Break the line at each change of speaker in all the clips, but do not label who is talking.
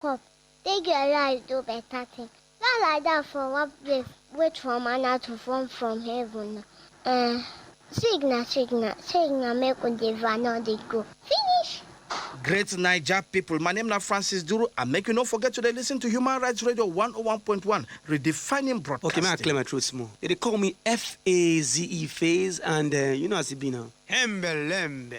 Pop, take your life do better thing. Not like that for one place, wait for manna to fall from heaven. Signal, make on the van or they go. Finish.
Great Niger people, my name is Francis Duru. I make you not forget to listen to Human Rights Radio 101.1, redefining broadcasting.
Okay, may I clear my throat small? They call me F-A-Z-E phase, and you know as it be now. Hembelembe.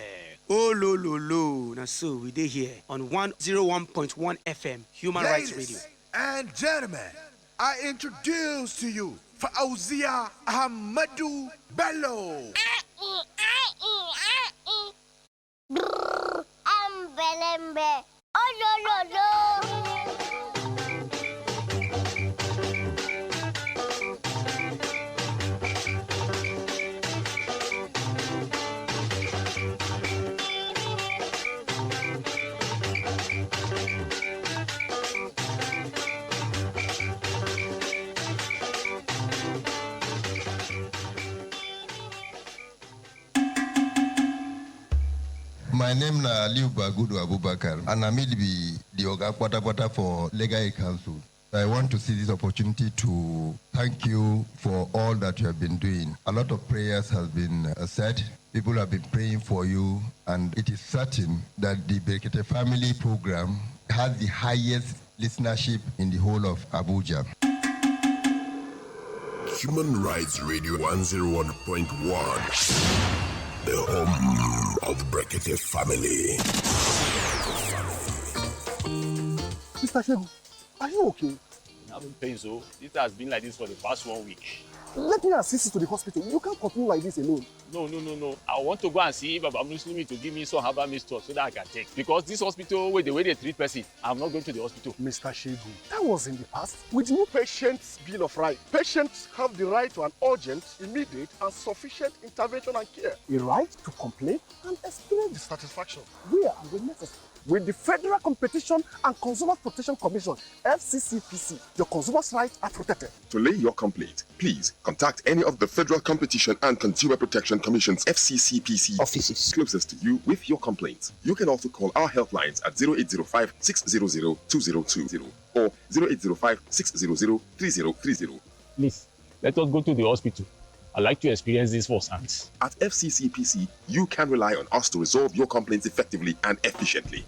Oh, lo, lo, lo. Now, so we did here on 101.1 FM, Human Rights Radio.
And gentlemen, I introduce to you Fauzia Ahmadu Bello.
Ambelembe. Oh, lo.
My name is Aliu Bagudu Abubakar, and I'm the Oga Kwata for Legal Aid Council. I want to see this opportunity to thank you for all that you have been doing. A lot of prayers have been said. People have been praying for you, and it is certain that the Brekete family program has the highest listenership in the whole of Abuja.
Human Rights Radio 101.1. The home of the Brekete family.
Mr. Shehu, are you okay?
I'm having pain, so it has been like this for the past 1 week.
Let me assist you to the hospital. You can't continue like this alone.
No. I want to go and see Baba Muslimi to give me some herbal mixture so that I can take. Because this hospital, with the way they treat person, I'm not going to the hospital.
Mr. Shehu, that was in the past. With new patients' bill of right, patients have the right to an urgent, immediate, and sufficient intervention and care. A right to complain and experience dissatisfaction. Where and when necessary. With the Federal Competition and Consumer Protection Commission, FCCPC, your consumers' rights are protected.
To lay your complaint, please contact any of the Federal Competition and Consumer Protection Commission's FCCPC
offices
closest to you with your complaint. You can also call our helplines at 0805 600 2020 or 0805 600 3030.
Please, let us go to the hospital. I'd like to experience this firsthand.
At FCCPC, you can rely on us to resolve your complaints effectively and efficiently.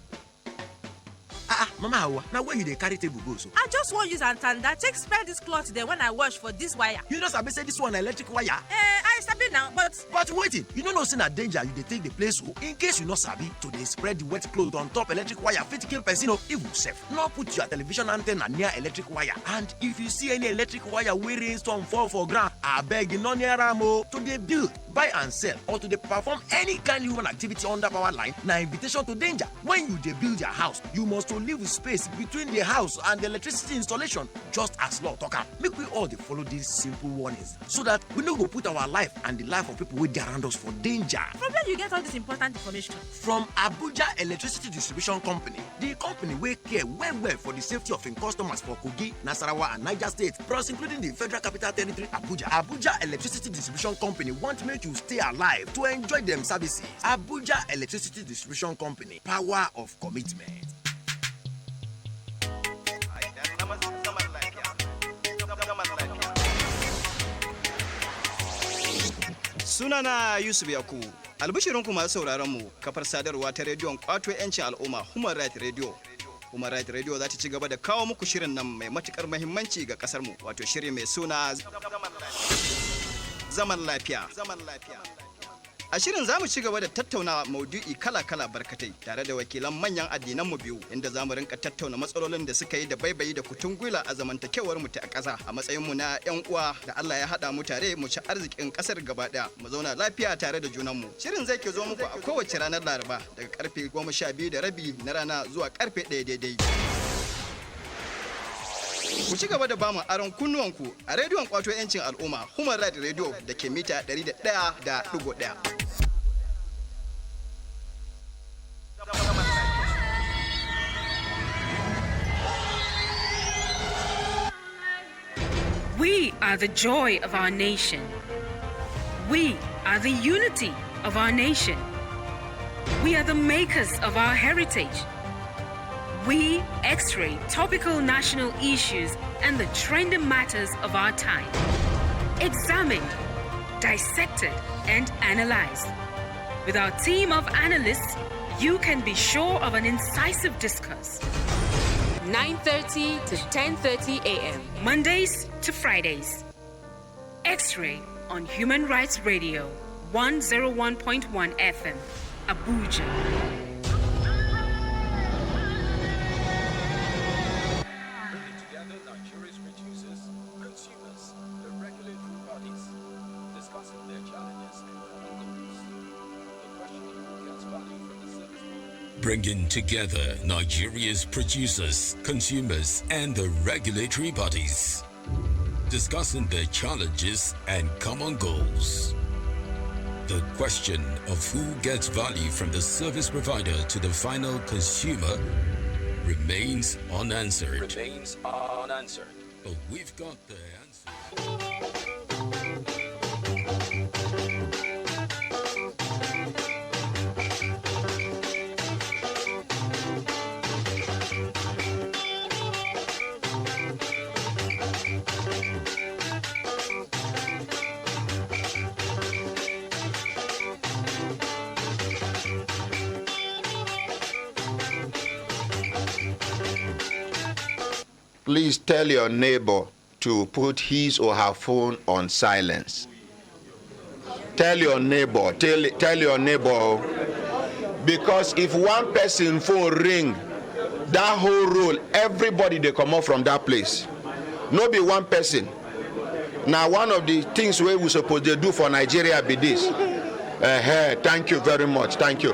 Mama, now where you dey carry table go so?
I just want use Antanda take spare this cloth there when I wash for this wire.
You know sabi say this one electric wire?
I sabi now, but
waiting, you no know say na danger you dey take the place so. In case you no sabi, to dey spread the wet cloth on top electric wire fit kill person o. Even sef, no put your television antenna near electric wire. And if you see any electric wire wey rain storm fall for ground, abeg no near am o. To dey build, buy and sell, or to dey perform any kind human activity under power line na invitation to danger. When you dey build your house, you must to leave space between the house and the electricity installation, just as law talk am. Make we all dey follow these simple warnings so that we no go put our life and the life of people wey dey around us for danger.
From where you get all this important information?
From Abuja Electricity Distribution Company, the company wey care well for the safety of im customers for Kogi, Nasarawa and Niger State, plus including the Federal Capital Territory, Abuja. Abuja Electricity Distribution Company want make you stay alive to enjoy them services. Abuja Electricity Distribution Company, power of commitment.
Sunana Yusuf Yakubu. Albishirinku masu sauraron mu kafar sadarwa ta rediyon kwato 'yancin al'umma Human Rights Radio. Human Rights Radio za ta ci gaba da kawo muku shirin nan mai matukar muhimmanci ga kasar mu, wato shiri mai suna Zaman Lafiya. A shirin zamu ci gaba da tattauna maudu'i kala-kala barkatai tare da wakilan manyan addinan mu biyu, inda zamu rinka tattauna matsalolin da suka yi da baibayi da kutungula a zamantakewar mu ta ƙasa a matsayin mu na ƴan uwa da Allah ya hada mu tare mu ci arzikin ƙasar gaba ɗaya, mu zauna lafiya tare da junan mu. Shirin zai ke zo muku a kowace ranar Laraba daga karfe 12:30 na rana zuwa karfe 1 daidai. Ku ci gaba da bamu aron kunnuwanku a rediyon kwato 'yancin al'umma Human Rights Radio da ke mita 101.1.
We are the joy of our nation. We are the unity of our nation. We are the makers of our heritage. We X-ray topical national issues and the trending matters of our time. Examined, dissected, and analyzed. With our team of analysts, you can be sure of an incisive discourse. 9:30 to 10:30 a.m. Mondays to Fridays. X-ray on Human Rights Radio, 101.1 FM, Abuja.
Bringing together Nigeria's producers, consumers, and the regulatory bodies, discussing their challenges and common goals. The question of who gets value from the service provider to the final consumer remains unanswered. But we've got the answer.
Please tell your neighbor to put his or her phone on silence. Tell your neighbor, because if one person phone ring, that whole roll, everybody they come out from that place. No be one person. Now one of the things we supposed to do for Nigeria be this. Thank you very much. Thank you.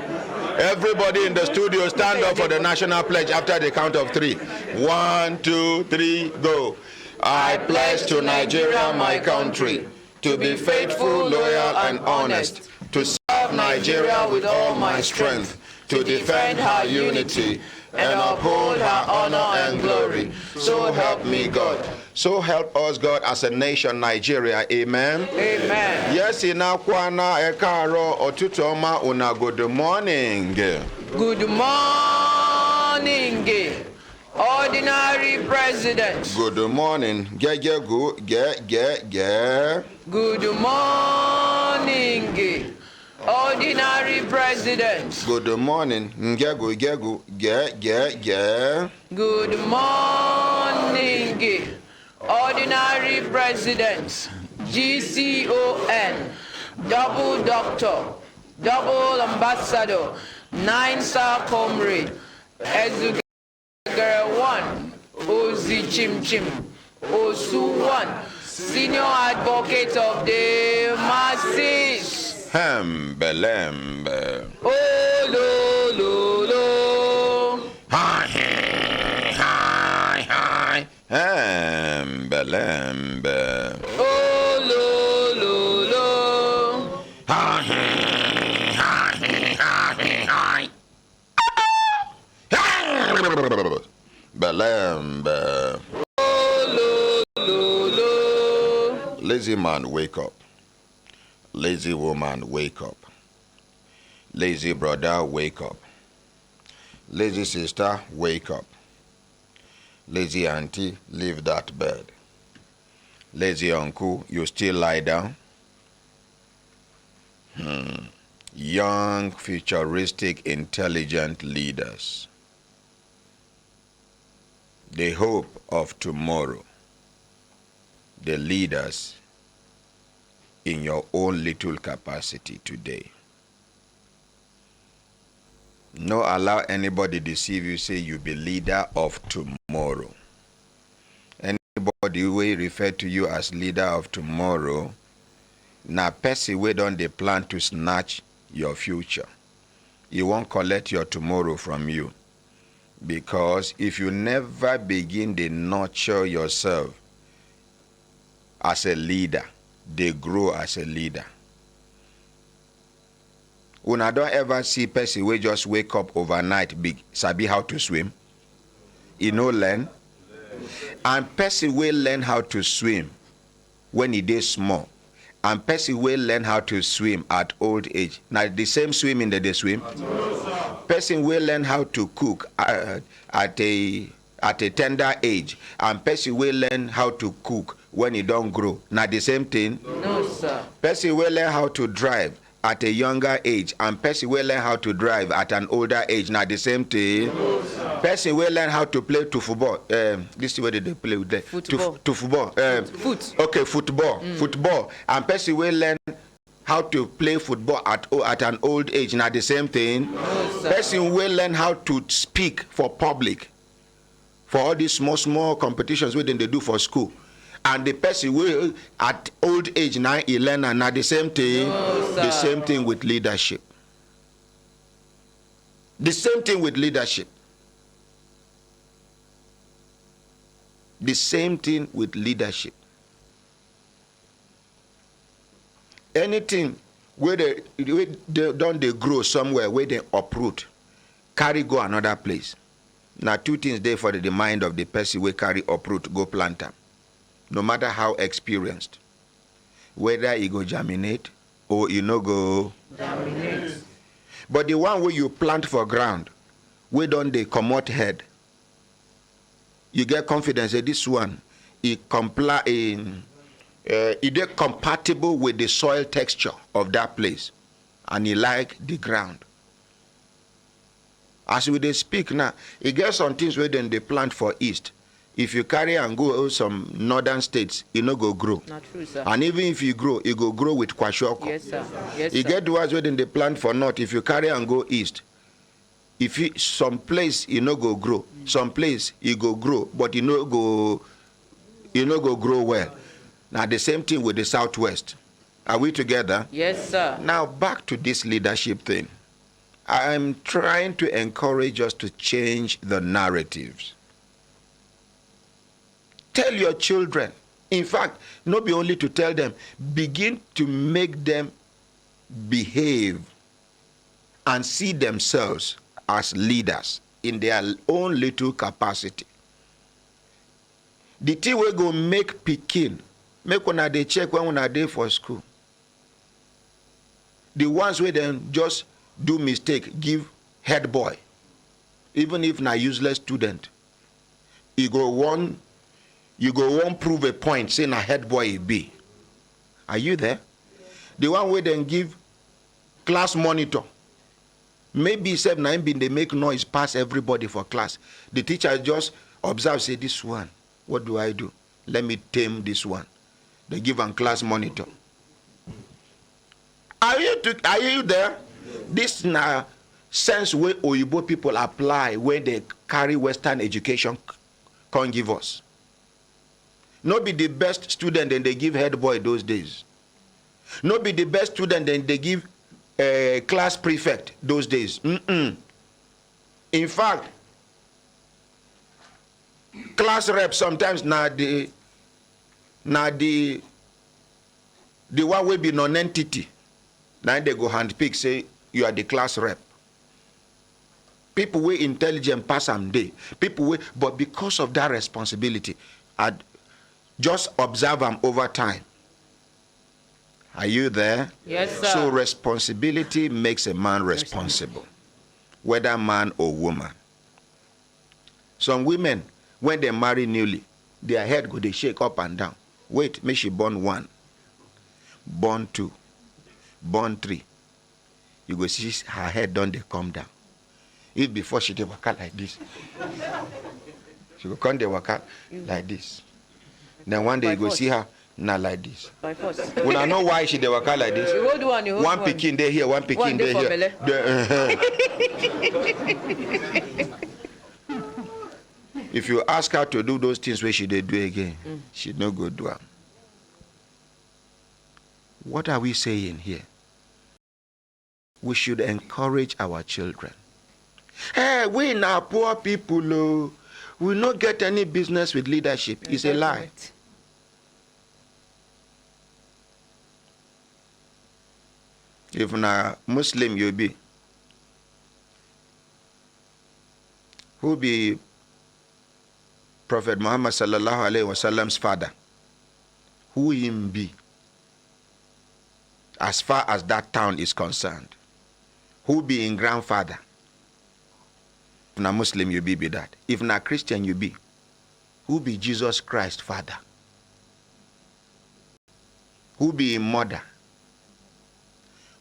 Everybody in the studio stand up for the national pledge after the count of 3. 1, 2, 3, go. I pledge to Nigeria, my country, to be faithful, loyal, and honest, to serve Nigeria with all my strength, to defend her unity, and uphold her honor and glory. So help me God. So help us God as a nation, Nigeria. Amen.
Amen.
Yes, inakwana ekaro otutoma una good morning.
Good morning, Ordinary President.
Good morning. Good
morning, Ordinary President.
Good morning. Good
morning, Ordinary President. GCON, Double Doctor, Double Ambassador, 9-star Comrade, Ezugere 1, Ozi Chim Chim, Osu 1, Senior Advocate of the Masses.
Belembe.
Oh, lo, lo, lo.
Hi. Belembe.
Oh, lo, lo, lo.
Hi. Belembe.
Oh, lo, lo, lo.
Lazy man, wake up. Lazy woman, wake up. Lazy brother, wake up. Lazy sister, wake up. Lazy auntie, leave that bed. Lazy uncle, you still lie down? Young, futuristic, intelligent leaders. The hope of tomorrow. The leaders in your own little capacity today. No allow anybody deceive you, say you be leader of tomorrow. Anybody will refer to you as leader of tomorrow, na person wey don dey plan to snatch your future. He won't collect your tomorrow from you. Because if you never begin to nurture yourself as a leader, they grow as a leader. Una don't ever see person wey just wake up overnight sabi how to swim. He no learn. And person wey learn how to swim when he dey small, and person wey learn how to swim at old age. Now the same swimming that they swim. person will learn how to cook at a tender age, and person will learn how to cook when he don't grow. Not the same thing?
No, sir.
Person will learn how to drive at a younger age, and person will learn how to drive at an older age. Not the same thing? No, person will learn how to play to football. This is where they play with the
football.
To football.
Foot.
Okay, football. Football. And person will learn how to play football at an old age. Not the same thing?
No, sir.
Person will learn how to speak for public, for all these small competitions where they do for school. And the person will, at old age now, he learn, and not the same thing.
No,
the same thing with leadership. The same thing with leadership. The same thing with leadership. Anything where they don't grow somewhere, where they uproot, carry go another place. Now two things there for the mind of the person where carry uproot, go plant them. No matter how experienced, whether you go germinate or you no go
germinate.
But the one where you plant for ground, where don't they come out head, you get confidence that this one is compatible with the soil texture of that place, and you like the ground. As we they speak now, it gets some things where then they plant for east. If you carry and go some northern states, it no go grow.
Not true, sir.
And even if you grow, it go grow with kwashoko.
Yes, sir. Yes,
You
sir.
get the ones where then they plant for north. If you carry and go east, if you, some place you no go grow, some place you go grow, but you no go grow well. Now the same thing with the southwest. Are we together?
Yes, sir.
Now back to this leadership thing. I'm trying to encourage us to change the narratives. Tell your children. In fact, not be only to tell them, begin to make them behave and see themselves as leaders in their own little capacity. The thing we go make pikin, make when they check when they for school. The ones where then just do mistake, give head boy, even if na useless student. You go one prove a point, say na head boy he be. Are you there? The one where then give class monitor. Maybe except na him been they make noise pass everybody for class. The teacher just observe, say this one, what do I do? Let me tame this one. They give him class monitor. Are you there? This na sense where Oyibo people apply when they carry Western education can't give us. Not be the best student and they give head boy those days. Not be the best student and they give class prefect those days. In fact, class rep sometimes na the one will be non-entity. Now they go handpick, say you are the class rep. People were intelligent pass them day. People were, but because of that responsibility, I'd just observe them over time. Are you there?
Yes, sir.
So responsibility makes a man responsible, whether man or woman. Some women, when they marry newly, their head go they shake up and down. Wait, may she born 1, born 2, born 3. You go see her head don't they come down. If before she dey waka like this, she go come dey waka like this. Then one day you go see her now like this.
By force.
When I know why she dey waka like this.
You hold one, you hold
one pikin dey here, one pikin dey here. If you ask her to do those things where she dey do again, she no go do them. What are we saying here? We should encourage our children. Hey, we now poor people, oh, we not get any business with leadership. It's a lie. Right. If na Muslim you be, who be Prophet Muhammad sallallahu alaihi wasallam's father? Who him be? As far as that town is concerned, who be in grandfather? na Muslim you be that. If na Christian you be, who be Jesus Christ father? Who be him mother?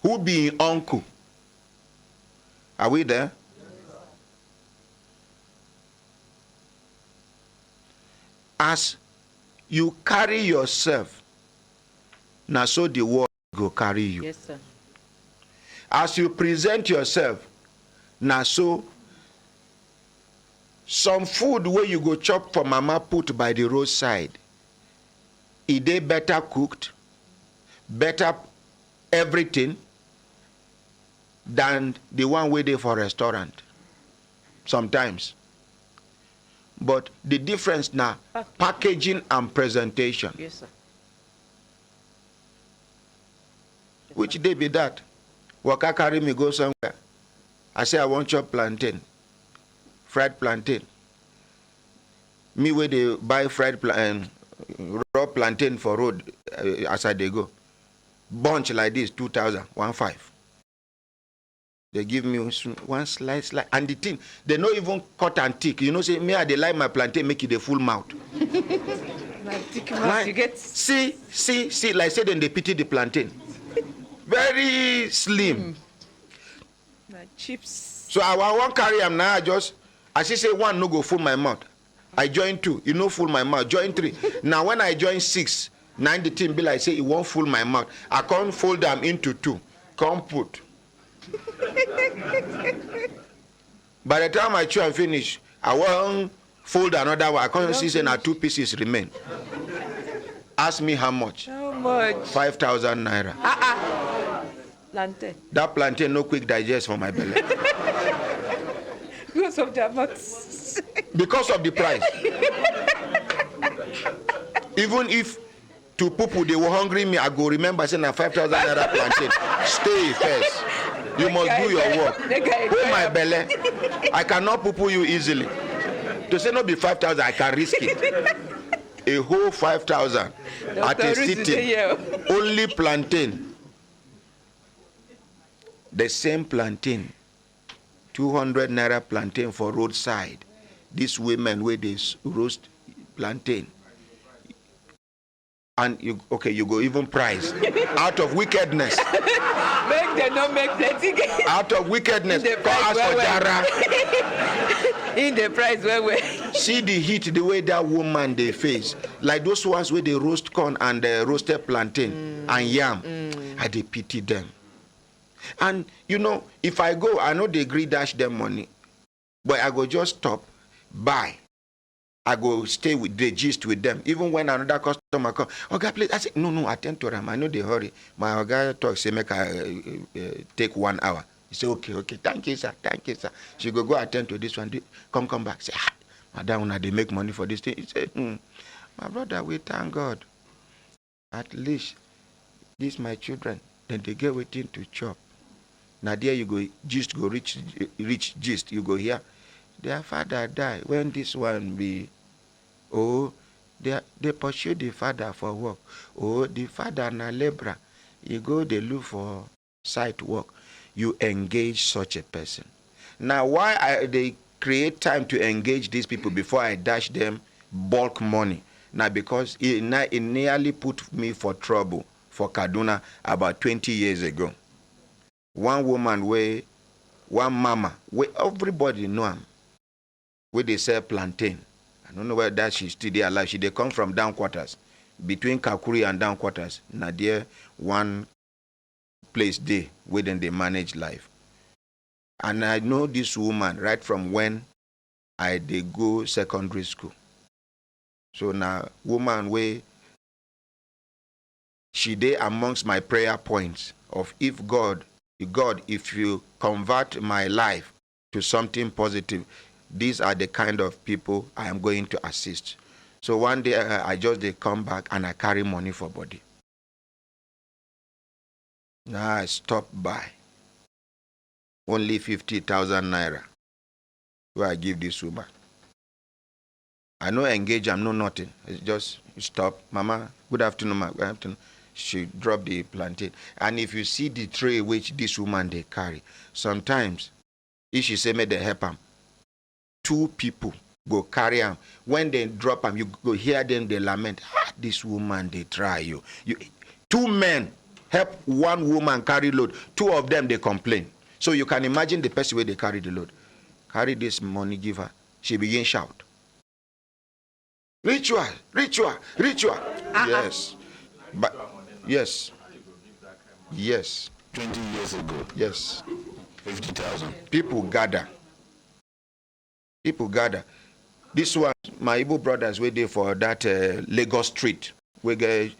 Who be him uncle? Are we there? As you carry yourself, now so the world go carry you.
Yes, sir.
As you present yourself, now so some food where you go chop for mama put by the roadside, is they better cooked, better everything than the one where they for restaurant. Sometimes. But the difference now, packaging and presentation.
Yes, sir.
Which day be that? Waka carry me go somewhere. I say I want chop plantain. Fried plantain. Me where they buy fried raw plantain for road as I they go. Bunch like this, 2,000, 1,500. They give me one slice, and the thing, they not even cut and thick. You know, say, me, I they like my plantain, make it a full mouth.
Thick mouth, you get.
See, like say, then they pity the plantain. Very slim.
Chips.
So I want carry them now, I say one no go full my mouth. I join 2, you know full my mouth. Join 3. Now when I join 6, 9 the team be like, say, it won't full my mouth. I can't fold them into 2. Can't put. By the time I chew and finish, I won't fold another one. I can't see say now 2 pieces remain. Ask me how much.
How much?
5,000 naira.
Plantain.
That plantain no quick digest for my belly.
Because of the amount.
Because of the price. Even if to people they were hungry me, I go remember saying 5,000 naira plantain. Stay first. You must do your work. Hold my belly. I cannot poo you easily. To say not be 5,000, I can risk it. A whole 5,000 at a sitting. Only plantain. The same plantain. 200 naira plantain for roadside. These women where they roast plantain. And you go even price. Out of wickedness.
Make them not make plenty.
Out of wickedness. Go ask for Jara.
In the price where.
See the heat, the way that woman they face. Like those ones where they roast corn and roasted plantain and yam. I they pity them. And you know, if I go, I know they agree dash them money. But I go just stop, buy. I go stay with the gist with them. Even when another customer come, okay, please. I say, no, attend to them. I know they hurry. My guy talk, say, make I take 1 hour. He say, okay, thank you, sir. She go attend to this one. Come back. Say, madam, they make money for this thing. He say, my brother, we thank God. At least, these my children, then they get waiting to chop. Now there you go, gist go reach gist. You go here. Their father died. When this one be, they pursue the father for work. The father na labor. You go, they look for site work. You engage such a person. Now, why they create time to engage these people before I dash them bulk money? Now, because it nearly put me for trouble for Kaduna about 20 years ago. One woman one mama, where everybody know him, where they sell plantain. I don't know whether she's still there alive. They come from down quarters, between Kakuri and down quarters. Now there one place there where then they manage life. And I know this woman right from when they go secondary school. So now woman where she dey amongst my prayer points of if God, if you convert my life to something positive, these are the kind of people I am going to assist. So one day they come back and I carry money for body. Now I stop by. Only 50,000 naira. Where I give this woman. I no engage, I'm no nothing. It's just stop. Mama, good afternoon, ma. Good afternoon. She drop the plantain. And if you see the tray which this woman they carry, sometimes if she say me they help him, 2 people go carry am. When they drop am, you go hear them, they lament. This woman, they try you. 2 men help 1 woman carry load. 2 of them, they complain. So you can imagine the person where they carry the load. Carry this money, give her. She begin shout. Ritual. Yes. But yes.
20 years ago.
Yes.
50,000.
People gather. This one, my Igbo brothers were there for that Lagos Street. We get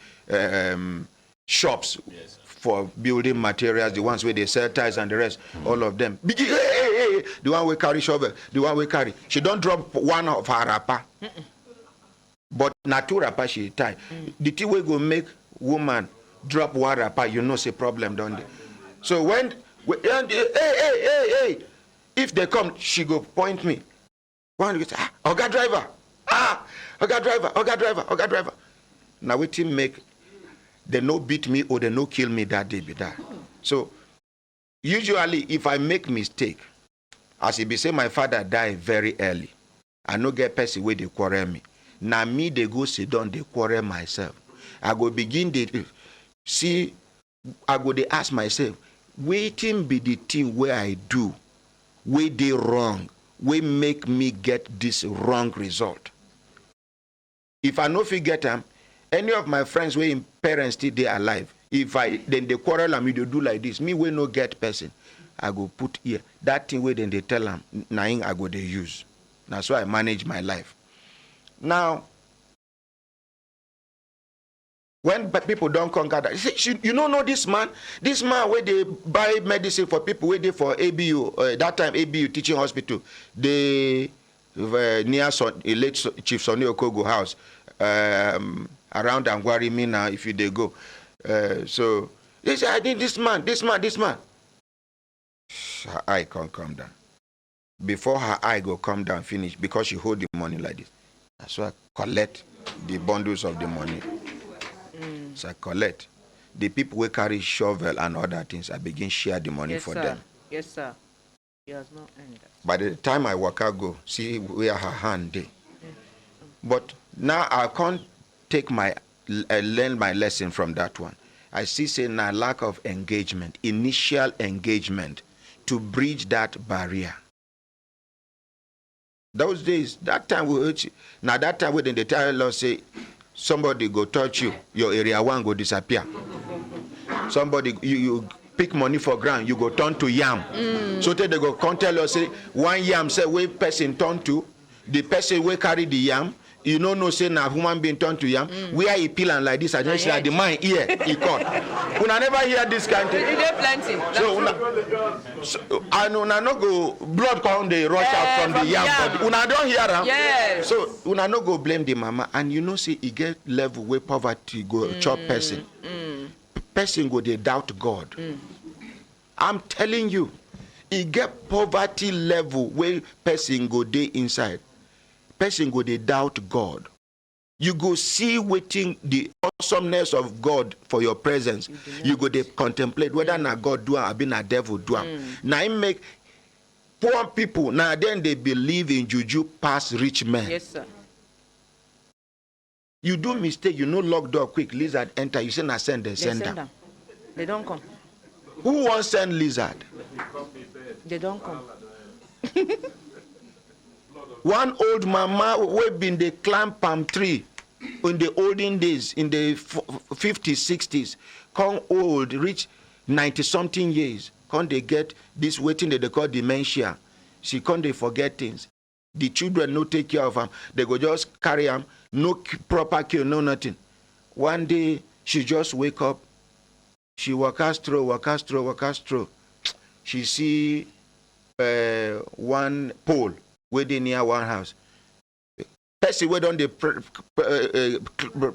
shops for building materials, the ones where they sell tiles and the rest, all of them. Hey, the one we carry shovel, the one we carry. She don't drop one of her wrapper. But not 2 wrapper she tie. The thing we go make woman drop 1 wrapper, you know, say problem, don't they? So when, hey, if they come, she go point me. One go say, Oga driver. Oga driver. Now we team make, they no beat me or they no kill me that day be that. So usually if I make mistake, as it be say my father died very early, I no get person where they quarrel me. Now me they go sit down, they quarrel myself. I go begin to see, I go they ask myself, waiting be the thing where I do, where they wrong, where make me get this wrong result. If I no forget them, any of my friends where in parents still they alive, then they quarrel and me they do like this, me we no get person, I go put here. That thing where then they tell them, naing I go they use. That's why I manage my life. Now, when people don't conquer that, you don't know this man where they buy medicine for people where they for ABU, that time ABU teaching hospital, they near late Chief Sonny Okogo house, around Angwari Mina, if you they go. So they say, I need this man. Her eye can't come down. Before her eye go come down, finish, because she hold the money like this. So I collect the bundles of the money. So I collect. The people who carry shovel and other things, I begin share the money for them.
Yes, sir. He has not ended.
By the time I walk out, go, see where her hand dey. But now I can't take learn my lesson from that one. I see say now lack of engagement, initial engagement to bridge that barrier. Those days, that time we hurt you. Now that time when they tell us say, somebody go touch you, your area 1 go disappear. Somebody, you pick money for ground, you go turn to yam. So they go come tell us say, 1 yam say where person turn to, the person will carry the yam, you know say na human being turn to yam, where he peel and like this, I just say the mind here, he caught. Una never hear this kind of thing.
There plenty.
So and una no go blood come they rush out from the yam, but una don't hear them.
Yes.
So una no go blame the mama, and you know say he get level where poverty go chop person. Person go they doubt God. I'm telling you, he get poverty level where person go they inside. Person go they doubt God. You go see waiting the awesomeness of God for your presence. You go they contemplate whether na God do or been a devil do. Now it make poor people now then they believe in juju past rich men.
Yes, sir.
You do mistake, you know lock door quick, lizard enter, you say na send them, send them.
They don't come.
Who wants send lizard?
They don't come.
One old mama we been they climb palm tree in the olden days, in the 50s, 60s, come old, reach 90-something years, come they get this waiting that they call dementia. She come they forget things. The children no take care of them. They go just carry them, no proper care, no nothing. One day she just wake up, she walk through. She see one pole waiting near one house. Person where don't they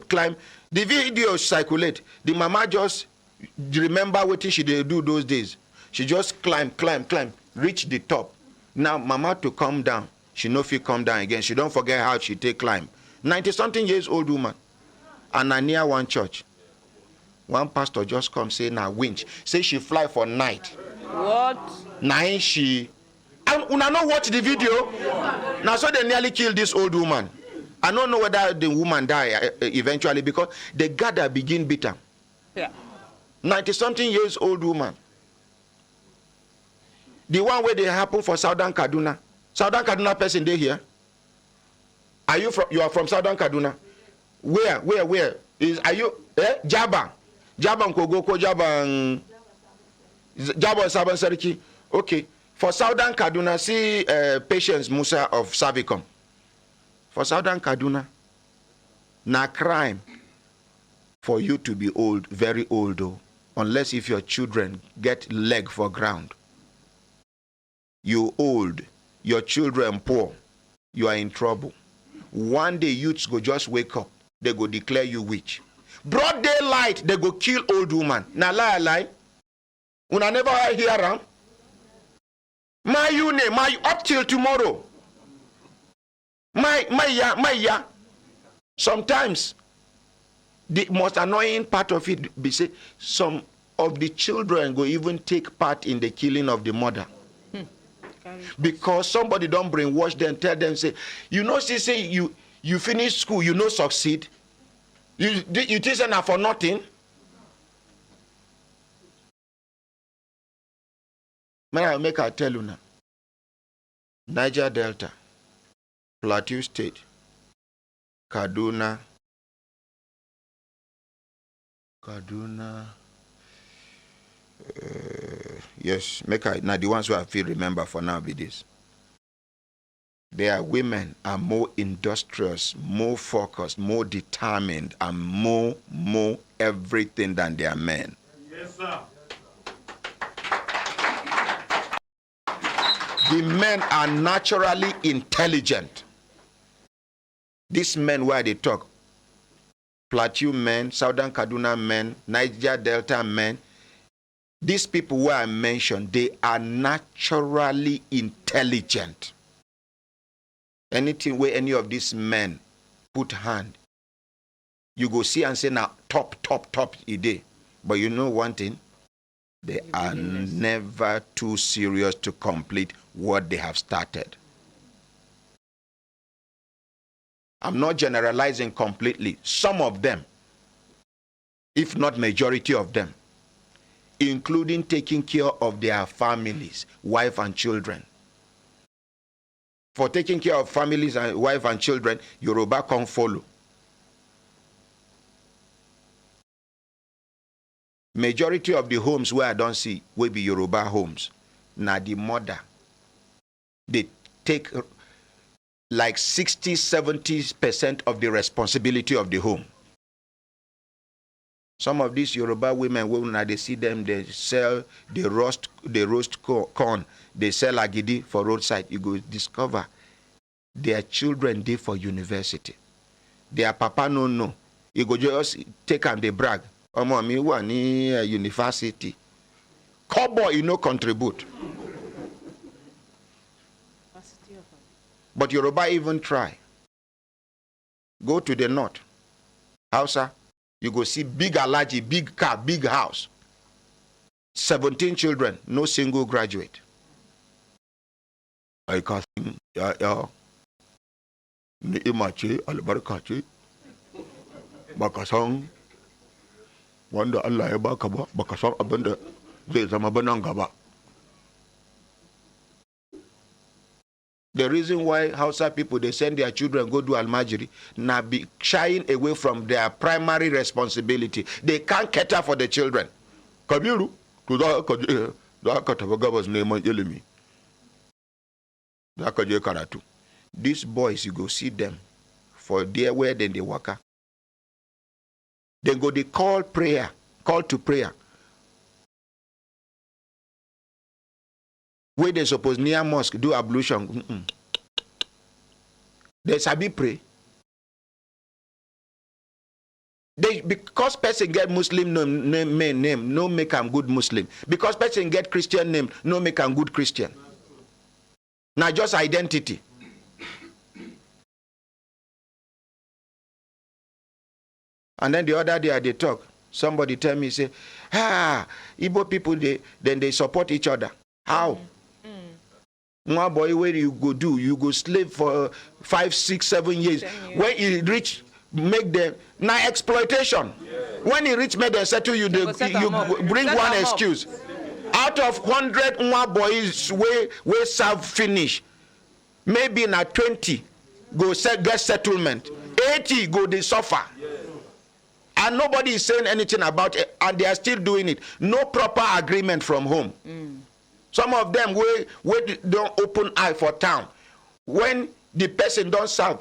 climb. The video circulate. The mama just remember what she did do those days. She just climb, reach the top. Now mama to come down. She no fit come down again. She don't forget how she take climb. 90-something years old woman. And I near one church. One pastor just come say na winch. Say she fly for night.
What?
Now she And una not watch the video. Now so they nearly killed this old woman. I don't know whether the woman died eventually because the gather begin bitter.
Yeah.
90-something years old woman. The one where they happen for Southern Kaduna. Southern Kaduna person they here. Are you from? You are from Southern Kaduna. Where? Are you? Jaba Nkogoko, Jaba Saban Sariki. Okay. For Southern Kaduna, see Patience Musa of SERVICOM. For Southern Kaduna, na crime for you to be old, very old though, unless if your children get leg for ground. You old, your children poor, you are in trouble. One day youths go just wake up, they go declare you witch. Broad daylight, they go kill old woman. Na lie. Una never hear am. My up till tomorrow. My. Sometimes the most annoying part of it be say some of the children go even take part in the killing of the mother. Because somebody don't brainwash them, tell them, say, you know, say you finish school, you know succeed. You think enough for nothing. May I make I tell you now. Niger Delta, Plateau State, Kaduna. Yes, make I now the ones who I feel remember for now be this. Their women are more industrious, more focused, more determined, and more everything than their men.
Yes, sir.
The men are naturally intelligent. These men where they talk, Plateau men, Southern Kaduna men, Niger Delta men, these people who I mentioned, they are naturally intelligent. Anything where any of these men put hand, you go see and say, now top idea. But you know one thing? They are never too serious to complete what they have started. I'm not generalizing completely. Some of them, if not majority of them, including taking care of their families, wife and children. For taking care of families and wife and children, Yoruba can't follow. Majority of the homes where I don't see will be Yoruba homes. Now the mother, they take like 60-70% of the responsibility of the home. Some of these Yoruba women, when they see them, they sell, they roast corn, they sell agidi for roadside. You go discover their children did for university. Their papa no know. You go just take and they brag. Oh, mommy, one university. Cowboy, you know, contribute. But Yoruba even try. Go to the north. Hausa, you go see big alaji, big car, big house. 17 children, no single graduate. I can't think, ni imache, albarkache, bakasang, wanda Allah ya baka ba, bakasang abanda zai zama banan gaba. The reason why Hausa people, they send their children go do Almajiri, now be shying away from their primary responsibility. They can't cater for the children. Kabiru, to that Katabagaba's name on Yelimi. Karatu. These boys, you go see them for their where then they work. Then go they call to prayer. Where they suppose near mosque do ablution. They sabi pray. Because person get Muslim name, no make am good Muslim. Because person get Christian name, no make am good Christian. Now just identity. And then the other day they talk. Somebody tell me, say, Igbo people, they support each other. How? One boy, where you go slave for 5, 6, 7 years. When he reach, make them now exploitation. When he reach, make them settle you. You bring one excuse. Out of 100 one boys we serve finish, maybe na 20 go get settlement, 80 go they suffer. And nobody is saying anything about it, and they are still doing it. No proper agreement from home. Some of them we don't open eye for town. When the person don't serve,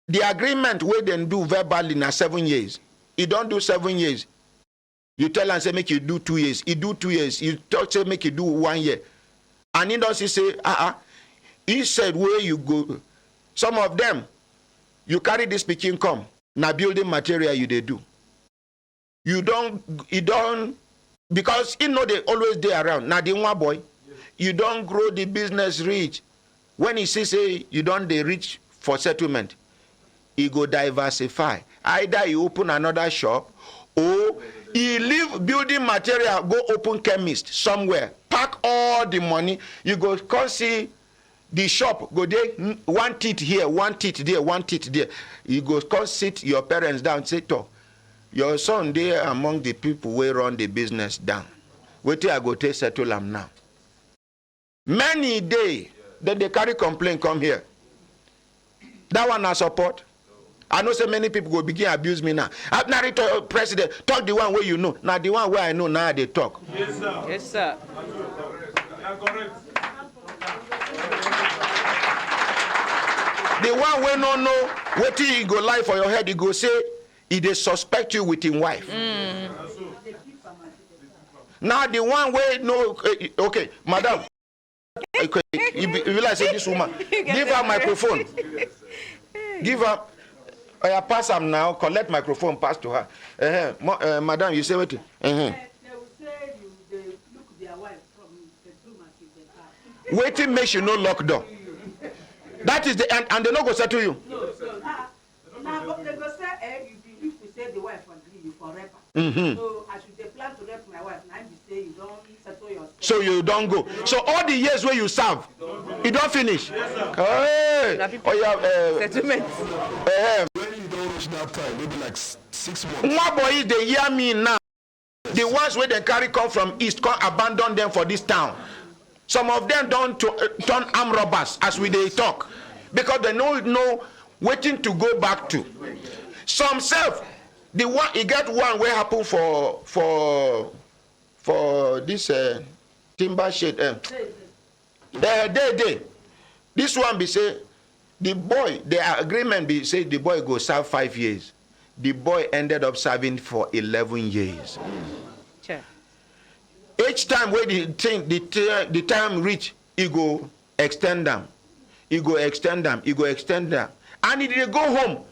the agreement we then do verbally na 7 years. He don't do 7 years. You tell and say make you do 2 years. He do 2 years. You talk say make you do 1 year. And he doesn't say, He said where you go. Some of them, you carry this picking come. Now building material you they do. You don't, because you know they always there around. Now the one boy, you don't grow the business rich. When he say you don't they reach for settlement, he go diversify. Either you open another shop, or he leave building material, go open chemist somewhere, pack all the money. You go come see the shop, go there, one teeth here, one teeth there, one teeth there. You go come sit your parents down, say, to your son there among the people who run the business down. Wait till I go take settle them now. Many days that they carry complaint come here. That one I support. I know so many people go begin abuse me now. I'm not president. Talk the one where you know. Now the one where I know now they talk.
Yes, sir. Yes, sir.
The one where no know what he go lie for your head, he go say he they suspect you with his wife. Now the one where no okay, madam. Okay, you realize this woman. Give her microphone. Give her. I pass them now. Collect microphone. Pass to her. Madam, you say what? Waiting makes you no lock door. That is the and they not go say to you.
No, so now they go say if you say the wife agree you forever. So I should plan to rep my wife. Now you say you don't settle yourself.
So you don't go. So all the years where you serve, you don't finish. Hey,
settlement.
When you don't reach that time, maybe like 6 months.
One boy, they hear me now. The ones where they carry come from east, come abandon them for this town. Some of them don't turn armed robbers as we they talk, because they know waiting to go back to. Some self, the one he get one where happen for this timber shed. This one be say the boy, the agreement be say the boy go serve 5 years. The boy ended up serving for 11 years.
Sure.
Each time when the time reach, he go extend them. He go extend them. He go extend them. And if they go home,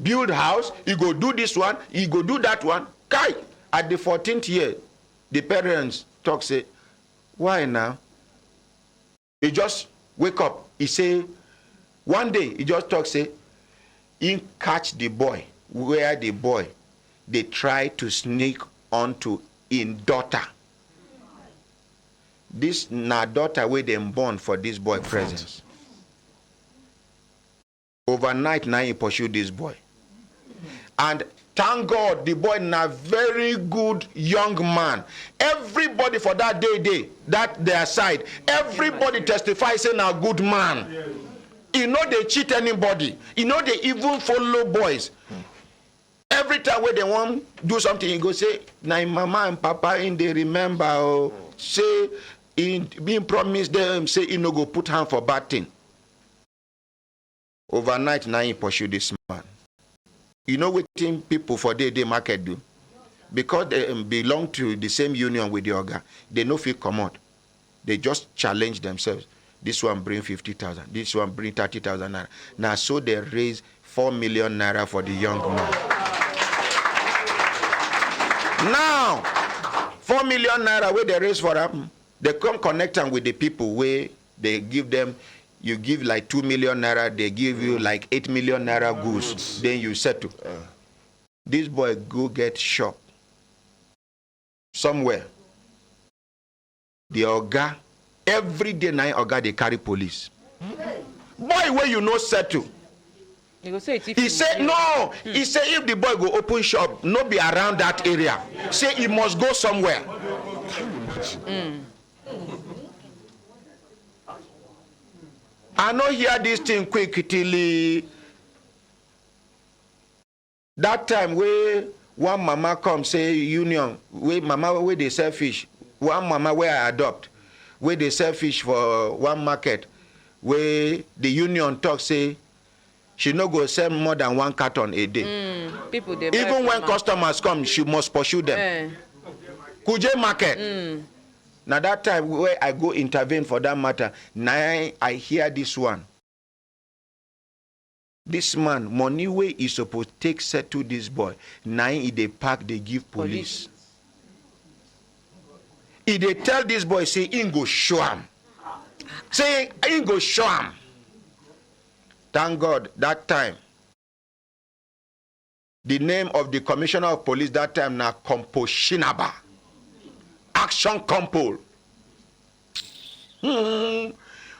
build house, he go do this one, he go do that one. Kai, at the 14th year, the parents talk, say, why now? He just wake up. He say, one day, he just talk, say, he catch the boy, where the boy, they try to sneak onto in daughter. This na daughter where them born for this boy presence. Overnight now he pursue this boy. And thank God the boy na very good young man. Everybody for that day, that their side, everybody testify saying a good man. You know they cheat anybody. You know they even follow boys. Every time when they want do something, he go say, "Na mama and papa in they remember." Oh, say in being promised them, say he no go put hand for bad thing. Overnight, now he pursue this man. You know what people for day market do? Because they belong to the same union with the Oga, they no feel come out. They just challenge themselves. This one bring 50,000. This one bring 30,000 naira. Now so they raise 4 million naira for the young man. Now, 4 million naira where they raise for them, they come connect them with the people where they give them, you give like 2 million naira, they give you like 8 million naira goods, then you settle. This boy go get shop somewhere. The Oga Every day na oga dey carry police. Boy wey you no settle. He said no. He said if the boy go open shop, no be around that area. Say he must go somewhere. I no hear this thing quick till that time where one mama come say union, where mama where they sell fish, one mama where I adopt, where they sell fish for one market, where the union talk say she no go sell more than 1 carton a day.
People
even when customers come, she must pursue them. Kuje market. Now that time where I go intervene for that matter, now I hear this one. This man, money way is supposed to take settle this boy. Now he dey pack, they give police. If they tell this boy, say, he go show him. Say, he go show him. Thank God, that time, the name of the commissioner of police that time na Compo Shinaba. Action Compo.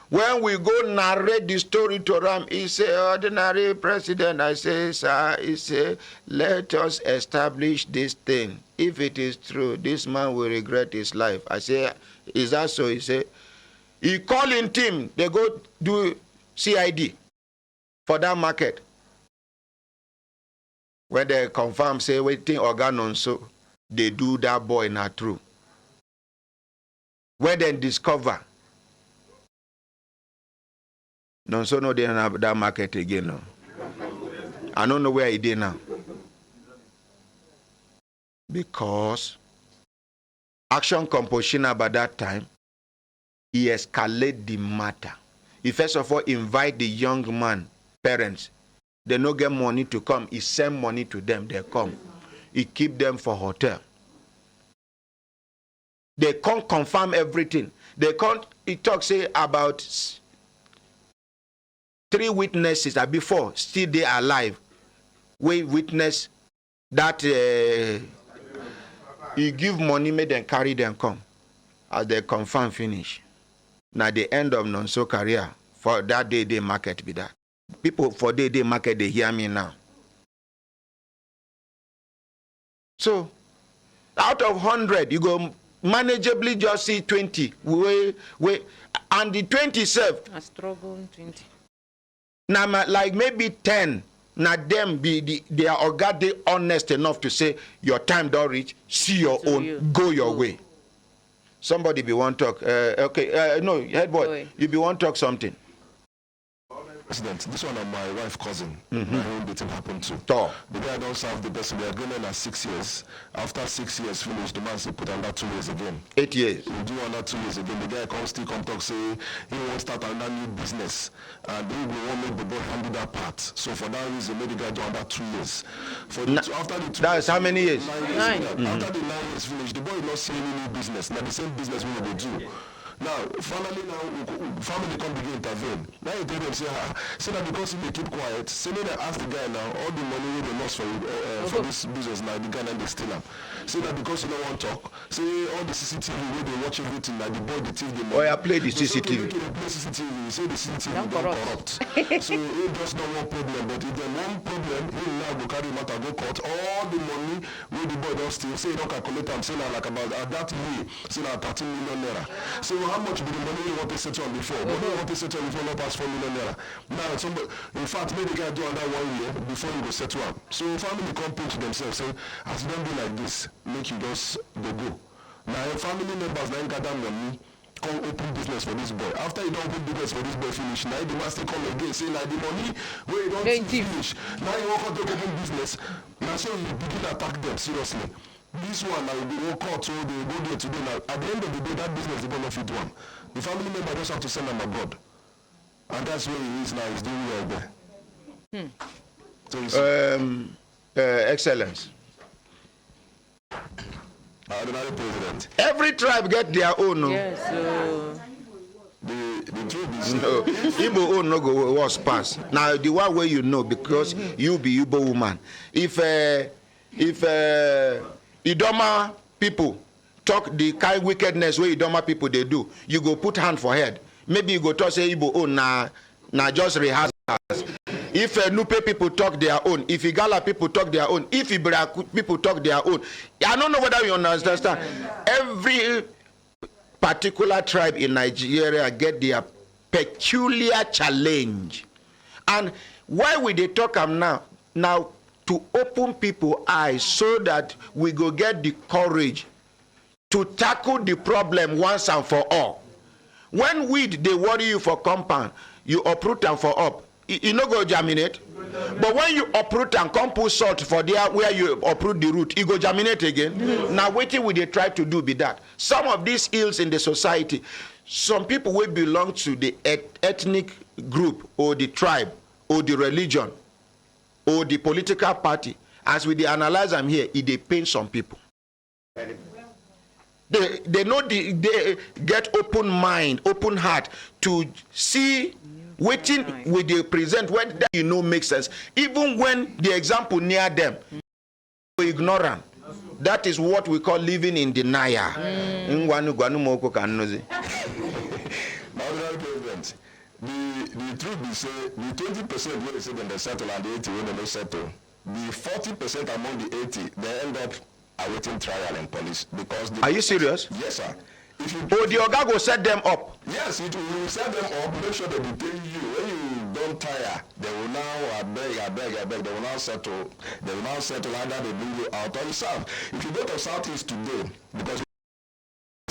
When we go narrate the story to Ram, he say, ordinary president, I say, sir, he say, let us establish this thing. If it is true, this man will regret his life. I say, is that so? He say, he call in team, they go do CID for that market. When they confirm, say, waiting organ on so, they do that boy not true. When they discover, no, so no, they don't have that market again. No. I don't know where he did now. Because Action Composition by that time, he escalated the matter. He first of all invite the young man, parents. They no get money to come. He send money to them, they come. He keep them for hotel. They can't confirm everything. They can't, he talk say about 3 witnesses that before still they alive. We witness that he give money, make them carry them come. As they confirm finish. Now the end of non-so career for that day market be that. People for day market, they hear me now. So out of 100, you go manageably just see 20. And the 20 serve.
I struggle 20.
Now, like maybe 10, now them they are already honest enough to say, your time don't reach, see your own, go your way. Somebody be one talk. No, head boy, you be one talk something.
President, this one of my wife cousin, my own dating happened to. The guy don't serve the best. We are going on 6 years. After 6 years finished, the man say put under 2 years again.
8 years.
We do under 2 years again. The guy come talk say he won't start another new business. And they will want make the boy handle that part. So for that reason, maybe the guy do under 2 years. For the after the 2
that is how many years?
9 years. After the 9 years finished, the boy will not see any new business. Now the same business we will do. Now, finally, family come begin intervene. Now you tell them, say that because if they keep quiet, say they ask the guy now, all the money they lost for this business now, the guy now they steal them. Say that because you don't want to talk, say all the CCTV where they watch everything, like the boy, the thief, the money.
Oh, I play the CCTV.
They play CCTV, say the CCTV don't corrupt. So it does not one problem, but if there's one problem, he now go carry matter, go court, all the money where the boy don't steal, say he don't calculate them, say now like about that way, say now 13 million naira. So how much be the money you want to settle on before? Money you want to settle on before not pass 4 million naira. Now, in fact, maybe the guy do under 1 year before you go settle up. So family come pinch themselves, say, as you don't do like this, make you just go. Now, family members now gather money, come open business for this boy. After you don't open business for this boy finish, now the master come again, say, like the money where you don't finish. Now you want to open business. Now, so you begin to attack them seriously. This one now will go court, so they go there today. Now, at the end of the day, that business they benefit one. The family member just have to send them abroad, and that's where he is now. He's doing well there. So
Excellence.
Ordinary president.
Every tribe get their own. No?
Yes.
The truth is
no. Igbo own no go worse pass. Now the one way you know because you be Igbo woman. If Idoma people talk the kind wickedness where Idoma people they do, you go put hand for head. Maybe you go talk say Igbo own na just rehearse. If Nupe people talk their own, if Igala people talk their own, if Ibra people talk their own, I don't know whether you understand. Every particular tribe in Nigeria get their peculiar challenge. And why we they talk now to open people eyes so that we go get the courage to tackle the problem once and for all. When weed they worry you for compound, you uproot them for up. You no go germinate. But when you uproot and come put salt for there where you uproot the root, it go germinate again. Now waiting we they try to do be that. Some of these ills in the society, some people will belong to the ethnic group or the tribe or the religion or the political party. As we they analyze them here, it they pain some people. They know they get open mind, open heart to see waiting with the present when that you know makes sense. Even when the example near them, ignorant. That is what we call living in denial.
The truth be say the 20% when they say when they settle and the 80 when they don't settle, the 40% among the 80 they end up awaiting trial in police because.
Are you serious?
Yes, sir. If you
the Oga go set them up.
Yes, it will set them up. Make sure they will pay you. When you don't tire, they will now beg. They will now settle. They will now settle either they bring you out or you serve. If you go to Southeast today, because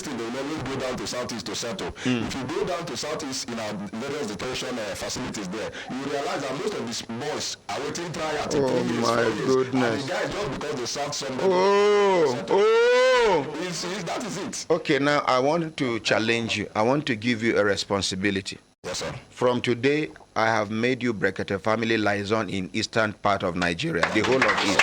they will always go down to Southeast to settle. If you go down to Southeast in our various detention facilities there, you will realize that most of these boys are waiting trial.
Oh my goodness!
And the guys just because they served somebody. That is it.
Okay, now I want to challenge you. I want to give you a responsibility.
Yes, sir.
From today, I have made you Brekete family liaison in eastern part of Nigeria, the whole of East.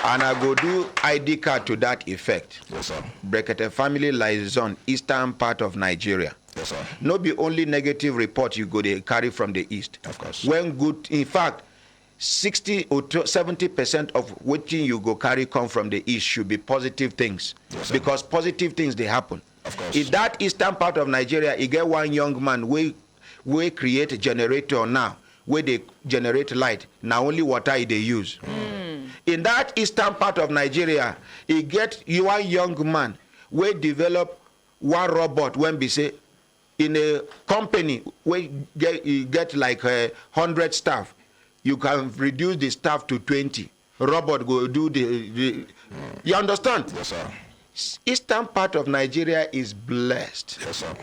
And I go do ID card to that effect.
Yes, sir.
Brekete family liaison, eastern part of Nigeria.
Yes, sir.
No be only negative report you go they carry from the east.
Of course.
When good, in fact, 60 or 70% of what you go carry come from the east should be positive things.
Yes, sir.
Because positive things they happen.
Of course.
In that eastern part of Nigeria, you get one young man we create a generator now where they generate light. Now only water they use. In that eastern part of Nigeria, you get one young man where develop one robot when we say in a company where you get like 100 staff, you can reduce the staff to 20. Robot go do the you understand?
Yes, sir.
Eastern part of Nigeria is blessed.
Yes, sir.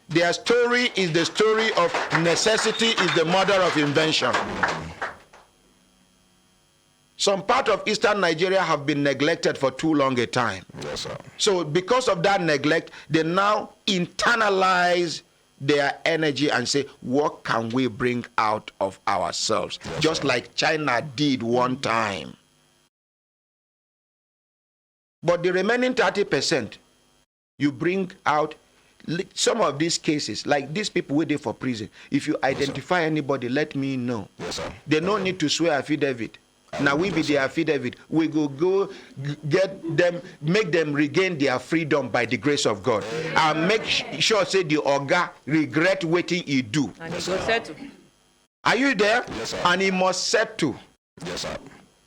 Their story is the story of necessity is the mother of invention. Some part of eastern Nigeria have been neglected for too long a time.
Yes, sir.
So because of that neglect, they now internalize their energy and say, what can we bring out of ourselves?
Yes,
just
sir.
like China did one time. But the remaining 30%, you bring out some of these cases, like these people waiting for prison. If you identify anybody, let me know.
Yes, sir.
They no need to swear affidavit. Now we be the affidavit. We go get them, make them regain their freedom by the grace of God, and make sure say the Oga regret waiting he do.
And he go settle.
Are you there?
Yes, sir.
And he must settle.
Yes, sir.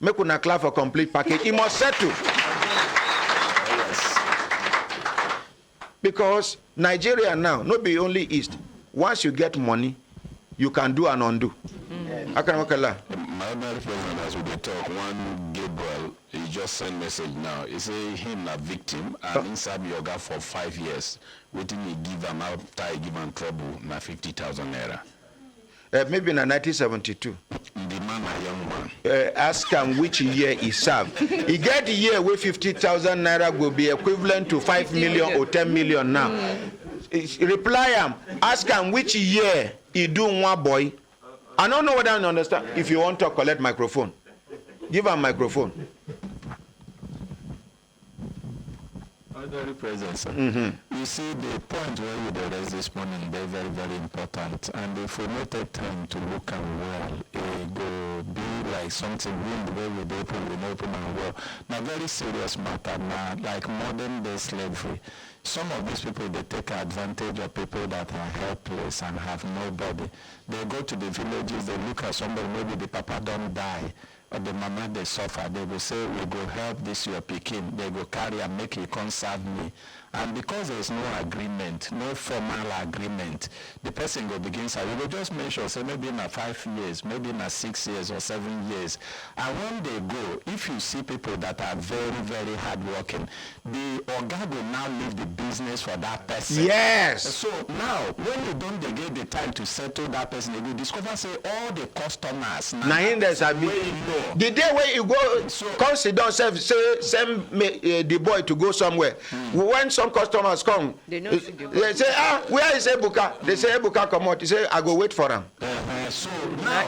Make una clap for complete package. He must settle.
Yes.
Because Nigeria now, not be only East. Once you get money, you can do and undo.
My other president, as we talk, one Gabriel, he just sent message now. He say him a victim and inside yoga for 5 years. Waiting he give him after he give him trouble na 50,000 naira.
Maybe in 1972.
The man a young man.
Ask him which year he served. He get the year where 50,000 naira will be equivalent to 5 million or 10 million now. Reply him. Ask him which year he do one boy. I don't know whether I understand. If you want to collect microphone, give him microphone.
Very present, sir. You see, the point where we raised this morning is very, very important. And if we not take time to look at well, it will be like something wind where we open and well. Now very serious matter now, like modern day slavery. Some of these people, they take advantage of people that are helpless and have nobody. They go to the villages, they look at somebody, maybe the papa don't die, or the mama they suffer. They will say, we go help this your pikin. They go carry and make it come serve me. And because there is no agreement, no formal agreement, the person go begin say, we go just mention, say maybe in 5 years, maybe in 6 years or 7 years. And when they go, if you see people that are very, very hardworking, the oga will now leave the business for that person.
Yes.
So now, when you don't get the time to settle that person, you will discover, say, all the customers.
Now, in there's a the day when you go, come sit down, send the boy to go somewhere. When some customers come, they say, where is Ebuka? They say, Ebuka come out. They say, I go wait for him.
So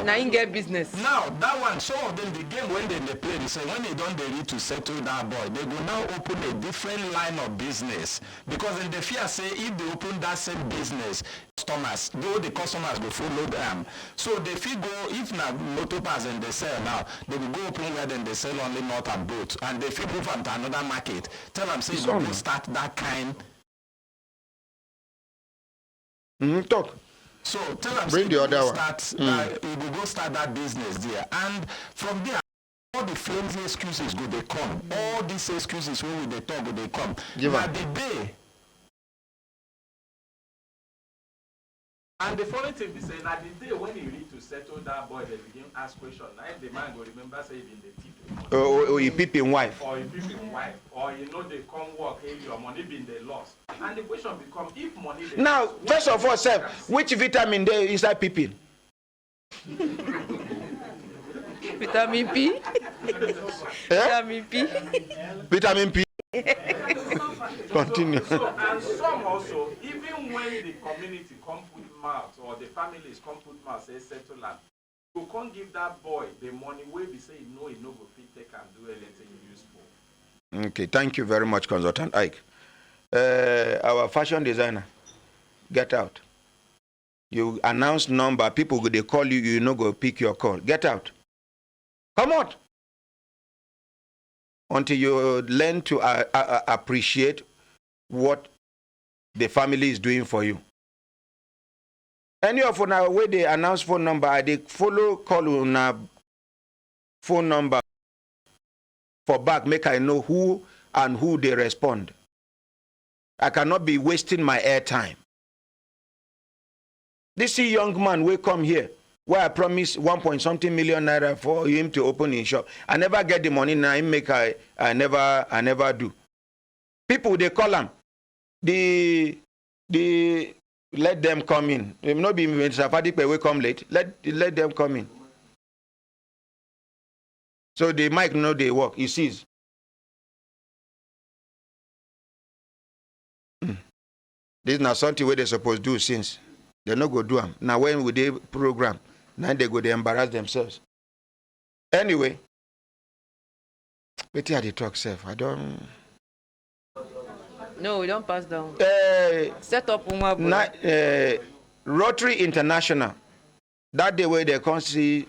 now you get business.
Now, that one, some of them, the game when they play, they say, when they don't they need to settle that boy, they go now open a different line of business. Because in the fear say, if they open that same business, customers, though the customers will follow them. So they feel go, if not motor pass and they sell now, they will go open where then they sell only not and boat. And they feel move on to another market. Tell them, say, go start that kind.
Talk.
So tell them,
bring the other one.
You will go start that business there. And from there, all the flimsy excuses go, they come. All these excuses when they talk, they come. Now the day.
And the funny thing is, at the day when you need to settle that boy, they begin ask questions. Now if the man go remember, say, in the tip.
Or you peep in wife.
Or you peep in wife. Or you know they come work, hey, your money been they lost. And the question becomes, if money they
now,
lost,
first of all, sir, which vitamin there inside peeping?
Vitamin P. Vitamin P.
Vitamin P. Continue.
So, and some also, even when the community come put mouth or the families come put mouth, say settle land, you can't give that boy the money where we say no, he no go fit take and do anything useful.
Okay, thank you very much, Consultant Ike. Our fashion designer, get out. You announce number, people go they call you, you no go pick your call. Get out. Come out. Until you learn to appreciate what the family is doing for you. Any of our way they announce phone number, they follow call on phone number for back, make I know who and who they respond. I cannot be wasting my airtime. This young man will come here where I promised 1.something million naira for him to open his shop. I never get the money now. I never do. People they call them. The let them come in. They will not be Mr. Fadipe will come late. Let them come in. So the mic know they work. He sees. This is not something where they supposed to do since. They not go do them. Now when we do program, now they go they embarrass themselves. Anyway, but here they talk safe. I don't.
No, we don't pass down. Set up
Rotary International. That day where they come see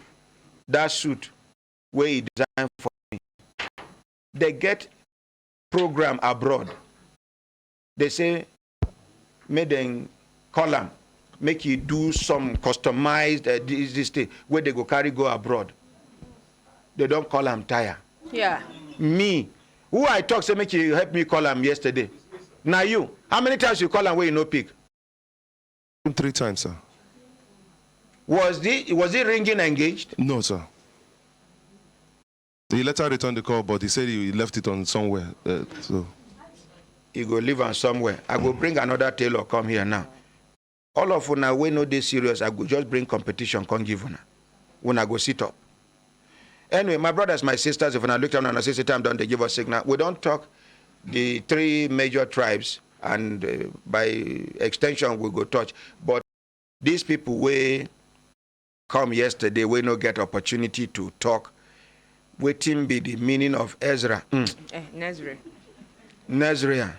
that suit where he designed for me. They get program abroad. They say, make them call them, make you do some customized this thing where they go carry go abroad. They don't call them tire.
Yeah.
Me, who I talk say make you help me call them yesterday. Now you, how many times you call them where you no pick?
3 times, sir.
Was he ringing engaged?
No, sir. He later returned the call, but he said he left it on somewhere. So
he go leave on somewhere. I go bring another tailor come here now. All of una we know this serious. I go just bring competition, come give una. When I go sit up. Anyway, my brothers, my sisters, if I look down and I say time, don't they give us signal? We don't talk the 3 major tribes, and by extension we go touch. But these people we come yesterday, we no get opportunity to talk. Waiting be the meaning of Ezra.
NESREA.
NESREA.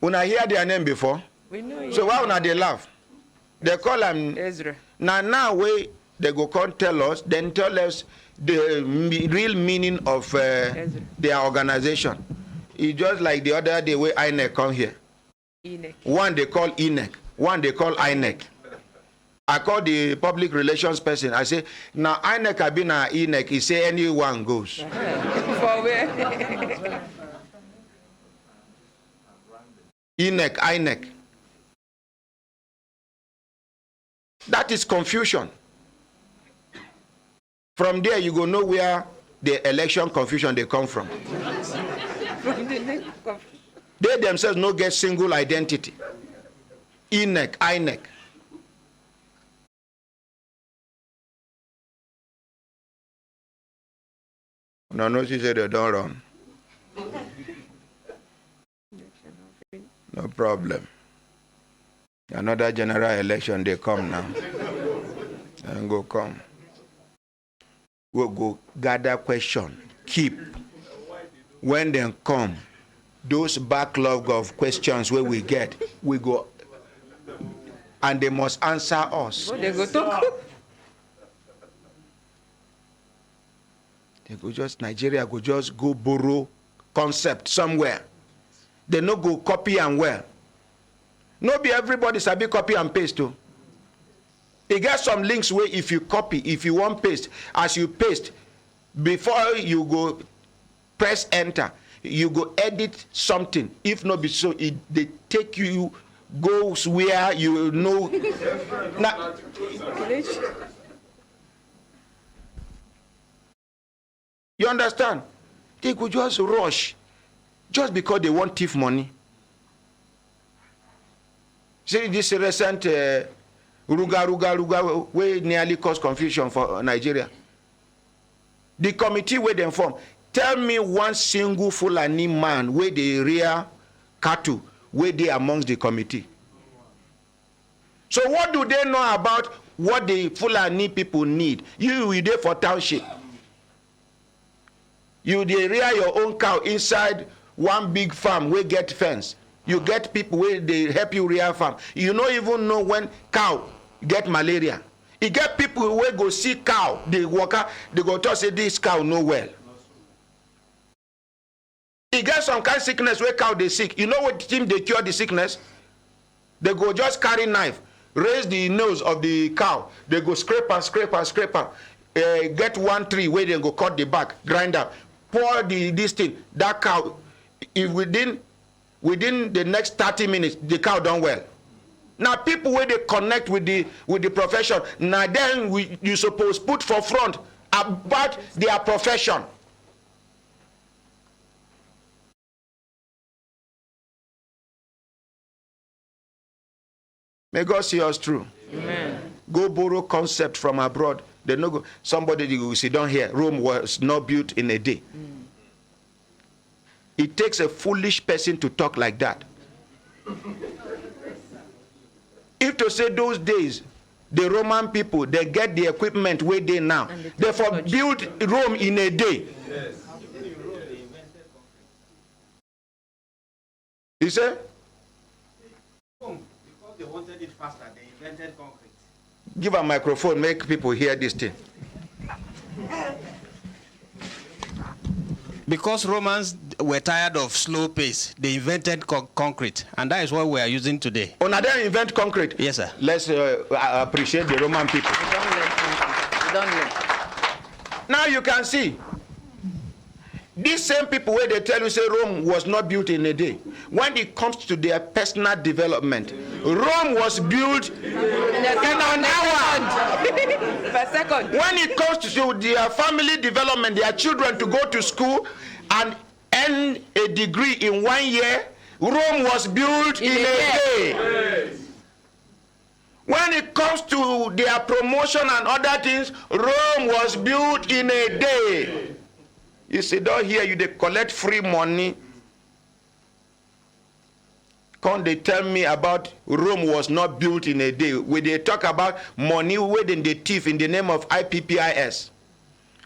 Una hear their name before?
We know.
So why una they laugh? They call them
Ezra.
Now we They go come tell us, then tell us the real meaning of their organization. It's just like the other day where INEC come here. One they call INEC, one they call INEC. I call the public relations person. I say, now INEC have been a INEC. He say anyone goes.
For where?
INEC. That is confusion. From there, you go know where the election confusion they come from. They themselves no get single identity. INEC. No, she said they don't run. No problem. Another general election, they come now. And go come. We'll go gather question, keep. When they come, those backlog of questions where we get, we go, and they must answer us.
They go talk.
They go just, Nigeria go just go borrow concept somewhere. They no go copy and wear. No be everybody sabi copy and paste too. You get some links where if you copy, if you want paste, as you paste, before you go press enter, you go edit something. If not be so, they take you goes where you know. Now, you understand? They could just rush just because they want thief money. See this recent Ruga where nearly caused confusion for Nigeria. The committee where they form, tell me one single Fulani man where they rear cattle where they amongst the committee. So what do they know about what the Fulani people need? You there for township. You they rear your own cow inside one big farm where get fence. You get people where they help you rear farm. You don't even know when cow get malaria. You get people who go see cow, they go to say this cow no well. You get some kind of sickness where cow they sick. You know what team they cure the sickness? They go just carry knife, raise the nose of the cow. They go scrape and get one tree where they go cut the back, grind up, pour this thing. That cow, if within the next 30 minutes, the cow done well. Now people where they connect with the profession, now then you suppose put for front about their profession. May God see us through.
Amen.
Go borrow concept from abroad. They no go. Somebody will sit down here. Rome was not built in a day. It takes a foolish person to talk like that. If to say those days, the Roman people, they get the equipment where they now. Therefore, build Rome in a day. Yes. You say?
Because they wanted it faster, they invented concrete.
Give a microphone, make people hear this thing.
Because Romans were tired of slow pace, they invented concrete, and that is what we are using today.
Oh, now they invent concrete?
Yes, sir.
Let's appreciate the Roman people.
Don't learn.
Now you can see, these same people where they tell you say Rome was not built in a day. When it comes to their personal development, Rome was built in an hour.
Per second.
When it comes to their family development, their children to go to school and earn a degree in 1 year, Rome was built in a day. Yes. When it comes to their promotion and other things, Rome was built in a day. You see, down here, you they collect free money. Can't they tell me about Rome was not built in a day? When they talk about money within the thief in the name of IPPIS.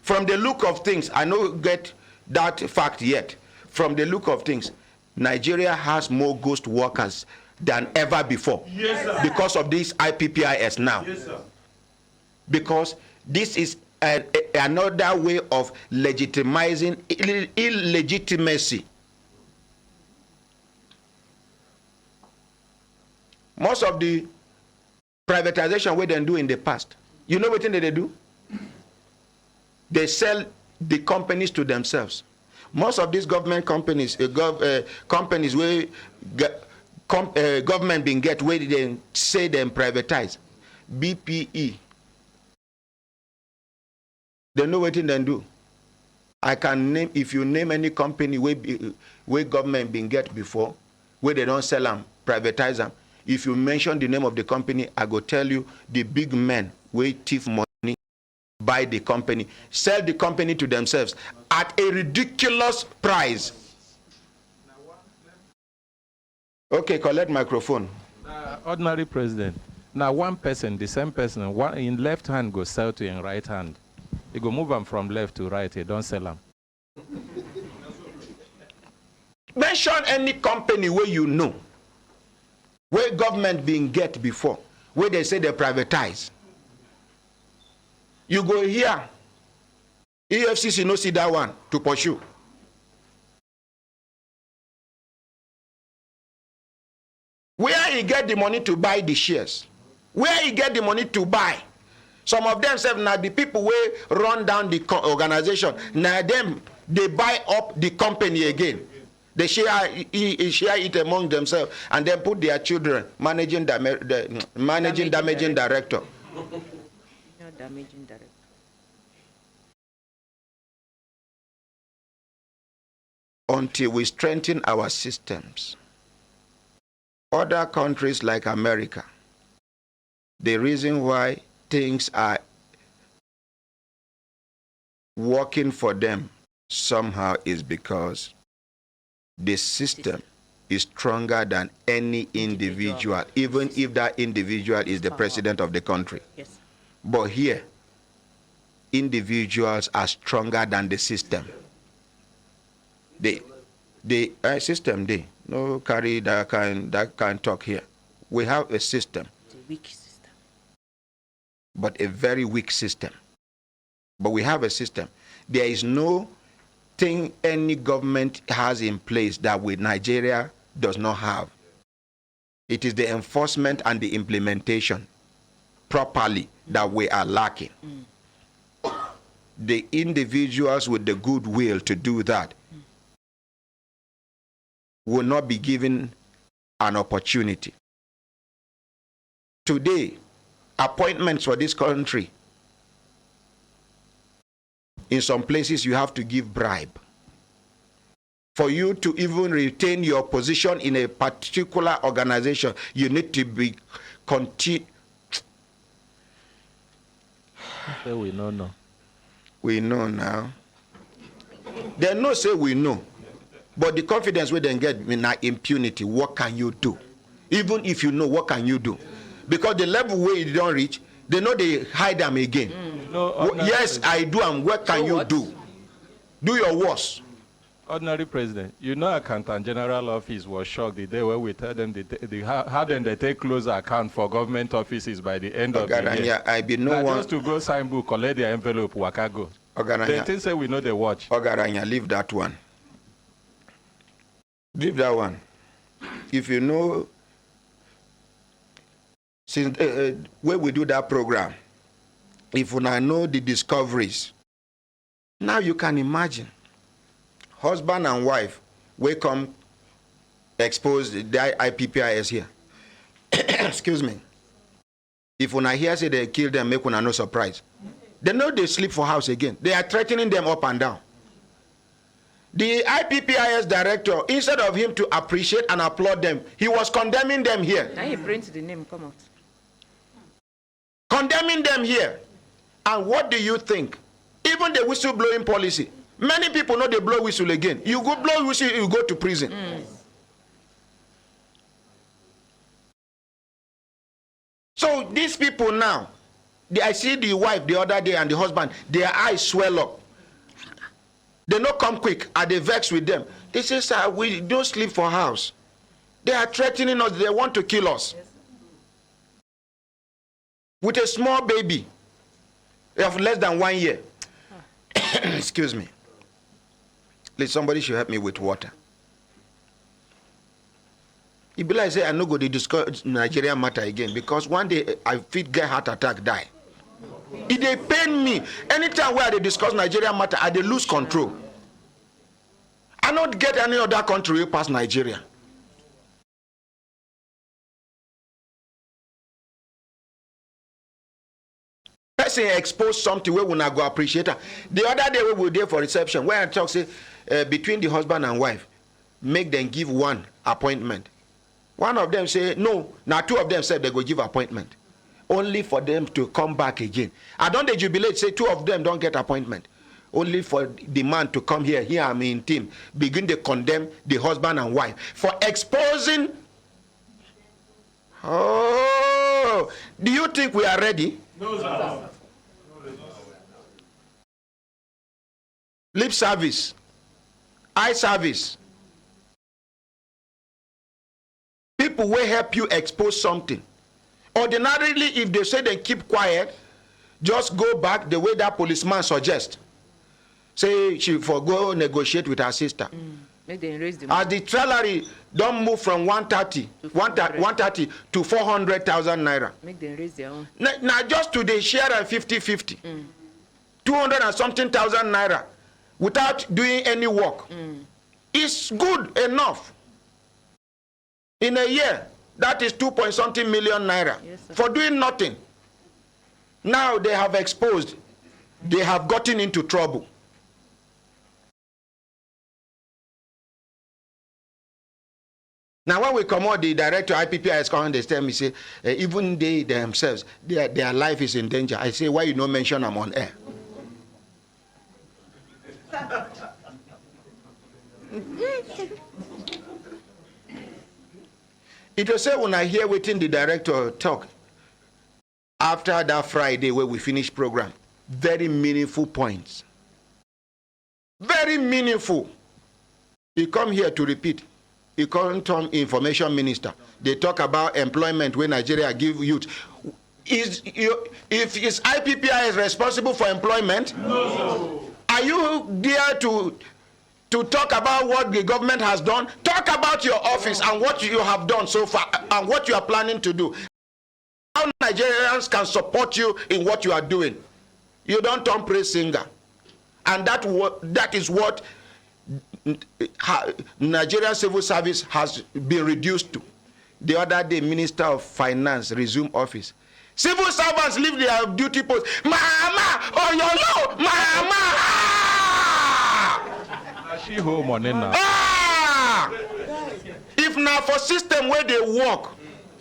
From the look of things, I don't get that fact yet. From the look of things, Nigeria has more ghost workers than ever before. Yes, sir. Because of this IPPIS now. Yes, sir. because this is another way of legitimizing illegitimacy. Most of the privatization we didn't do in the past, you know what they do? They sell the companies to themselves. Most of these government companies, companies where government being get where they say them privatize, BPE. They know what they do. I can name, if you name any company where government been get before, where they don't sell them, privatize them. If you mention the name of the company, I go tell you the big men where thief money, buy the company, sell the company to themselves at a ridiculous price. Okay, collect microphone.
Ordinary president. Now one person, the same person, one in left hand go sell to in right hand. You go move them from left to right, you don't sell them.
Mention any company where you know, where government been get before, where they say they privatize. You go here, EFCC no see that one to pursue. Where he get the money to buy the shares? Where he get the money to buy? Some of them say now the people where run down the organization, now them they buy up the company again. They share it among themselves and then put their children managing damaging director.
Not damaging director.
Until we strengthen our systems. Other countries like America, the reason why things are working for them somehow is because the system is stronger than any individual, even if that individual is the president of the country.
Yes.
But here, individuals are stronger than the system. The system, they no carry that kind talk here. We have a system.
It's a weak system.
But a very weak system. But we have a system. There is no thing any government has in place that with Nigeria does not have. It is the enforcement and the implementation properly that we are lacking. The individuals with the goodwill to do that will not be given an opportunity. Today, appointments for this country, in some places you have to give bribe. For you to even retain your position in a particular organization, you need to be
We know.
We know now. They no say we know. But the confidence we then get in impunity, what can you do? Even if you know, what can you do? Because the level where you don't reach, they know they hide them again. Yes, I do, and what can you do? Do your worst.
Ordinary president, you know, Accountant General Office was shocked the day when we tell them how then they take closer account for government offices by the end of the year.
I be no one
just to go sign book, collect their envelope, waka go. They think say we know they watch.
Ogaranya, leave that one. Leave that one. If you know, since when we do that program, if I know the discoveries, now you can imagine husband and wife will come expose the IPPIS here. Excuse me. If when I hear say they kill them, make one no surprise. They know they sleep for house again. They are threatening them up and down. The IPPIS director, instead of him to appreciate and applaud them, he was condemning them here.
Now he print the name, come out.
Condemning them here. And what do you think? Even the whistleblowing policy. Many people know they blow whistle again. You go blow whistle, you go to prison. So these people now, I see the wife the other day and the husband, their eyes swell up. They not come quick. Are they vexed with them? They say, sir, we don't sleep for house. They are threatening us. They want to kill us. With a small baby. of less than 1 year. Excuse me. Please, somebody should help me with water. It be like say I no go to discuss Nigerian matter again because one day I fit get heart attack, die. It dey pain me. Anytime where they discuss Nigerian matter, I dey lose control. I not get any other country past Nigeria. Person expose something where we not go appreciate her. The other day we were there for reception where I talk say between the husband and wife, make them give one appointment. One of them say no. Now two of them said they go give appointment, only for them to come back again. I don't they jubilate say two of them don't get appointment, only for the man to come here. Here I'm in team. Begin to condemn the husband and wife for exposing. Oh, do you think we are ready?
No, sir.
Lip service, eye service. People will help you expose something. Ordinarily, if they say they keep quiet, just go back the way that policeman suggests. Say she forgo negotiate with her sister.
Make them raise the
As the salary don't move from 130 to 400,000 naira.
Make them raise their own.
Now just to the share and 50-50. 200 and something thousand naira without doing any work. It's good enough. In a year, that is 2-point-something million naira for doing nothing. Now they have exposed, they have gotten into trouble. Now when we come out, the director IPPIS come and they tell me, say, even they themselves, their life is in danger. I say, why you not mention them on air? It was say when I hear waiting the director talk after that Friday where we finish program, very meaningful points. Very meaningful. He come here to repeat. He come to information minister. They talk about employment when Nigeria give youth. If is IPPI is responsible for employment? No. Are you there to talk about what the government has done? Talk about your office and what you have done so far and what you are planning to do. How Nigerians can support you in what you are doing. You don't turn praise singer. And that is what Nigerian civil service has been reduced to. The other day, Minister of Finance resumed office. Civil servants leave their duty post. Mama! Oh, yo, Mama!
She home on it now.
If now for system where they work,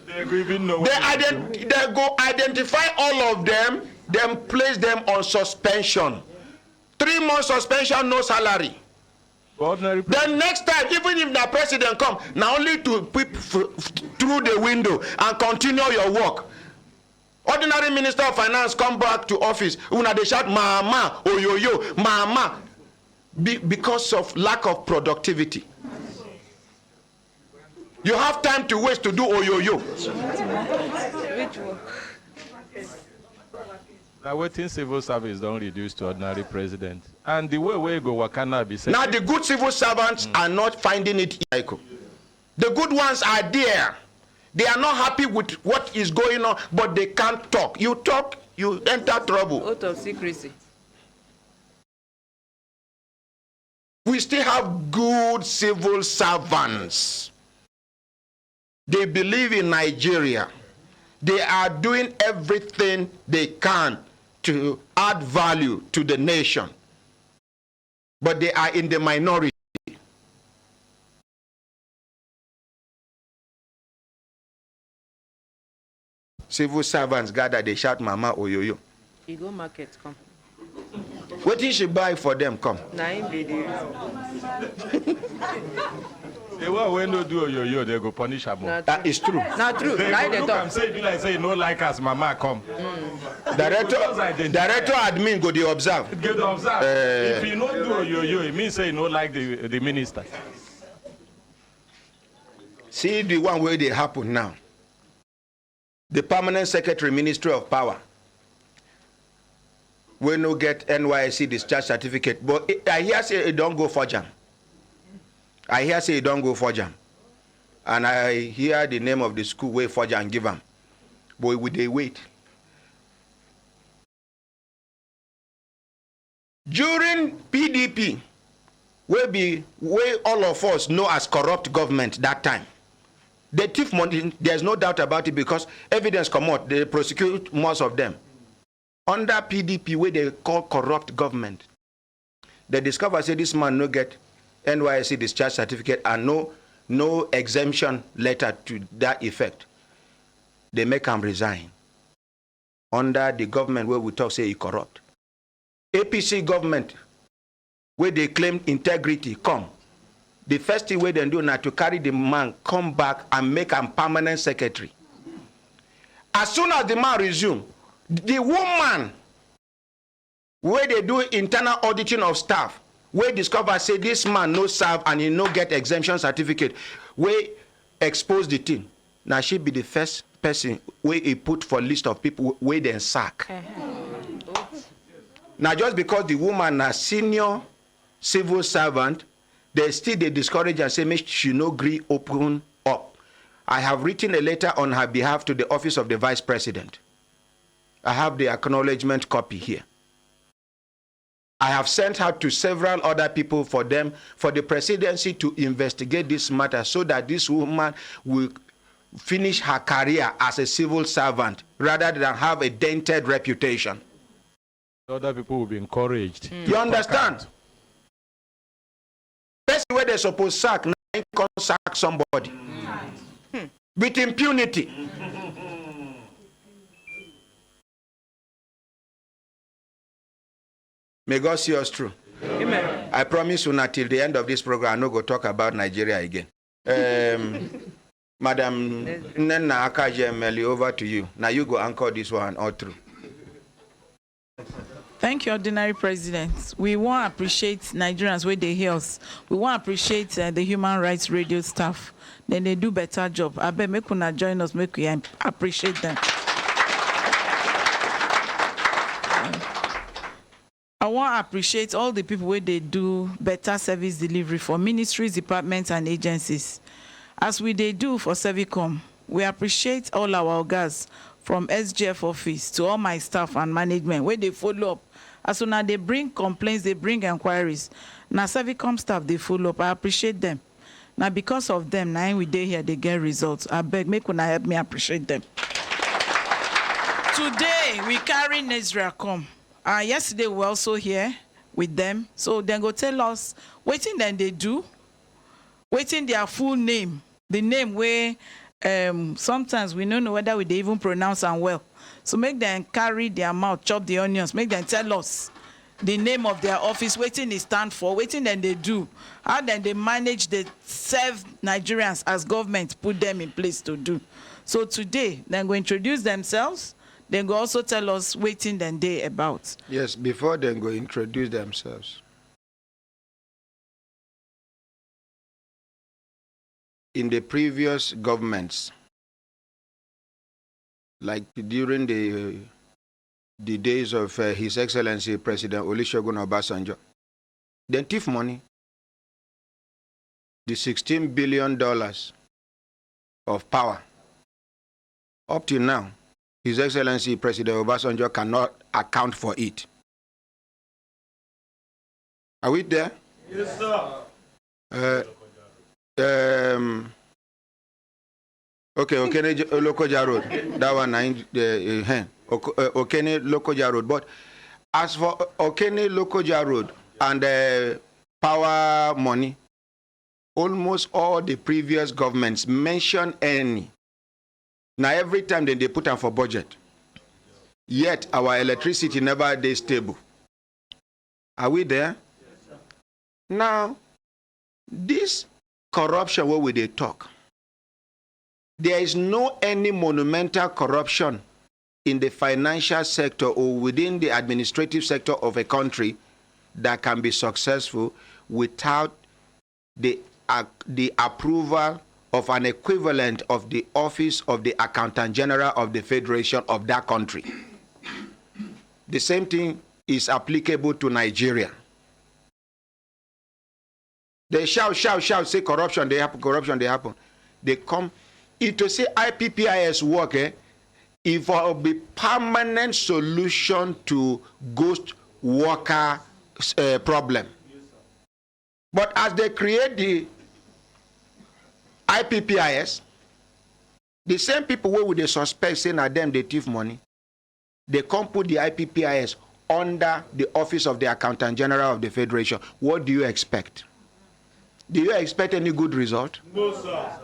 they go identify all of them, then place them on suspension. 3 months suspension, no salary. Then next time, even if the president come, now only to peep through the window and continue your work. Ordinary Minister of Finance come back to office, una they shout mama, oh yo, mama, because of lack of productivity. You have time to waste to do oh yo.
Which work?
Now, waiting civil service don't reduce to ordinary president. And the way we go, what can I be saying?
Now, the good civil servants are not finding it equal. The good ones are there. They are not happy with what is going on, but they can't talk. You talk, you enter trouble.
Out of secrecy.
We still have good civil servants. They believe in Nigeria. They are doing everything they can to add value to the nation. But they are in the minority. Civil servants gather, they shout mama oyoyo.
You go market, come.
What did she buy for them? Come.
They will when they do oyoyo, they go punish her more.
That is true.
Not true.
They go look and say, be like say, no like us, mama come.
Director admin go dey observe.
Go dey observe. If you not do oyoyo, it means say you no like the minister.
See the one where they happen now. The permanent secretary, Ministry of Power. we no get NYSC discharge certificate, but I hear say it don't go for jam. I hear say it don't go for jam. And I hear the name of the school wait for jam give them. Boy, would they wait? During PDP, where all of us know as corrupt government that time. They thief money, there's no doubt about it because evidence come out, they prosecute most of them. Under PDP, where they call corrupt government, they discover say this man no get NYSC discharge certificate and no exemption letter to that effect. They make him resign. Under the government where we talk say he corrupt. APC government, where they claim integrity, come. The first thing they do now to carry the man, come back and make him permanent secretary. As soon as the man resume, the woman, where they do internal auditing of staff, where discover say this man no serve and he no get exemption certificate, where expose the thing. Now she be the first person where he put for list of people where they sack. Now just because the woman a senior civil servant, they discourage and say make she no agree open up. I have written a letter on her behalf to the office of the vice president. I have the acknowledgement copy here. I have sent her to several other people for the presidency to investigate this matter so that this woman will finish her career as a civil servant rather than have a dented reputation.
Other people will be encouraged.
You understand? That's where they're supposed to sack, now can sack somebody. With impunity. May God see us through. Amen. I promise you not till the end of this program, I'm not going to talk about Nigeria again. Madam Nena Akajemeli, over to you. Now you go anchor this one all through.
Thank you, Ordinary President. We want to appreciate Nigerians where they hear us. We want to appreciate the Human Rights Radio staff. Then they do better job. I bet make una join us, make we appreciate them. I want to appreciate all the people where they do better service delivery for ministries, departments, and agencies. As we they do for SERVICOM, we appreciate all our guys from SGF office to all my staff and management where they follow up. As soon as they bring complaints, they bring inquiries. Now SERVICOM staff, they follow up. I appreciate them. Now because of them, now we day here, they get results. I beg, make una help me appreciate them. Today, we carry NESREA come. Yesterday, we were also here with them. So then go tell us, waiting then they do, waiting their full name, the name where sometimes we don't know whether they even pronounce them well. So make them carry their mouth, chop the onions, make them tell us the name of their office, waiting they stand for, waiting then they do. How then they manage the serve Nigerians as government put them in place to do. So today, they're going to introduce themselves, then go also tell us waiting then they about.
Yes, before they go introduce themselves. In the previous governments, like during the days of His Excellency President Olusegun Obasanjo, they thief money. The $16 billion of power. Up till now, His Excellency President Obasanjo cannot account for it. Are we there?
Yes, sir.
Okay, Okene Lokoja Road. That one, Okene Lokoja Road. But as for Okene Lokoja Road and power money, almost all the previous governments mention any. Now every time they put them for budget. Yet our electricity never is stable. Are we there? Yes, now, this corruption where we they talk, there is no any monumental corruption in the financial sector or within the administrative sector of a country that can be successful without the approval of an equivalent of the office of the Accountant General of the Federation of that country. The same thing is applicable to Nigeria. They shout, say corruption, they happen, corruption, they happen. They come, if to say IPPIS work, if it will be permanent solution to ghost worker problem. But as they create the IPPIS, the same people who they suspect saying that them they thief money, they come put the IPPIS under the office of the Accountant General of the Federation. What do you expect? Do you expect any good result?
No, sir.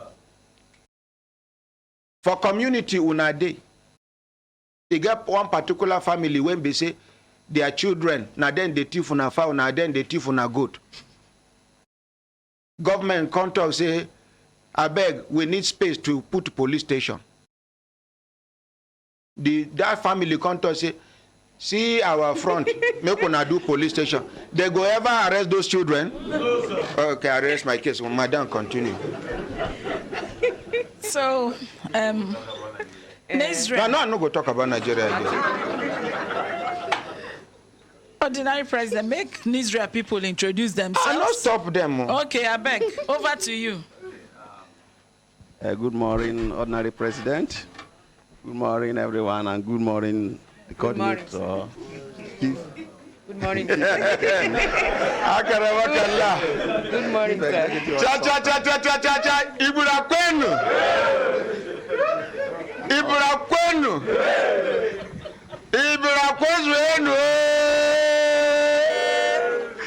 For community una day, they get one particular family when they say their children, now then they thief una fowl, now then they thief una goat. Government contact say, I beg, we need space to put police station. That family contact say, see our front, make una do police station. They go ever arrest those children?
No, sir.
Okay, I arrest my case. Madam, continue.
So, NESREA.
No, I'm not going to talk about Nigeria again.
Ordinary president, make NESREA people introduce themselves.
I'll not stop them.
Okay, I beg. Over to you.
Good morning, ordinary president. Good morning, everyone, and good morning, the coordinator.
Good morning. Good morning, sir.
Cha. Ibura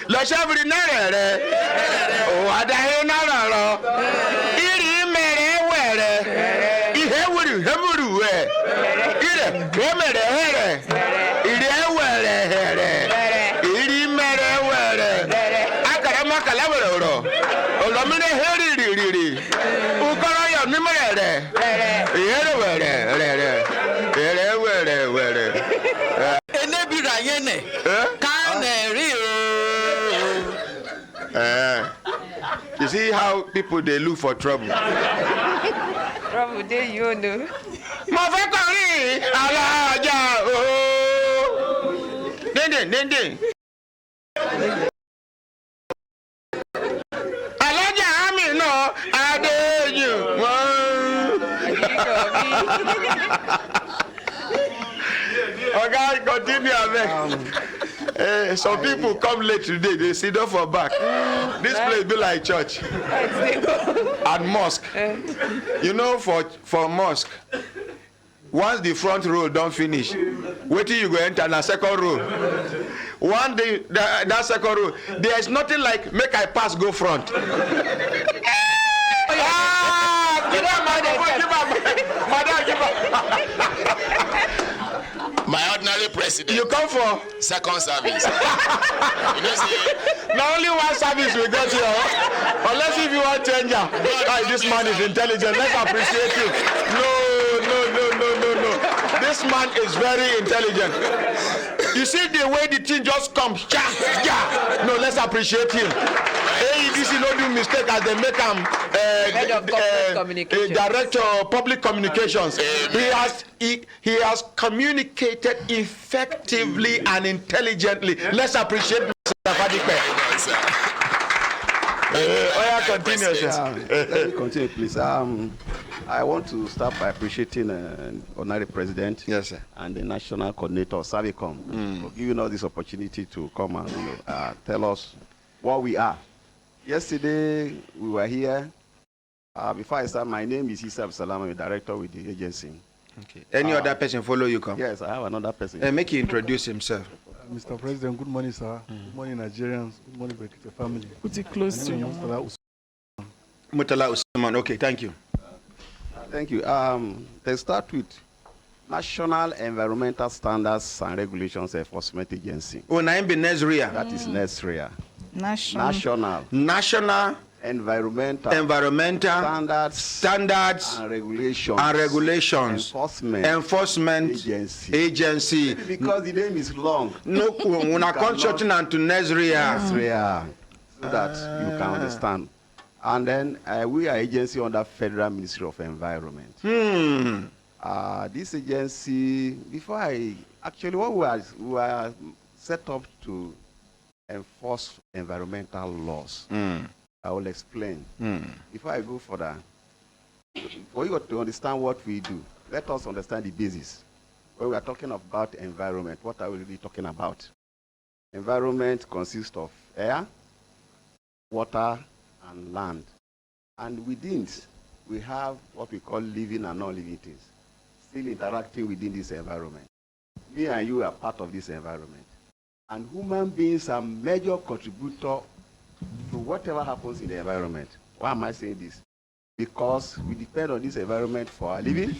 Le chevre nere. O adahe nararo. Iri mere were. Ihe hemuru we. Ire mere here. Ire were here. Iri mere were. Akara makala were. Olomine heri. Ukara yo nimere. Ire were.
Enebira yene.
You see how people they look for trouble.
Trouble there, you know.
Mafekari alaja oh. Dende. Alaja ami no adeju. Okay, continue avec. Some people come late today, they sit down for back. This place be like church and mosque. You know, for mosque, once the front row don't finish, wait till you go enter the second row. One day, that second row, there is nothing like make I pass go front.
My ordinary president.
You come for
second service. You know, see,
not only one service we got here, unless if you want changer. This man is intelligent. Let's appreciate him. No. This man is very intelligent. You see the way the thing just comes. No, let's appreciate him. AEDC no do mistake as they make him director of public communications. He has communicated effectively and intelligently. Let's appreciate Mr. Fadipe.
Continue, let me continue, please. I want to start by appreciating Honorary President,
yes, sir,
and the National Coordinator of SERVICOM for giving us this opportunity to come and tell us what we are. Yesterday, we were here. Before I start, my name is Issa Absalam. I'm a director with the agency.
Okay. Any other person follow you come?
Yes, I have another person.
Make you introduce himself.
Mr. President, good morning, sir. Good morning, Nigerians. Good morning, Brekete family.
Put it close to you.
Mutala Usman. Okay, thank you.
Thank you. Let's start with National Environmental Standards and Regulations Enforcement Agency.
Oh, name be NESREA.
That is NESREA.
National
Environmental
Standards
and Regulations
Enforcement Agency.
Because the name is long.
No, when I come shorten and to NESREA.
So that you can understand. And then we are agency under Federal Ministry of Environment. This agency, before what we were set up to enforce environmental laws. I will explain. Before I go further, for you to understand what we do, let us understand the basis. When we are talking about environment, what are we really talking about? Environment consists of air, water, and land. And within it, we have what we call living and non-living things, still interacting within this environment. Me and you are part of this environment. And human beings are major contributor to whatever happens in the environment. Why am I saying this? Because we depend on this environment for our living.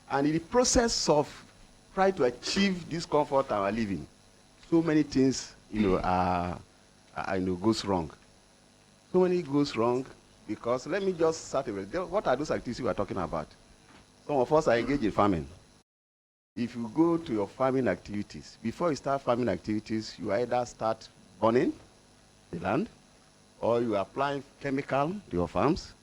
And in the process of trying to achieve this comfort and our living, so many things, goes wrong. So many goes wrong because, let me just start with, what are those activities we are talking about? Some of us are engaged in farming. If you go to your farming activities, before you start farming activities, you either start burning the land, or you are applying chemical to your farms.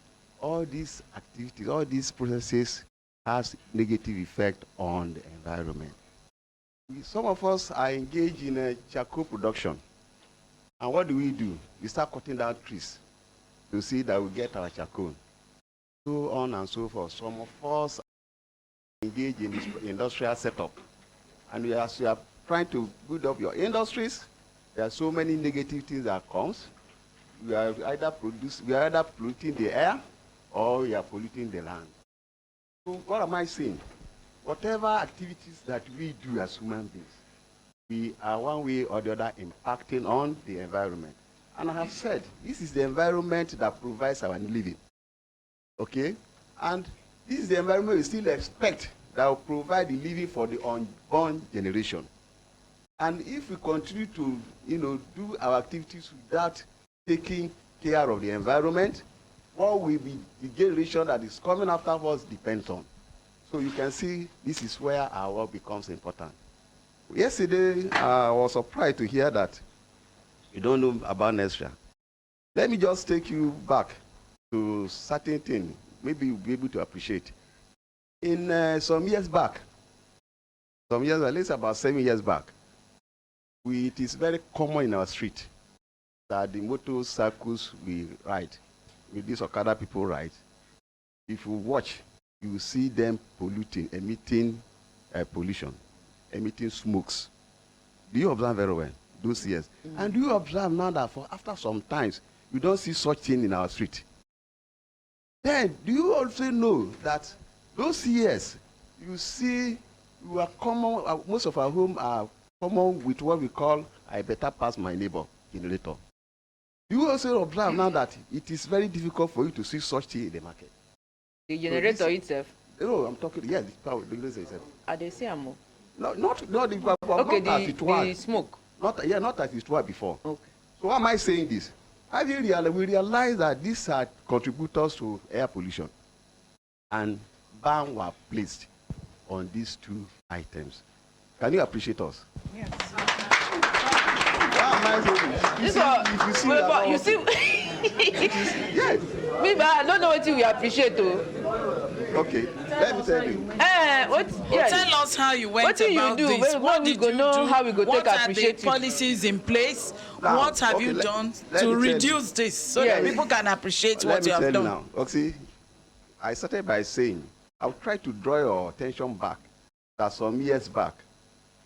All these activities, all these processes has negative effect on the environment. Some of us are engaged in charcoal production. And what do? We start cutting down trees to see that we get our charcoal. So on and so forth. Some of us engage in this industrial setup. And as you are trying to build up your industries, there are so many negative things that comes. We are either polluting the air or we are polluting the land. So what am I saying? Whatever activities that we do as human beings, we are one way or the other impacting on the environment. And I have said, this is the environment that provides our living. Okay? And this is the environment we still expect that will provide the living for the unborn generation. And if we continue to, do our activities without taking care of the environment, what will be the generation that is coming after us depends on. So you can see this is where our work becomes important. Yesterday, I was surprised to hear that you don't know about NESREA. Let me just take you back to certain things. Maybe you'll be able to appreciate. In some years back, at least about 7 years back, it is very common in our street that the motorcycles we ride, with these Okada people ride, if you watch, you will see them polluting, emitting pollution, emitting smokes. Do you observe very well those years? And do you observe now that after some times, you don't see such thing in our street? Then, do you also know that those years, you see, we are common, most of our homes are common with what we call, I better pass my neighbor generator. You also observe now that it is very difficult for you to see such thing in the market.
The generator itself?
No, I'm talking, yes, the generator itself.
Are they same?
No, not the
okay,
not as it was.
The smoke?
Not as it was before.
Okay.
So why am I saying this? We realize that these are contributors to air pollution. And ban were placed on these two items. Can you appreciate us?
Yes.
Why am I saying this?
You see,
yes.
Me, but I don't know what you appreciate though.
Okay, let me tell you.
Tell us how you went about this. What did you do?
How we go
what
take
are the policies in place?
Now,
what have you done to reduce this so that people can appreciate what you have done?
Now. Okay, I started by saying, I'll try to draw your attention back that some years back,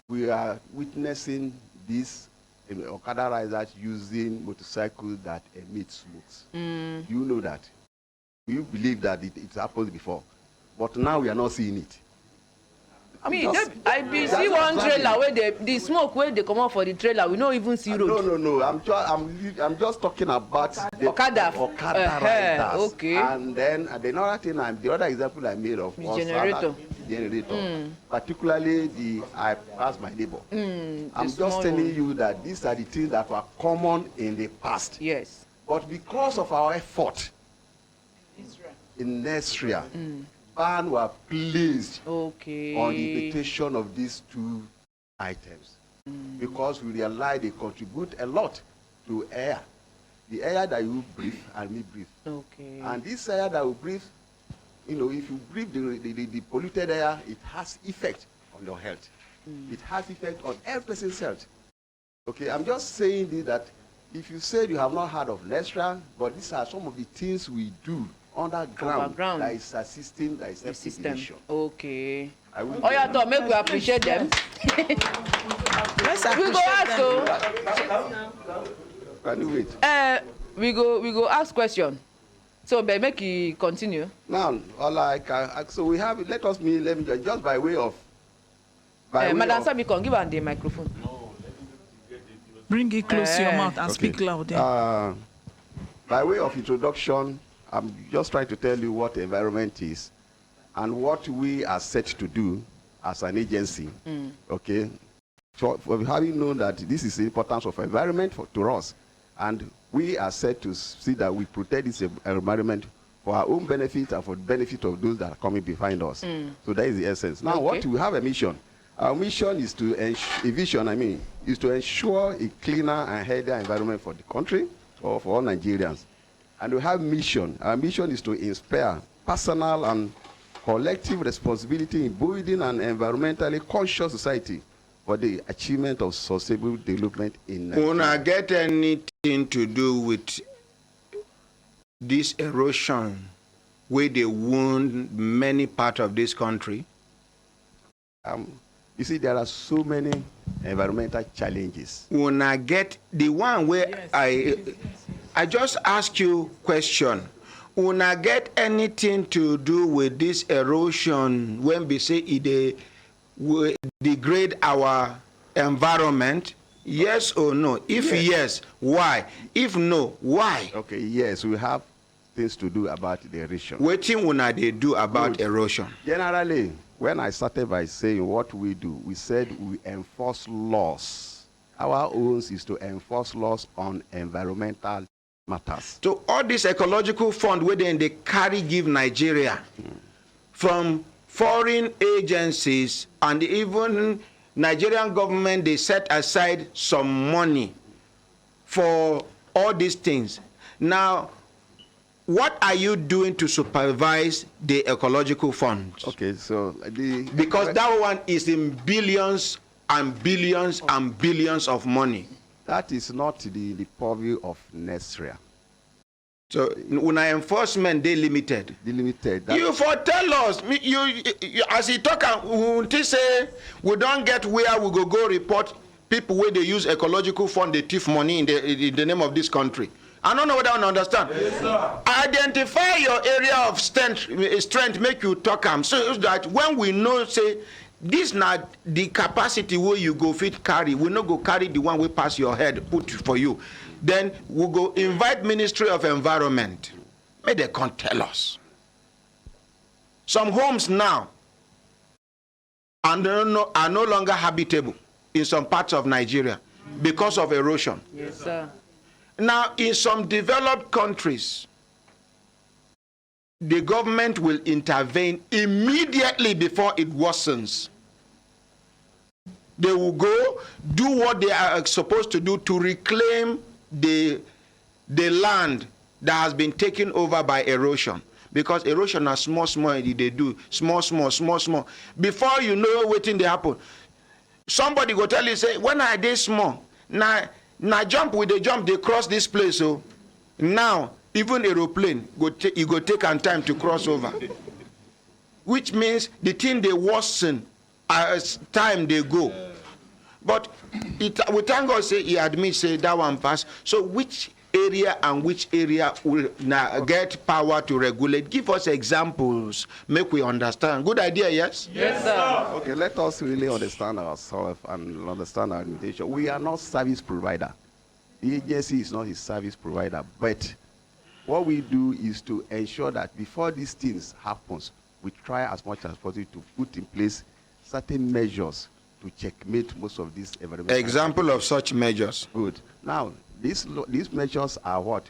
we are witnessing these Okada riders using motorcycles that emit smokes. You know that. You believe that it happened before. But now we are not seeing it.
I mean, I see one trailer where the smoke where they come out for the trailer, we don't even see road.
No. I'm just talking about the
Okada
riders.
Okay.
And then the other thing, the other example I made of was generator. Particularly I pass my neighbor. I'm just telling you that these are the things that were common in the past.
Yes.
But because of our effort in NESREA, ban were placed on the importation of these two items because we realize they contribute a lot to air. The air that you breathe and me breathe.
Okay.
And this air that we breathe, if you breathe the polluted air, it has effect on your health. It has effect on every person's health. Okay, I'm just saying this, that if you said you have not heard of NESREA, but these are some of the things we do underground that is assisting the system.
Okay. Oh yeah, to make we appreciate them. We go ask
Can you wait?
We go ask question. So make you continue.
Now, so we have. Let me just by way of.
Madam Sabicon, give her the microphone.
Bring it close to your mouth and speak loud.
By way of introduction, I'm just trying to tell you what the environment is and what we are set to do as an agency. Okay, so having known that this is the importance of environment to us, and we are set to see that we protect this environment for our own benefit and for the benefit of those that are coming behind us. So that is the essence. Now, what we have a mission. Our mission is to is to ensure a cleaner and healthier environment for the country or for all Nigerians. And we have mission. Our mission is to inspire personal and collective responsibility in building an environmentally conscious society for the achievement of sustainable development in Nigeria.
Wanna get anything to do with this erosion where they wound many parts of this country?
You see, there are so many environmental challenges.
When I get the one where I just ask you question. When I get anything to do with this erosion when we say it degrade our environment, yes or no? If yes, why? If no, why?
Okay, yes, we have things to do about the erosion.
What thing when they do about erosion?
Generally, when I started by saying what we do, we said we enforce laws. Our own is to enforce laws on environmental matters.
So all this ecological fund where they carry give Nigeria from foreign agencies and even Nigerian government, they set aside some money for all these things. Now, what are you doing to supervise the ecological funds?
Okay, so
because that one is in billions and billions and billions of money.
That is not the purview of NESREA.
So when I enforcement, they limited. You for tell us, you as he talk, he say we don't get where we go report people where they use ecological fund, they thief money in the name of this country. I don't know whether I understand. Yes, identify your area of strength, make you talk so that when we know, say, this not the capacity where you go fit carry, we not go carry the one we pass your head, put for you. Then we go invite Ministry of Environment. May they can't tell us. Some homes now are no longer habitable in some parts of Nigeria because of erosion.
Yes, sir.
Now, in some developed countries, the government will intervene immediately before it worsens. They will go do what they are supposed to do to reclaim the land that has been taken over by erosion. Because erosion are small, they do small. Before you know waiting they happen. Somebody go tell you, say, when are they small? Now jump with the jump, they cross this place. So now even aeroplane go take an time to cross over. Which means the thing they worsen as time they go. But we thank God say he admits say that one pass. So which area and which area will now get power to regulate? Give us examples, make we understand. Good idea, yes?
Yes, sir.
Okay, let us really understand ourselves and understand our limitation. We are not service provider. The agency is not a service provider, but what we do is to ensure that before these things happens, we try as much as possible to put in place certain measures to checkmate most of these environmental.
Example of such measures.
Good. Now, these measures are what?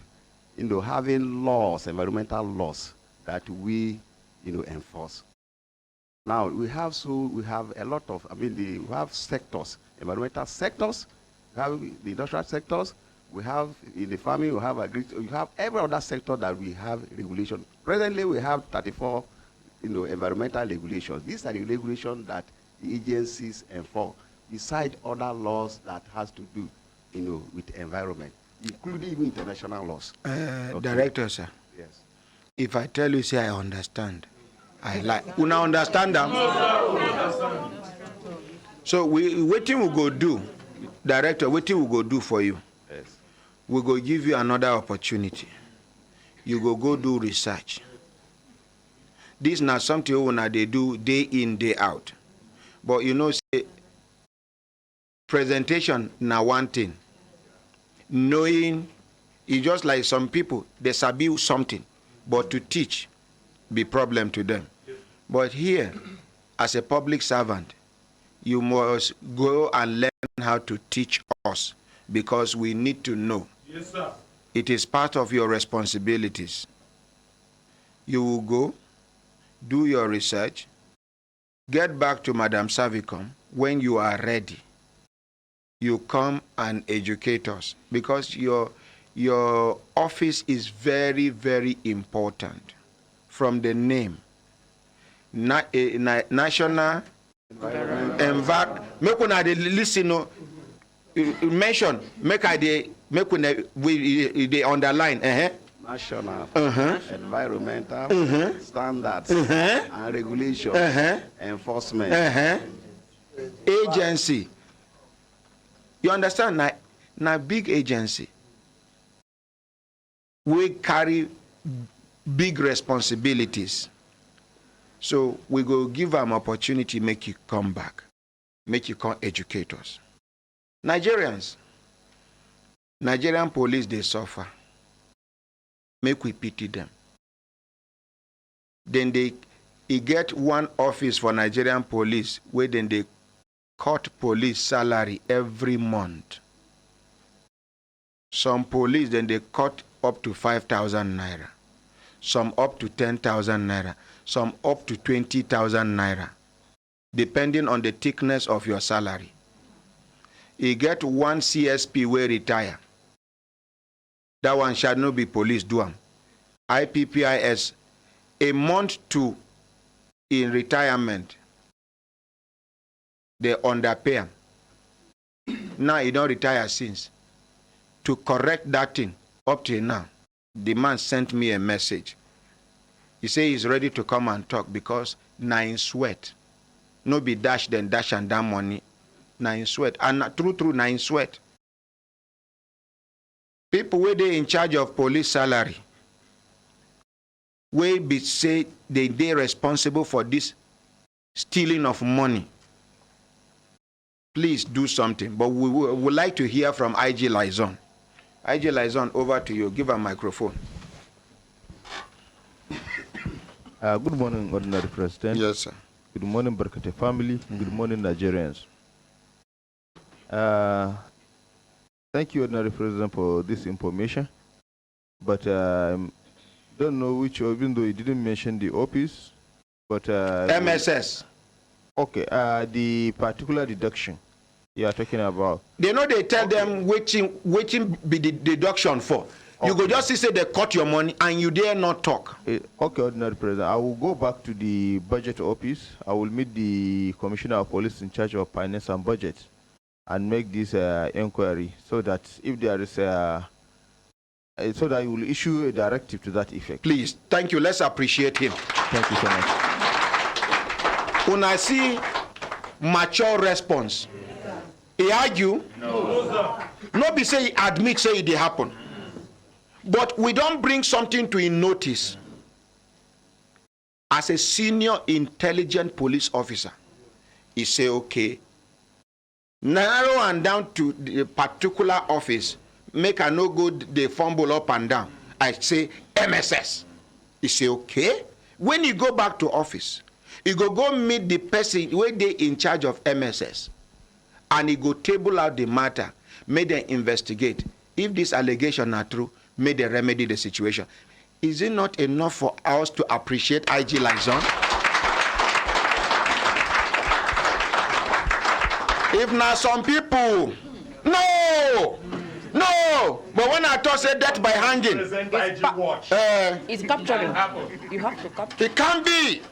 Having laws, environmental laws that we, enforce. Now, we have a lot of, we have sectors, environmental sectors, we have the industrial sectors, we have in the farming, we have agriculture, we have every other sector that we have regulation. Presently, we have 34, environmental regulations. These are the regulations that the agencies enforce, beside other laws that has to do with environment, including even international laws.
Director, sir.
Yes.
If I tell you, say I understand, I like. Una understand them? So what we go do, Director? What we go do for you?
Yes.
We go give you another opportunity. You go do research. This is not something when they do day in, day out. But say presentation now one thing. Knowing it's just like some people, they sabi something, but to teach be problem to them. But here, as a public servant, you must go and learn how to teach us because we need to know.
Yes, sir.
It is part of your responsibilities. You will go, do your research, get back to Madam SERVICOM when you are ready. You come and educate us because your office is very, very important. From the name, national environment. Make una dey listen. Mention. Make una we underline.
National environmental standards and regulation enforcement
agency. You understand? Now big agency. We carry big responsibilities. So we go give them opportunity, make you come back, make you come educate us. Nigerians, Nigerian police, they suffer. Make we pity them. Then they get one office for Nigerian police where then they cut police salary every month. Some police then they cut up to 5,000 naira. Some up to 10,000 naira. Some up to 20,000 naira. Depending on the thickness of your salary. You get one CSP where retire. That one shall not be police do am. IPPIS, a month to in retirement, they underpay him. Now he don't retire since. To correct that thing, up till now, the man sent me a message. He say he's ready to come and talk because na in sweat. No be dash then dash and down money. Na in sweat. And true na in sweat. People where they in charge of police salary, where be say they responsible for this stealing of money. Please do something. But we would like to hear from IG Liaison. IG Liaison, over to you. Give a microphone.
Good morning, Ordinary President.
Yes, sir.
Good morning, Brekete family. Good morning, Nigerians. Thank you, Ordinary President, for this information. But don't know which, even though you didn't mention the office, but
MSS.
Okay, the particular deduction you are talking about.
They know they tell them waiting be the deduction for. You go just say they cut your money and you dare not talk.
Okay, Ordinary President, I will go back to the budget office. I will meet the Commissioner of Police in charge of finance and budget and make this inquiry so that if there is so that you will issue a directive to that effect.
Please, thank you. Let's appreciate him.
Thank you so much.
When I see mature response, he argue.
No.
No be say he admit say it happen. But we don't bring something to in notice. As a senior intelligent police officer, he say, okay, narrow and down to the particular office, make a no good, they fumble up and down. I say MSS. He say, okay. When you go back to office, you go meet the person where they in charge of MSS. And he go table out the matter, make them investigate. If this allegation are true, may they remedy the situation. Is it not enough for us to appreciate IG Liaison? If not some people, no. But when I talk say death by hanging,
It's capturing. You have to capture.
It can't be.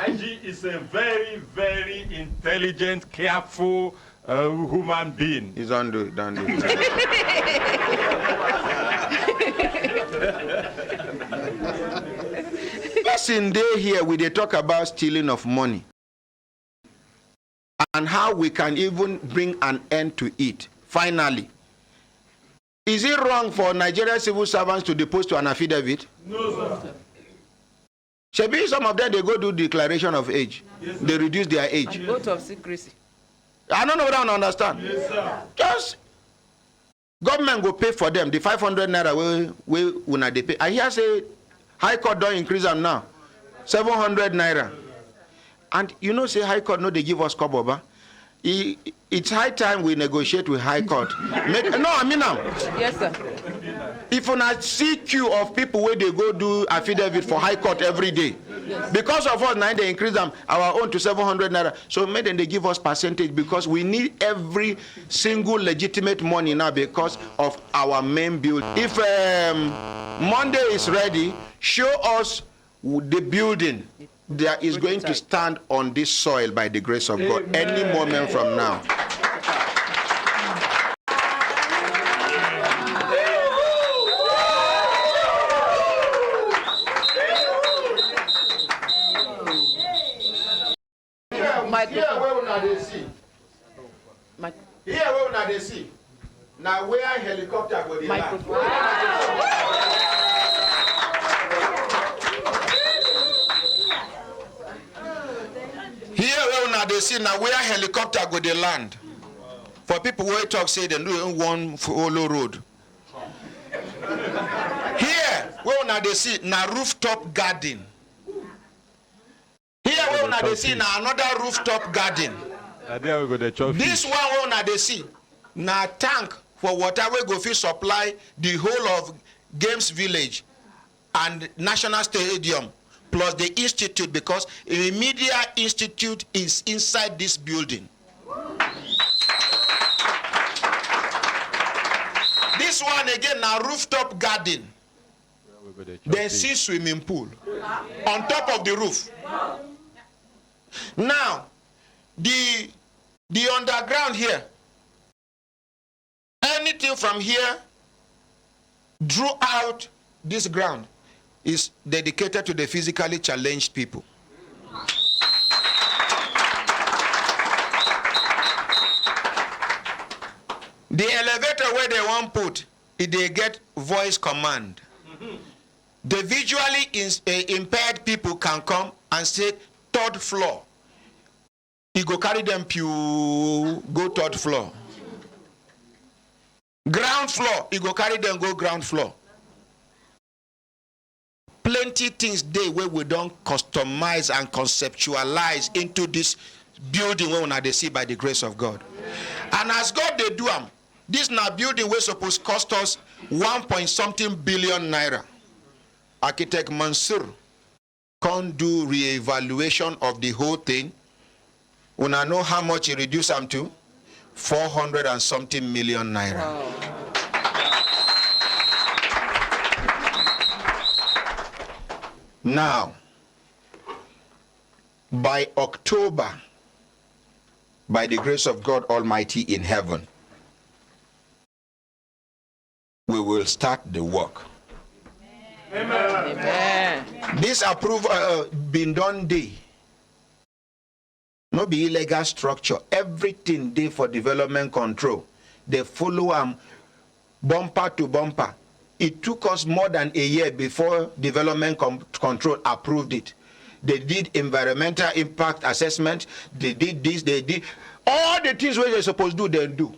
IG is a very, very intelligent, careful,
a human being.
It's on the done. Listen, day here we they talk about stealing of money and how we can even bring an end to it. Finally, is it wrong for Nigerian civil servants to depose to an affidavit?
No, sir.
Shebi, some of them they go do declaration of age. Yes, they reduce their age.
And oath of secrecy.
I don't know what I don't understand.
Yes, sir.
Just government go pay for them the 500 naira we una they pay. I hear say High Court don't increase them now, 700 naira. And you know say High Court no they give us koboba. It's high time we negotiate with High Court. No, I mean now.
Yes, sir.
If on a see queue of people where they go do affidavit for High Court every day, yes. Because of us now they increase them our own to 700 naira. So maybe they give us percentage because we need every single legitimate money now because of our main build. If Monday is ready, show us the building that is going to stand on this soil by the grace of God. Amen. Any moment from now. Here where una dey see. Here where una dey see. Now where helicopter go dey land. Here where una dey see now where helicopter go dey land. For people who talk say they don't want follow road. Here where una dey see na rooftop garden. Here where una dey see na another rooftop garden. This one where una dey see na tank for water wey go fit supply the whole of Games Village and National Stadium plus the institute because a media institute is inside this building. This one again na rooftop garden. Then see swimming pool on top of the roof. Now, the underground here, anything from here throughout this ground is dedicated to the physically challenged people. The elevator where they want put, they get voice command. The visually impaired people can come and say, 3rd floor. He go carry them pew, go 3rd floor. Ground floor, he go carry them go ground floor. Plenty things there where we don't customize and conceptualize into this building where we see by the grace of God. And as God they do them, this now building we're supposed to cost us 1.something billion naira. Architect Mansour can't do re-evaluation of the whole thing. Una know how much he reduced them to? 400 and something million naira. Wow. Now, by October, by the grace of God Almighty in heaven, we will start the work. Amen. Amen. This approval been done day. No be illegal structure. Everything day for development control. They follow bumper to bumper. It took us more than a year before development control approved it. They did environmental impact assessment. They did this, they did all the things where they're supposed to do, they do.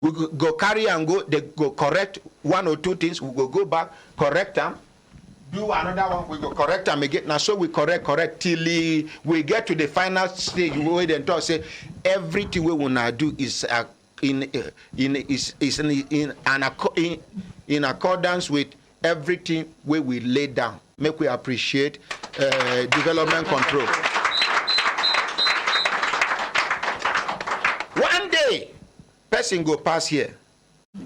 We go carry and go, they go correct 1 or 2 things, we go back, correct them, do another one, we go correct them again. Now so we correct till we get to the final stage where they talk say everything we wanna do is in accordance with everything where we lay down. Make we appreciate development control. One day, person go pass here,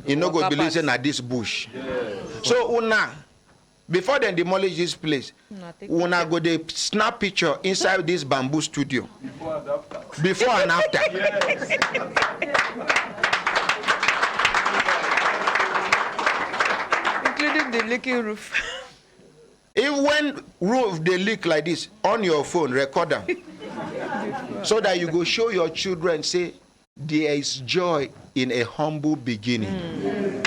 you no go believe in this bush. Yeah. So una, Before they demolish this place, when I go they snap picture inside this bamboo studio. Before and after.
Including the leaking roof.
If when roof they leak like this, on your phone, record them. So that you go show your children, say, there is joy in a humble beginning.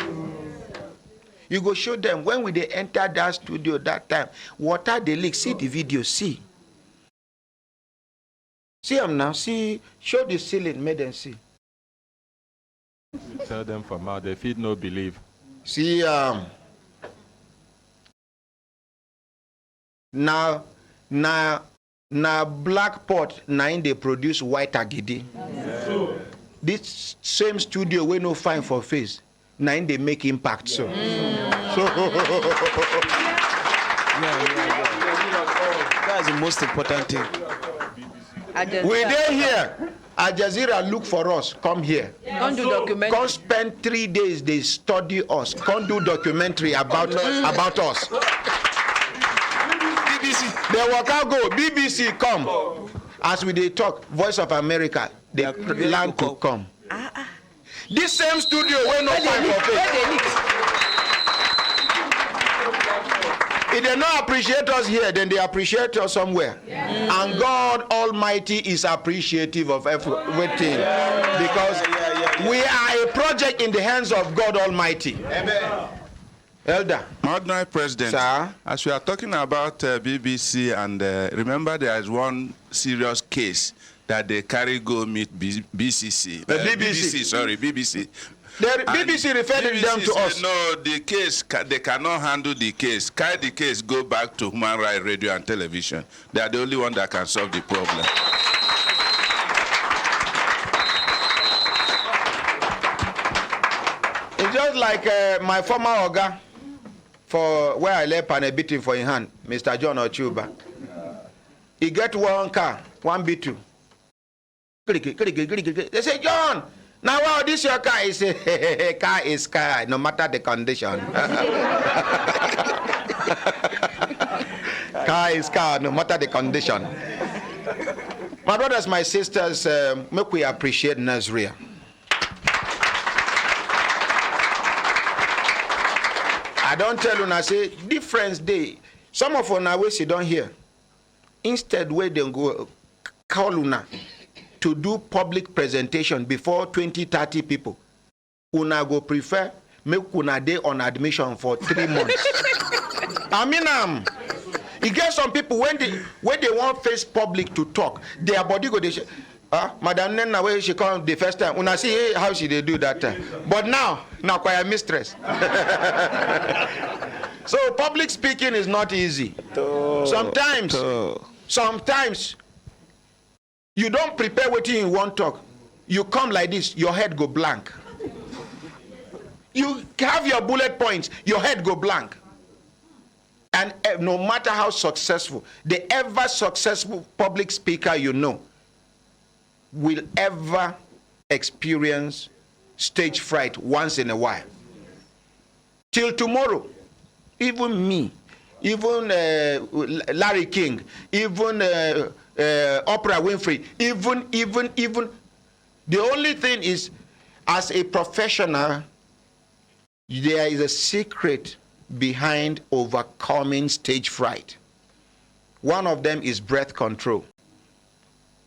You go show them when we they enter that studio that time, water they leak, see the video, see. See them now, see, show the ceiling, make them see.
Tell them from how they feed no believe.
See, now black pot, now they produce white agidi. This same studio we no fine for face. Now they make impact so.
That's the most important thing.
We there here. Al Jazeera look for us. Come here.
Come do documentary.
Come spend 3 days. They study us. Come do documentary about us. BBC. They walk out go. BBC come. As we they talk, Voice of America. They plan to come. This same studio where no time for face. If they not appreciate us here, then they appreciate us somewhere. And God Almighty is appreciative of everything. Because we are a project in the hands of God Almighty. Amen. Elder.
Ordinary President,
sir?
As we are talking about BBC, and remember there is one serious case that they carry go meet BBC. BBC.
The BBC referred them to us.
No, the case, they cannot handle the case. Carry the case, go back to Human Rights Radio and Television. They are the only one that can solve the problem.
It's just like my former Oga, for where I left and a beating for in hand, Mr. John Ochuba. He get one car, one B2. They say, John, now wow, this your car? He say, car is car, no matter the condition. Car is car, no matter the condition. My brothers, my sisters, make we appreciate NESREA. I don't tell you, I say, difference day. Some of you now we sit down here. Instead, where they go call una to do public presentation before 20, 30 people. Una go prefer make una day on admission for 3 months. I mean, you get some people when they want face public to talk, their body go they Madam Nena, where she come the first time, una see hey, how she they do that time. But now quite a mistress. So public speaking is not easy. Sometimes you don't prepare what you want to talk. You come like this, your head go blank. You have your bullet points, your head go blank. And no matter how successful, the ever successful public speaker you know will ever experience stage fright once in a while. Till tomorrow, even me, even Larry King, even Oprah Winfrey, even, the only thing is, as a professional, there is a secret behind overcoming stage fright. One of them is breath control.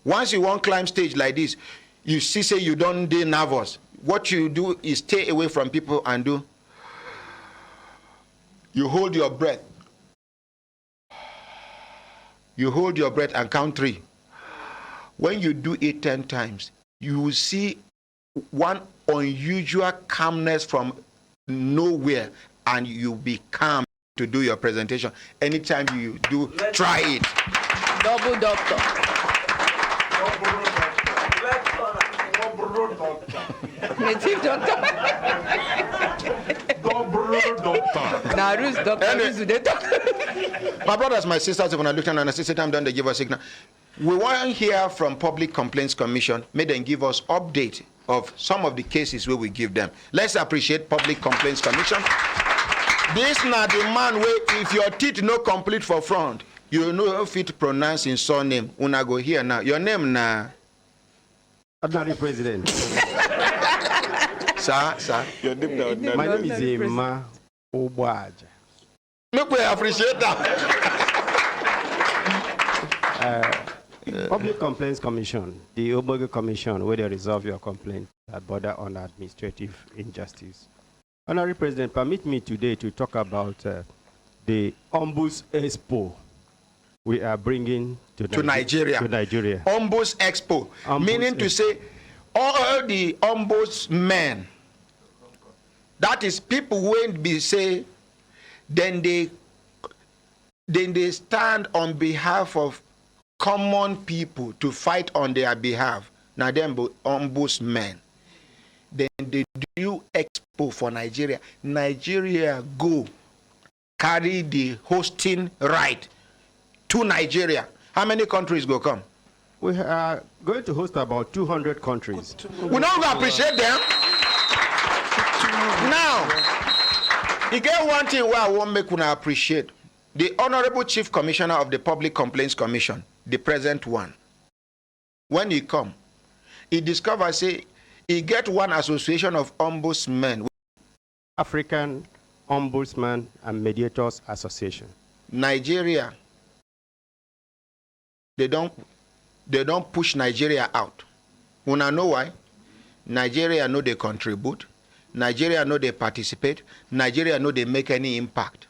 Once you want to climb stage like this, you see, say you don't be nervous. What you do is stay away from people and do. You hold your breath. You hold your breath and count 3. When you do it 10 times, you will see one unusual calmness from nowhere, and you'll be calm to do your presentation. Anytime you do, try it.
Double doctor. Native doctor.
My brothers, my sisters, when I look at and I see time done, they give us signal. We want to hear from Public Complaints Commission. May them give us update of some of the cases where we give them. Let's appreciate Public Complaints Commission. This na the man where if your teeth no complete for front, you know fit pronounce in surname. Una go here now. Your name na.
Ordinary President.
Sir.
Your name na. My name is Emma Obwaja.
Make we appreciate that.
Public Complaints Commission, the Oboge Commission, where they resolve your complaint that border on administrative injustice. Honorary President, permit me today to talk about the Ombuds Expo we are bringing to Nigeria.
Ombuds Expo, meaning to say all the ombudsmen, that is people who be say, then they stand on behalf of common people to fight on their behalf. Now them ombudsmen. Then they do expo for Nigeria. Nigeria go carry the hosting right to Nigeria. How many countries go come?
We are going to host about 200 countries.
We don't appreciate them. Now, you get one thing where I won't make una appreciate. The Honorable Chief Commissioner of the Public Complaints Commission, the present one, when he come, he discover say he get one association of ombudsmen.
African Ombudsman and Mediators Association.
Nigeria, they don't push Nigeria out. Una know why? Nigeria know they contribute. Nigeria know they participate. Nigeria know they make any impact.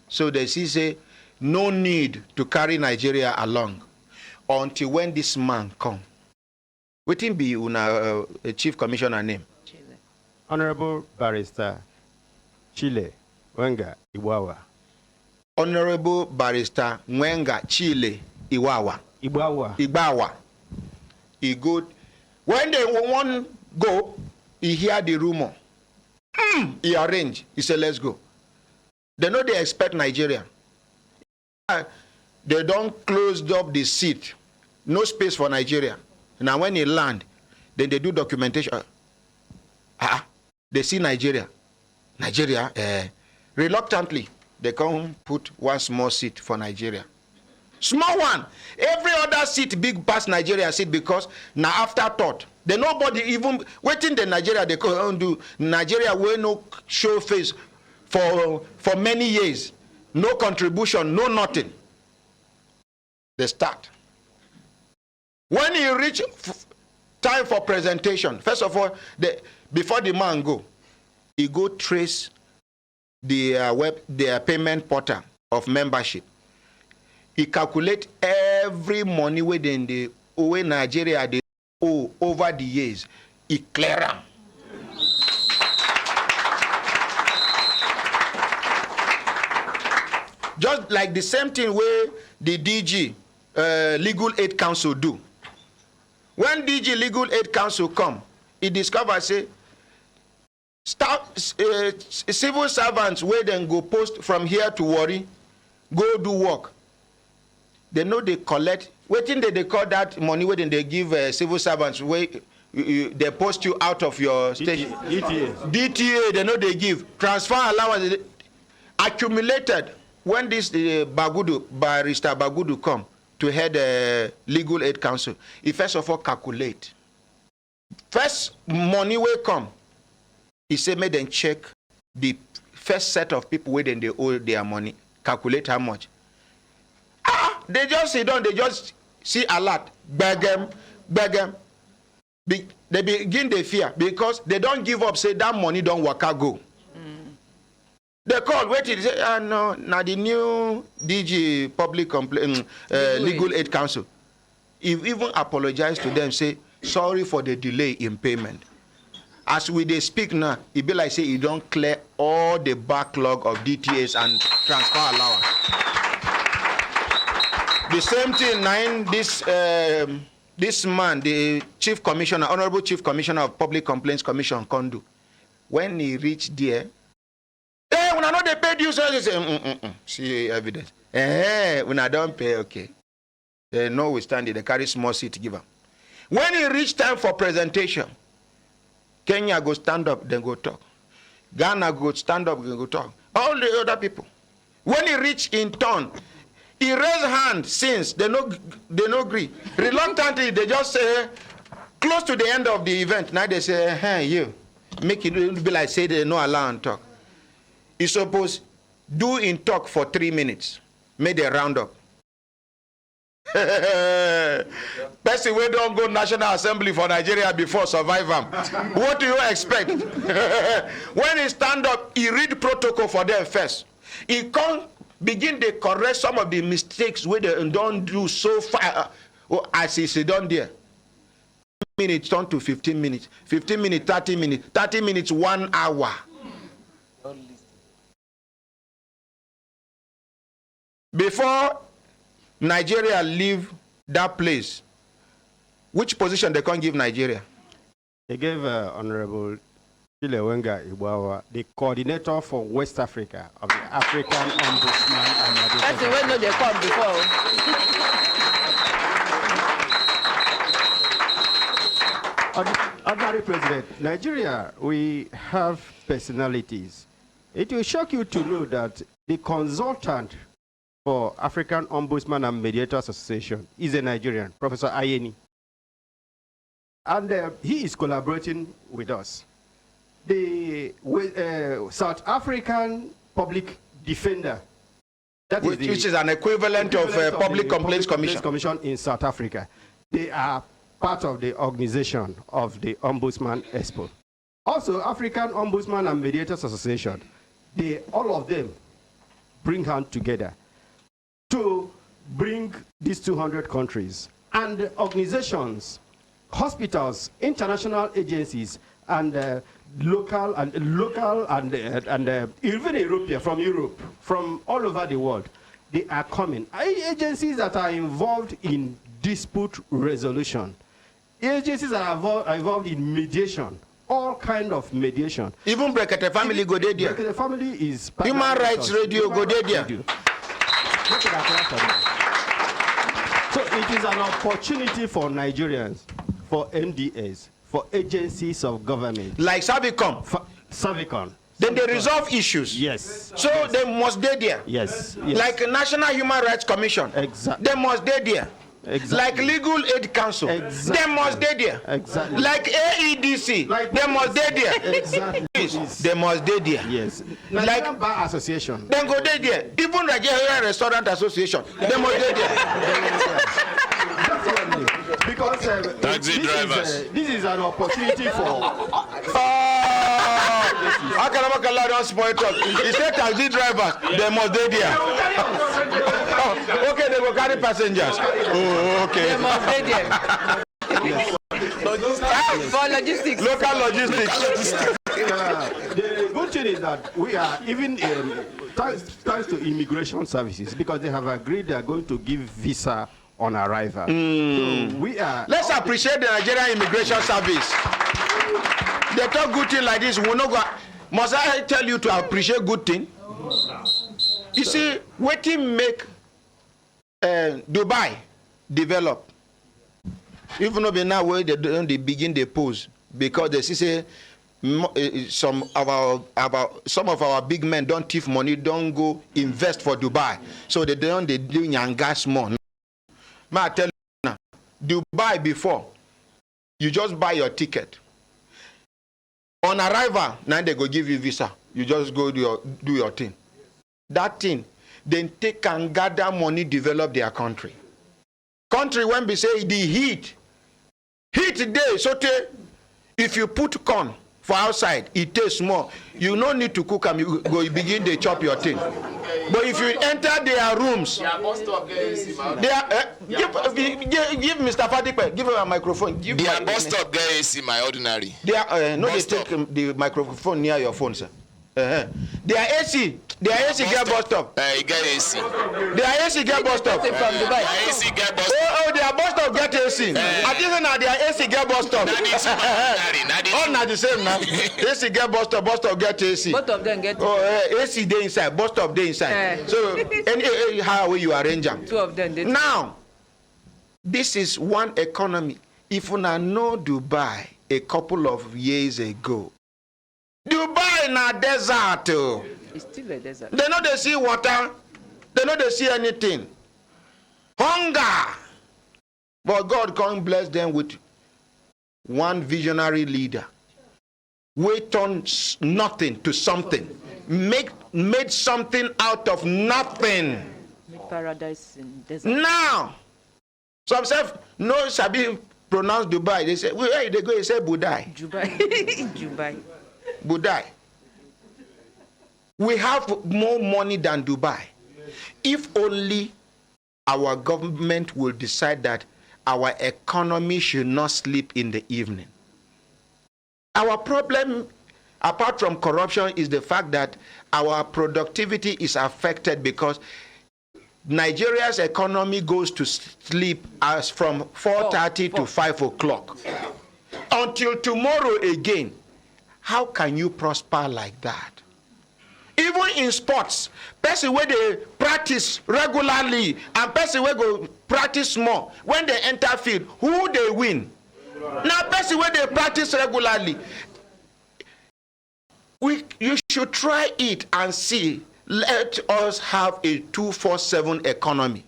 So they say no need to carry Nigeria along until when this man come. What him be una Chief Commissioner name?
Chile. Honorable Barrister Chile Wenga Iwawa.
Honorable Barrister Wenga Chile Iwawa. Ibawa. He go. When they want go, he hear the rumor. He arrange. He say let's go. They know they expect Nigeria. They don't close up the seat. No space for Nigeria. Now when he land, then they do documentation. They see Nigeria. Reluctantly, they come put one small seat for Nigeria. Small one. Every other seat big past Nigeria seat because now afterthought. They nobody even waiting the Nigeria they can do. Nigeria will no show face for many years. No contribution, no nothing. They start. When you reach time for presentation, first of all, before the man go, he go trace their payment portal of membership. He calculate every money within the Nigeria they owe over the years. He clear them. Just like the same thing where the DG Legal Aid Council do. When DG Legal Aid Council come, he discover say civil servants where then go post from here to Warri, go do work. They know they collect. Waiting they call that money where they give civil servants where they post you out of your station. DTA they know they give transfer allowance accumulated. When this Barrister Bagudu come to head Legal Aid Council, he first of all calculate. First money will come. He say make them check the first set of people where they owe their money. Calculate how much. They just sit down, they just see a lot. Beg them. They begin the fear because they don't give up, say that money don't work out go. They call, wait, they say, no, now the new DG Public Legal Aid Council. He even apologized to them, say, sorry for the delay in payment. As we they speak now, it be like say he don't clear all the backlog of DTAs and transfer allowance. The same thing, this man, the Chief Commissioner, Honorable Chief Commissioner of Public Complaints Commission, Kondo, when he reached there, when I know they paid you, so they say, see evidence. When I don't pay, okay. They know we stand it, they carry small seat to give them. When it reach time for presentation, Kenya go stand up, then go talk. Ghana go stand up, then go talk. All the other people. When he reach in turn, he raise hand since they no agree. Reluctantly, they just say, close to the end of the event, now they say, hey, you, make it be like say they no allow and talk. You suppose do in talk for 3 minutes. Make a round up. Person we don't go National Assembly for Nigeria before survive him. What do you expect? When he stand up, he read protocol for them first. He come begin to correct some of the mistakes where they don't do so far as he sit down there. 10 minutes turn to 15 minutes, 15 minutes, 30 minutes, 30 minutes, 1 hour. Before Nigeria leave that place, which position they can't give Nigeria?
They gave Honorable Chilewenga Iwawa, the coordinator for West Africa of the African Ombudsman.
That's the way no they come before.
Honorable President, Nigeria, we have personalities. It will shock you to know that the consultant for African Ombudsman and Mediators Association is a Nigerian, Professor Ayeni. And he is collaborating with us. The South African Public Defender,
which is an equivalent of Public Complaints Commission
in South Africa. They are part of the organization of the Ombudsman Expo. Also, African Ombudsman and Mediators Association, all of them bring hands together to bring these 200 countries and organizations, hospitals, international agencies, and local and even European, from Europe, from all over the world, they are coming. Agencies that are involved in dispute resolution, agencies that are involved in mediation, all kind of mediation.
Even Brekete family go there.
Brekete family is
Human Rights Radio go there.
So it is an opportunity for Nigerians, for MDAs, for agencies of government.
Like SERVICOM.
SERVICOM.
Then they resolve issues.
Yes.
So they must be there.
Yes.
Like National Human Rights Commission.
Exactly.
They must be there.
Exactly.
Like Legal Aid Council.
Exactly.
They must be there.
Exactly.
Like AEDC. They must be there.
Exactly.
They must be there.
Yes.
Like
Bar Association.
Then go there. Even Nigeria Restaurant Association. They must be there.
Because this is an opportunity for.
Akalamaka don't spoil talk. He said taxi drivers, they must be there. Okay, they will carry passengers. Oh, okay.
They must be there. For logistics.
Local logistics.
The good thing is that we are even thanks to immigration services, because they have agreed they are going to give visa on arrival. So we are.
Let's appreciate the Nigerian Immigration Service. They talk good thing like this. We no go. Must I tell you to appreciate good thing? You see, waiting make Dubai develop. Even though now where they begin the pose, because they say some of our big men don't thief money, don't go invest for Dubai, so they do gas more. May I tell you now, Dubai before, you just buy your ticket. On arrival, now they go give you visa. You just go do your thing. That thing, then take and gather money, develop their country. Country when we say the heat day, so if you put corn for outside, it tastes more. You no need to cook them, you begin to chop your thing. But if you enter their rooms, give Mr. Fatipe, give him a microphone.
They are bus stop get AC, my ordinary.
They are no, they take the microphone near your phone, sir. They are AC. They are AC get bus stop.
Get AC.
They are AC get bus stop.
AC get bus stop.
Oh, they are bus stop get AC. I think now they are AC get bus stop. All not the same now. AC get bus stop get AC.
Both of them get.
Oh, AC they inside, bus stop they inside. So how you arrange them?
Two of them.
Now, this is one economy. If una know Dubai a couple of years ago, Dubai na desert.
It's still a desert.
They know they see water. They know they see anything. Hunger. But God can't bless them with one visionary leader. We turn nothing to something. Made something out of nothing.
Make paradise in desert.
Now, some say no sabi pronounce Dubai. They say where they go. They say Budai.
Dubai. Dubai.
Budai. We have more money than Dubai. If only our government will decide that our economy should not sleep in the evening. Our problem, apart from corruption, is the fact that our productivity is affected because Nigeria's economy goes to sleep as from 4:30 to 5 o'clock. Until tomorrow again. How can you prosper like that? Even in sports, person where they practice regularly and person where go practice more, when they enter field, who they win? Now person where they practice regularly, you should try it and see. Let us have a 24/7 economy.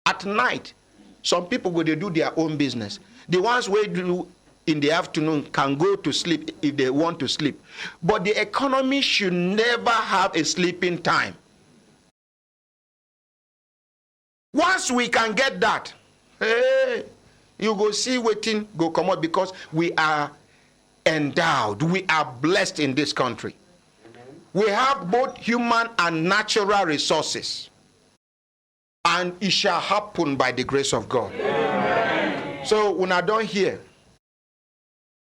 At night, some people go they do their own business. The ones who do in the afternoon can go to sleep if they want to sleep. But the economy should never have a sleeping time. Once we can get that, hey, you go see waiting, go come out because we are endowed. We are blessed in this country. We have both human and natural resources. And it shall happen by the grace of God. Amen. So when I don't hear,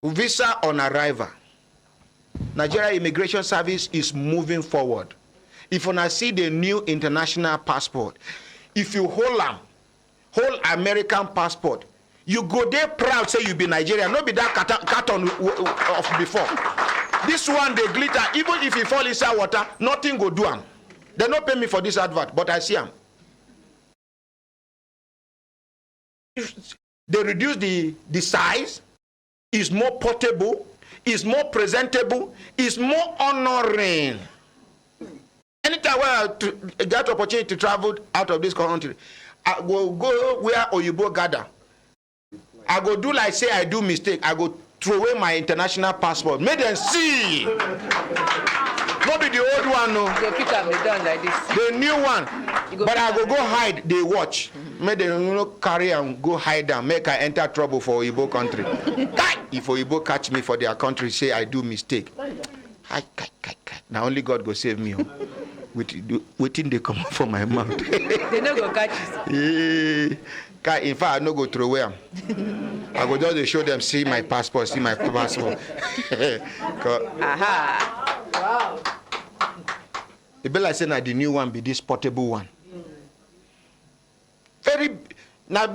visa on arrival, Nigeria Immigration Service is moving forward. If you want to see the new international passport, if you hold American passport, you go there proud, say you be Nigerian, not be that carton of before. This one, they glitter, even if you fall inside water, nothing go do them. They not pay me for this advert, but I see them. They reduce the size, is more portable, is more presentable, is more honoring. Anytime I get opportunity to travel out of this country, I will go where Oyibo gather. I go do like say I do mistake. I go throw away my international passport. Make them see. Not be the old one, no.
They pick up the done like this.
The new one. But I go hide. They watch. Make them carry and go hide them. Make I enter trouble for Oyibo country. If Oyibo catch me for their country, say I do mistake. Now only God go save me. Waiting they come from my mouth.
They no go catch you.
In fact, I no go throw away. I go just show them, see my passport, see my passport.
Aha. Wow.
The bill I say now the new one be this portable one. Very now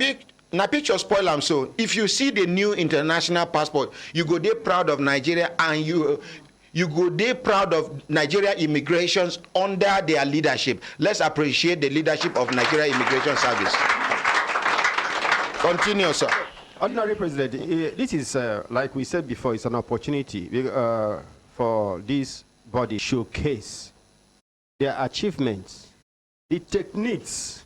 picture spoil them so. If you see the new international passport, you go there proud of Nigeria and you go there proud of Nigeria immigrations under their leadership. Let's appreciate the leadership of Nigeria Immigration Service. Continue, sir.
Ordinary President, this is, like we said before, it's an opportunity for this body showcase their achievements, the techniques,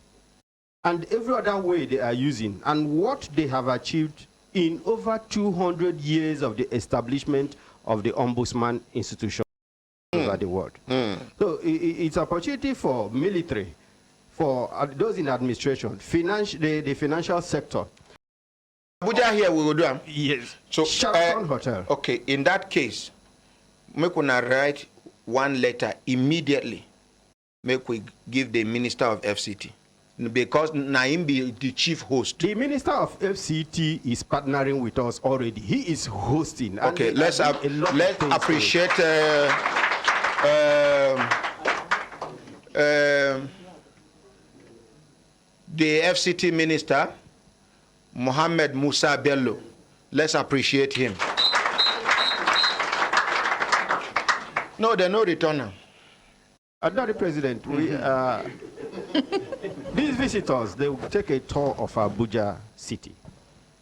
and every other way they are using, and what they have achieved in over 200 years of the establishment of the Ombudsman institution over the world. So it's an opportunity for military, for those in administration, the financial sector.
Abuja here we will do them.
Yes.
So
Sheraton Hotel.
Okay, in that case, make we write one letter immediately. Make we give the Minister of FCT. Because Naim be the chief host.
The Minister of FCT is partnering with us already. He is hosting.
Okay, let's appreciate the FCT Minister, Mohammed Musa Bello. Let's appreciate him. No, there are no returner.
Admiral President, these visitors, they will take a tour of Abuja city,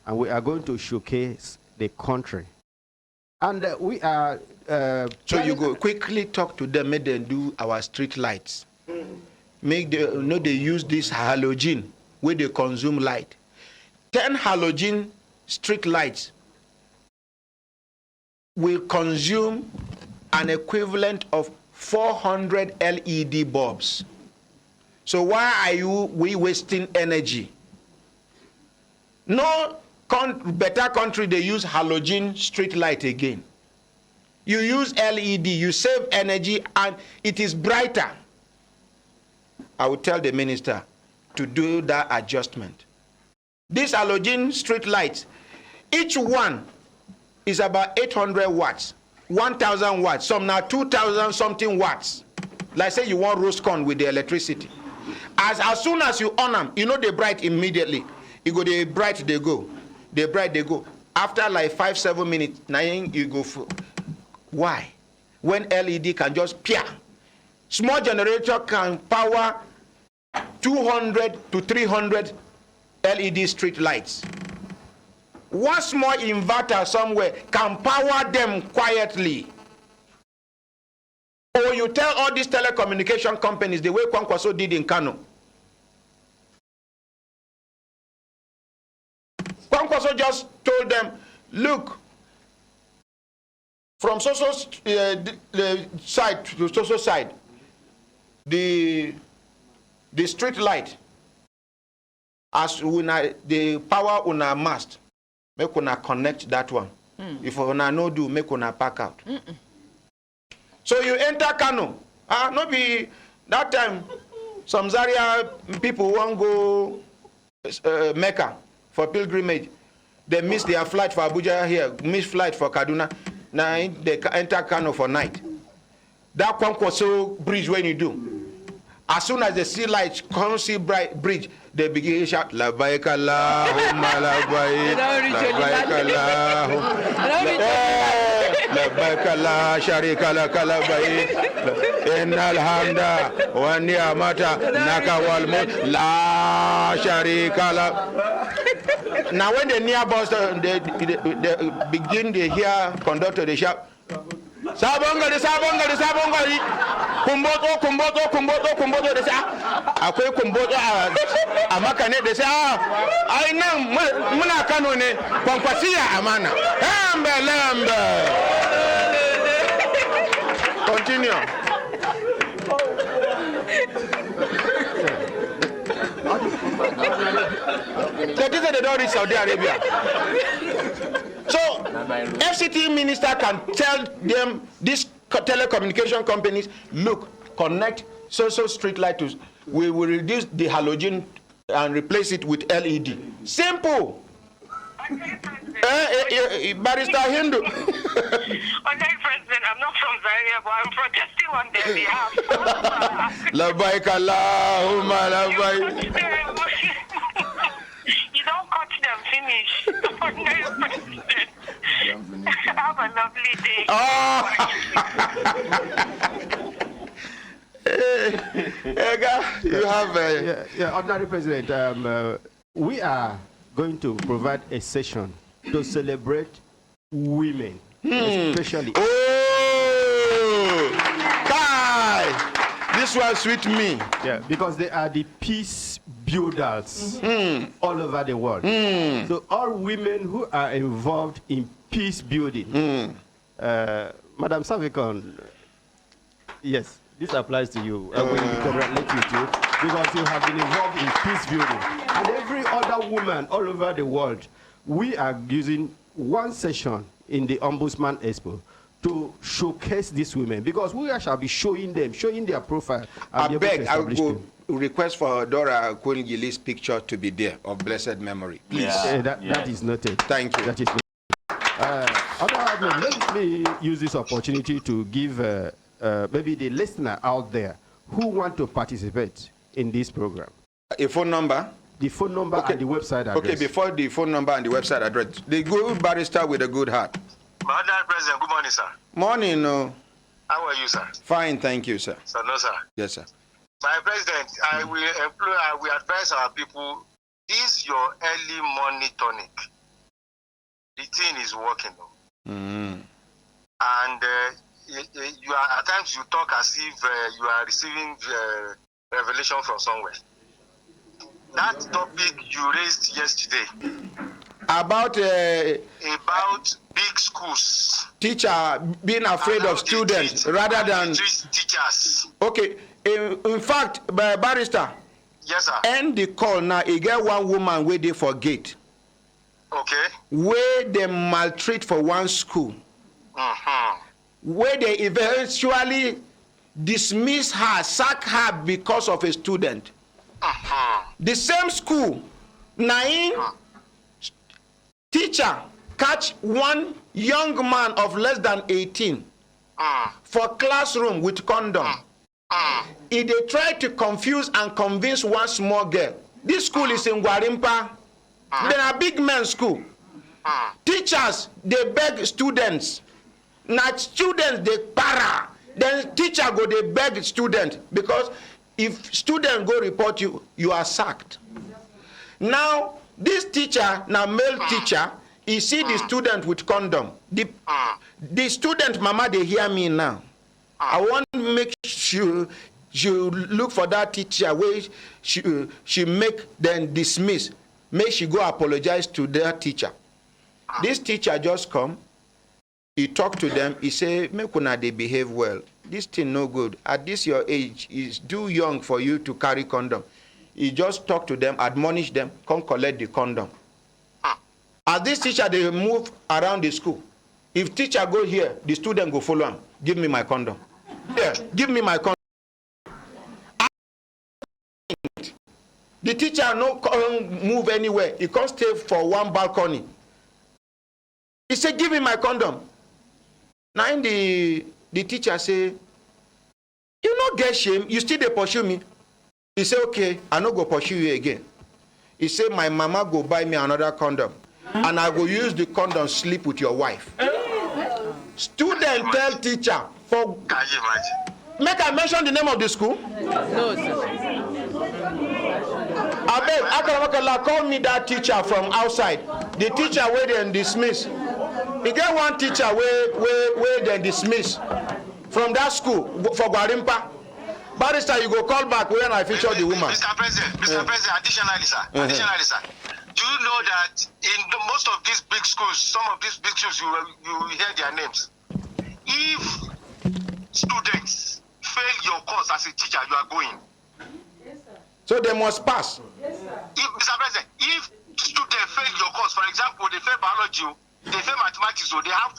and we are going to showcase the country. And we are...
so you go quickly talk to them, make them do our street lights. Make them, they use this halogen where they consume light. 10 halogen street lights will consume an equivalent of 400 LED bulbs. So why are we wasting energy? No better country, they use halogen street light again. You use LED, you save energy, and it is brighter. I will tell the minister to do that adjustment. These halogen street lights, each one is about 800 watts, 1,000 watts, some now 2,000 something watts. Like say you want roast corn with the electricity. As soon as you on them, they bright immediately. You go, they bright, they go. They bright, they go. After like 5-7 minutes, now you go for. Why? When LED can just peer. Small generator can power 200 to 300 LED street lights. One small inverter somewhere can power them quietly. Or you tell all these telecommunication companies the way Kwankwaso did in Kano. Kwankwaso just told them, look, from the side to social side, the street light, as the power on our mast, make una connect that one. If una no do, make una pack out. So you enter Kano. Not be that time. Some Zaria people won't go Mecca for pilgrimage. They miss their flight for Abuja here, miss flight for Kaduna. Now they enter Kano for night. That Kwankwaso bridge when you do. As soon as they see light, come see bright bridge, they begin to shout, Labbaik Allahumma labbaik, Labbaik Allahumma labbaik la sharika laka labbaik, innal hamda wa ni'mata laka wal mulk la sharika lak. Now when the near bus, they begin to hear conductor, they shout, Sabongari, kumboto, they say, akwai kumboto a makane, they say, I know, muna kanone, Kwankwasiya amana. Lembe. Continue. They don't reach Saudi Arabia. So, FCT minister can tell them, these telecommunication companies, look, connect social street light to, we will reduce the halogen and replace it with LED. Simple. Barrister Hindu.
President, I'm not from Zaria, but I'm protesting on their behalf.
Labbaik Allahumma labbaik.
You don't cut them, finish. President. Have a lovely day.
You have
Ordinary President, we are going to provide a session to celebrate women, especially.
This was sweet me.
Yeah, because they are the peace builders all over the world. So all women who are involved in peace building. Madam SERVICOM, yes, this applies to you. I will congratulate you too, because you have been involved in peace building. And every other woman all over the world, we are using one session in the Ombudsman Expo to showcase these women, because we shall be showing their profile.
I beg, I will request for Dora Kwengili's picture to be there, of blessed memory. Please.
That is noted.
Thank you.
That is let me use this opportunity to give maybe the listener out there who want to participate in this program
a phone number.
The phone number and the website address.
Okay, before the phone number and the website address, the good barrister with a good heart.
Madam President, good morning, sir.
Morning, no.
How are you, sir?
Fine, thank you, sir.
Sir, no, sir.
Yes, sir.
My President, I will advise our people, this your early morning tonic. The thing is working. at times you talk as if you are receiving revelation from somewhere. That topic you raised yesterday
about
big schools,
teacher being afraid of students rather than
teachers.
Okay, in fact, barrister.
Yes, sir.
End the call now. You get one woman waiting for gate.
Okay.
Where they maltreat for one school. Where they eventually dismiss her, sack her because of a student. The same school, teacher catch one young man of less than 18 for classroom with condom. If they try to confuse and convince one small girl, this school is in Gwarimpa. They are big men's school. Teachers, they beg students. Not students, they para. Then teacher go, they beg students. Because if student go report you, you are sacked. Now, this teacher, now male teacher, he see the student with condom. The student, mama, they hear me now. I want to make sure you look for that teacher where she make them dismiss. Make she go apologize to their teacher. This teacher just come. He talk to them. He say, make una they behave well. This thing no good. At this your age, is too young for you to carry condom. He just talk to them, admonish them, come collect the condom. As this teacher, they move around the school. If teacher go here, the student go follow him. Give me my condom. Yeah, give me my condom. The teacher no move anywhere. He can't stay for one balcony. He said, give me my condom. Now in the teacher say, you no get shame, you still they pursue me. He said, okay, I no go pursue you again. He said, my mama go buy me another condom. And I go use the condom sleep with your wife. Student tell teacher for.
Can you imagine?
Make I mention the name of the school?
No, sir.
I beg, call me that teacher from outside. The teacher where they dismiss. You get one teacher where they dismiss from that school for Gwarimpa. Barrister, you go call back when I feature the woman.
Mr. President, additionally, sir, do you know that in most of these big schools, some of these big schools, you hear their names. If students fail your course as a teacher, you are going.
Yes, sir.
So they must pass.
Yes, sir.
Mr. President, if students fail your course, for example, they fail biology, they fail mathematics, or they have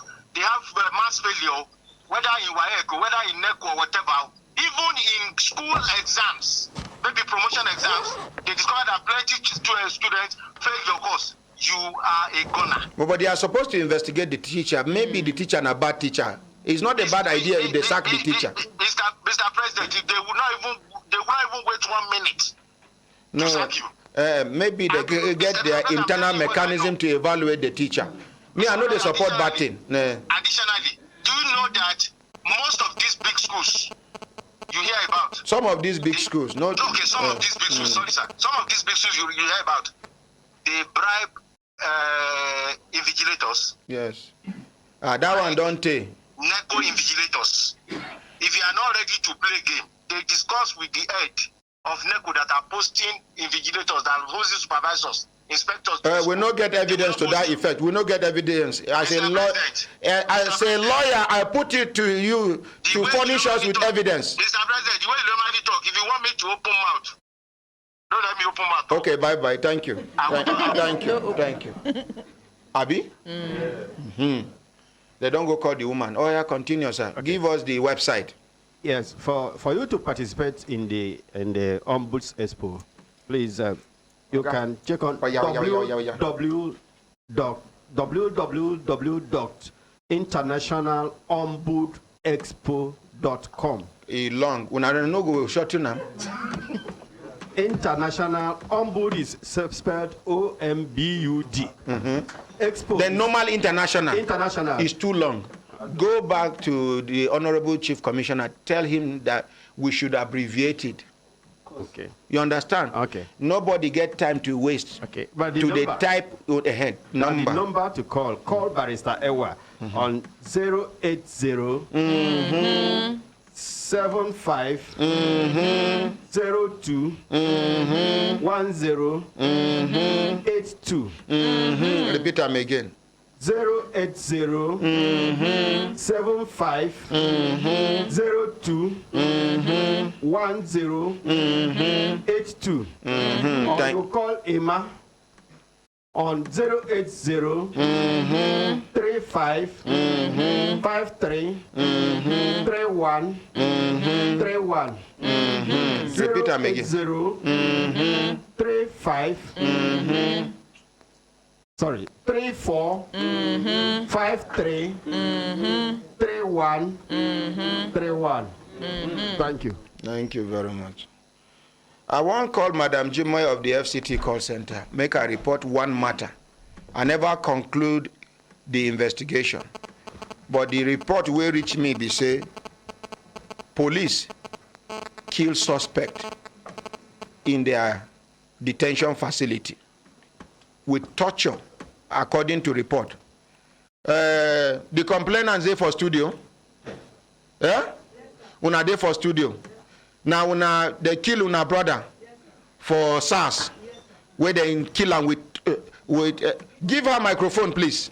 maths failure, whether in WAEC or whether in NECO or whatever, even in school exams, maybe promotion exams, they discover that plenty students fail your course. You are a gunner.
But they are supposed to investigate the teacher. Maybe the teacher is a bad teacher. It's not a bad idea if they sack the teacher.
Mr. President, they will not even wait 1 minute to sack you.
Maybe they get their internal mechanism to evaluate the teacher. Me, I know they support that thing.
Additionally, do you know that most of these big schools you hear about?
Some of these big schools, no.
Okay, some of these big schools, sorry sir. Some of these big schools you hear about, they bribe invigilators.
Yes. That one don't take.
NECO invigilators. If you are not ready to play game, they discuss with the head of NECO that are posting invigilators, that are posting supervisors, inspectors.
We not get evidence to that effect. We not get evidence. As a lawyer, I put it to you to furnish us with evidence.
Mr. President, the way you normally talk, if you want me to open mouth, don't let me open mouth.
Okay, bye. Thank you. Thank you. Abi? They don't go call the woman. Oh yeah, continue, sir. Okay. Give us the website.
Yes, for you to participate in the Ombuds Expo, please you can check on www.internationalombudsexpo.com.
Long. When I don't know, go short you now.
International Ombud is spelled O-M-B-U-D. Expo.
The normal international is too long. Go back to the Honorable Chief Commissioner. Tell him that we should abbreviate it.
Okay.
You understand?
Okay.
Nobody get time to waste.
Okay. But
to the type ahead number.
The number to call Barrister Ewa on 080 75 02 10 82.
Repeat them again.
080 75 02 10 82. Or you call Emma on 080 35 53 31 31.
Repeat them again.
35 sorry, 34 53 31 31. Thank you.
Thank you very much. I want to call Madam Jimoy of the FCT call center. Make a report one matter. I never conclude the investigation. But the report will reach me be say, police kill suspect in their detention facility with torture, according to report. The complainants there for studio. Yeah? Una there for studio. Now they kill una brother for SARS, where they kill him with give her microphone, please.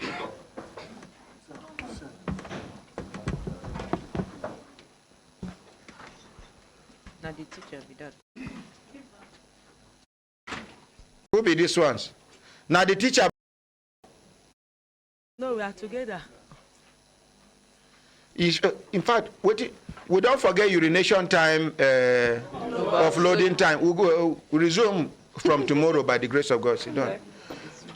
Now the teacher be that.
Who be these ones? Now the teacher.
No, we are together.
Is in fact, we don't forget urination time, offloading time. We'll resume from tomorrow by the grace of God. Sit down.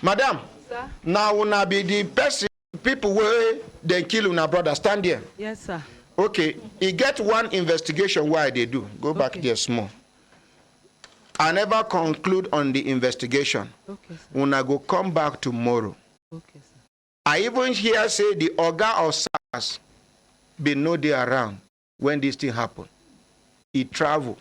Madam,
sir?
Now una be the person, people where they kill una brother. Stand there.
Yes, sir.
Okay, he get one investigation why they do. Go back there small. I never conclude on the investigation.
Okay, sir.
Una go come back tomorrow.
Okay, sir.
I even hear say the Oga of SARS be no day around when this thing happen. He travel.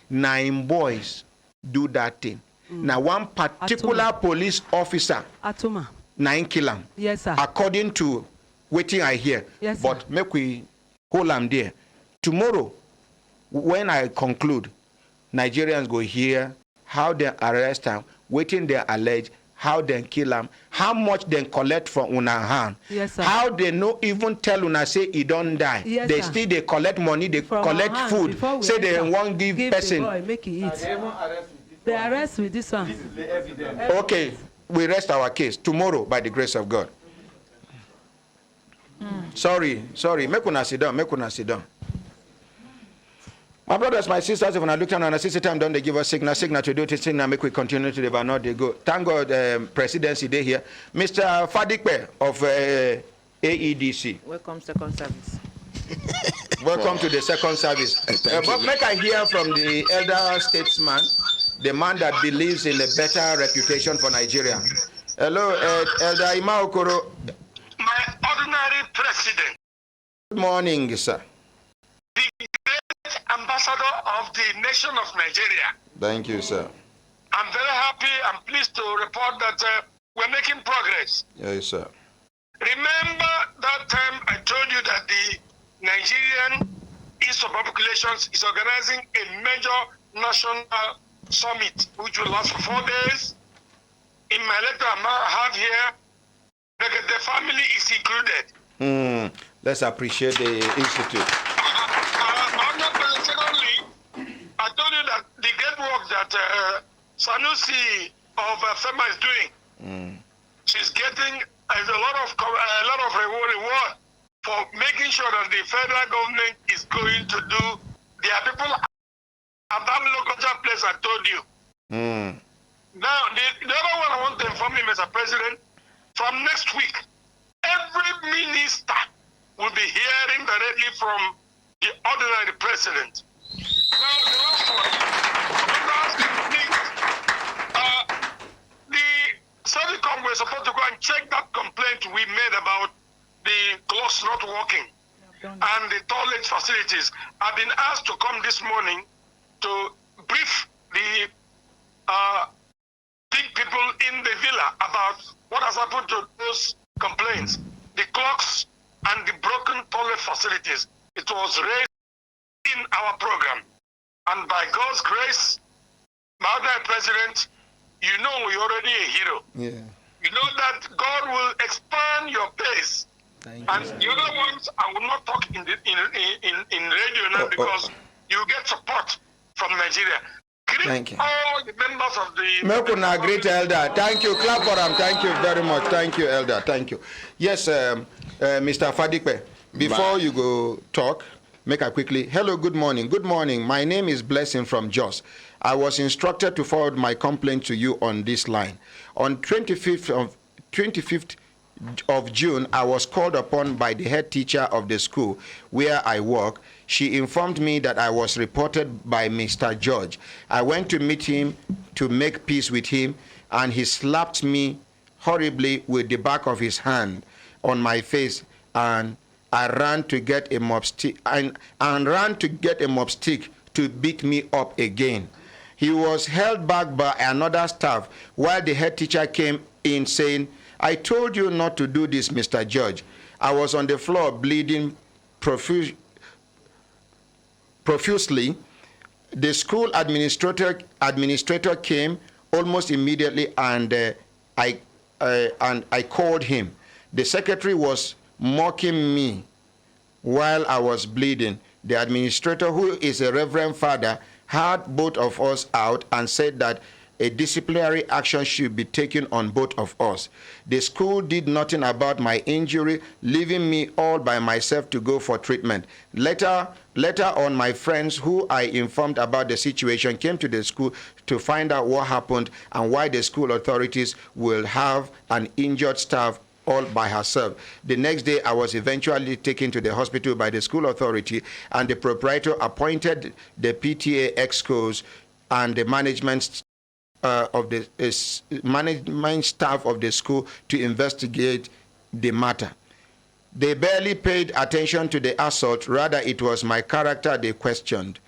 9 boys do that thing. Now one particular police officer,
Atuma,
9 kill him.
Yes, sir.
According to waiting I hear.
Yes,
but
sir.
make we hold him there. Tomorrow, when I conclude, Nigerians go hear how they arrest him, waiting they allege, how they kill him, how much they collect from una hand.
Yes, sir.
How they no even tell una say he don't die.
Yes,
they
sir.
still they collect money, they
From
collect
our hand,
food,
before we
say they
enter,
won't give person.
The boy, make he eat. They arrest with this one. This is the evidence.
Okay, we rest our case tomorrow by the grace of God. Sorry, make una sit down, make una sit down. My brothers, my sisters, if I look down on a system time, don't they give us signal to do this thing and make we continue to live and not they go. Thank God, presidency day here. Mr. Fadikpe of AEDC.
Welcome, second service.
Welcome to the second service. But make I hear from the elder statesman, the man that believes in a better reputation for Nigeria. Hello, Elder Ima Okoro.
My ordinary president.
Good morning, sir.
The great ambassador of the nation of Nigeria.
Thank you, sir.
I'm very happy and pleased to report that we're making progress.
Yes, sir.
Remember that time I told you that the Nigerian Institute of Populations is organizing a major national summit which will last for 4 days. In my letter I have here, the family is included.
Let's appreciate the institute.
Secondly, I told you that the great work that Sanusi of FEMA is doing, she's getting a lot of reward for making sure that the federal government is going to do their people at that local place I told you. Now, the other one I want to inform you, Mr. President, from next week, every minister will be hearing directly from the ordinary president. Now, the last one, the SERVICOM were supposed to go and check that complaint we made about the clocks not working and the toilet facilities. I've been asked to come this morning to brief the big people in the villa about what has happened to those complaints, the clocks and the broken toilet facilities. It was raised in our program. And by God's grace, Madam President, you know we're already a hero.
Yeah.
You know that God will expand your pace. And the other ones, I will not talk in radio now because you get support from Nigeria.
Thank you.
All the members of the...
Mekuna, great elder. Thank you. Clap for him. Thank you very much. Thank you, elder. Thank you. Yes, Mr. Fadikpe, before you go talk, make it quickly. Hello, good morning. Good morning. My name is Blessing from Jos. I was instructed to forward my complaint to you on this line. On 25th of June, I was called upon by the head teacher of the school where I work. She informed me that I was reported by Mr. George. I went to meet him to make peace with him, and he slapped me horribly with the back of his hand on my face, and I ran to get a mop stick and ran to get a mop stick to beat me up again. He was held back by another staff while the head teacher came in saying, "I told you not to do this, Mr. George." I was on the floor bleeding profusely. The school administrator came almost immediately, and I called him. The secretary was mocking me while I was bleeding. The administrator, who is a reverend father, had both of us out and said that a disciplinary action should be taken on both of us. The school did nothing about my injury, leaving me all by myself to go for treatment. Later on, my friends who I informed about the situation came to the school to find out what happened and why the school authorities will have an injured staff all by herself. The next day, I was eventually taken to the hospital by the school authority, and the proprietor appointed the PTA excos and the management of the management staff of the school to investigate the matter. They barely paid attention to the assault. Rather, it was my character they questioned.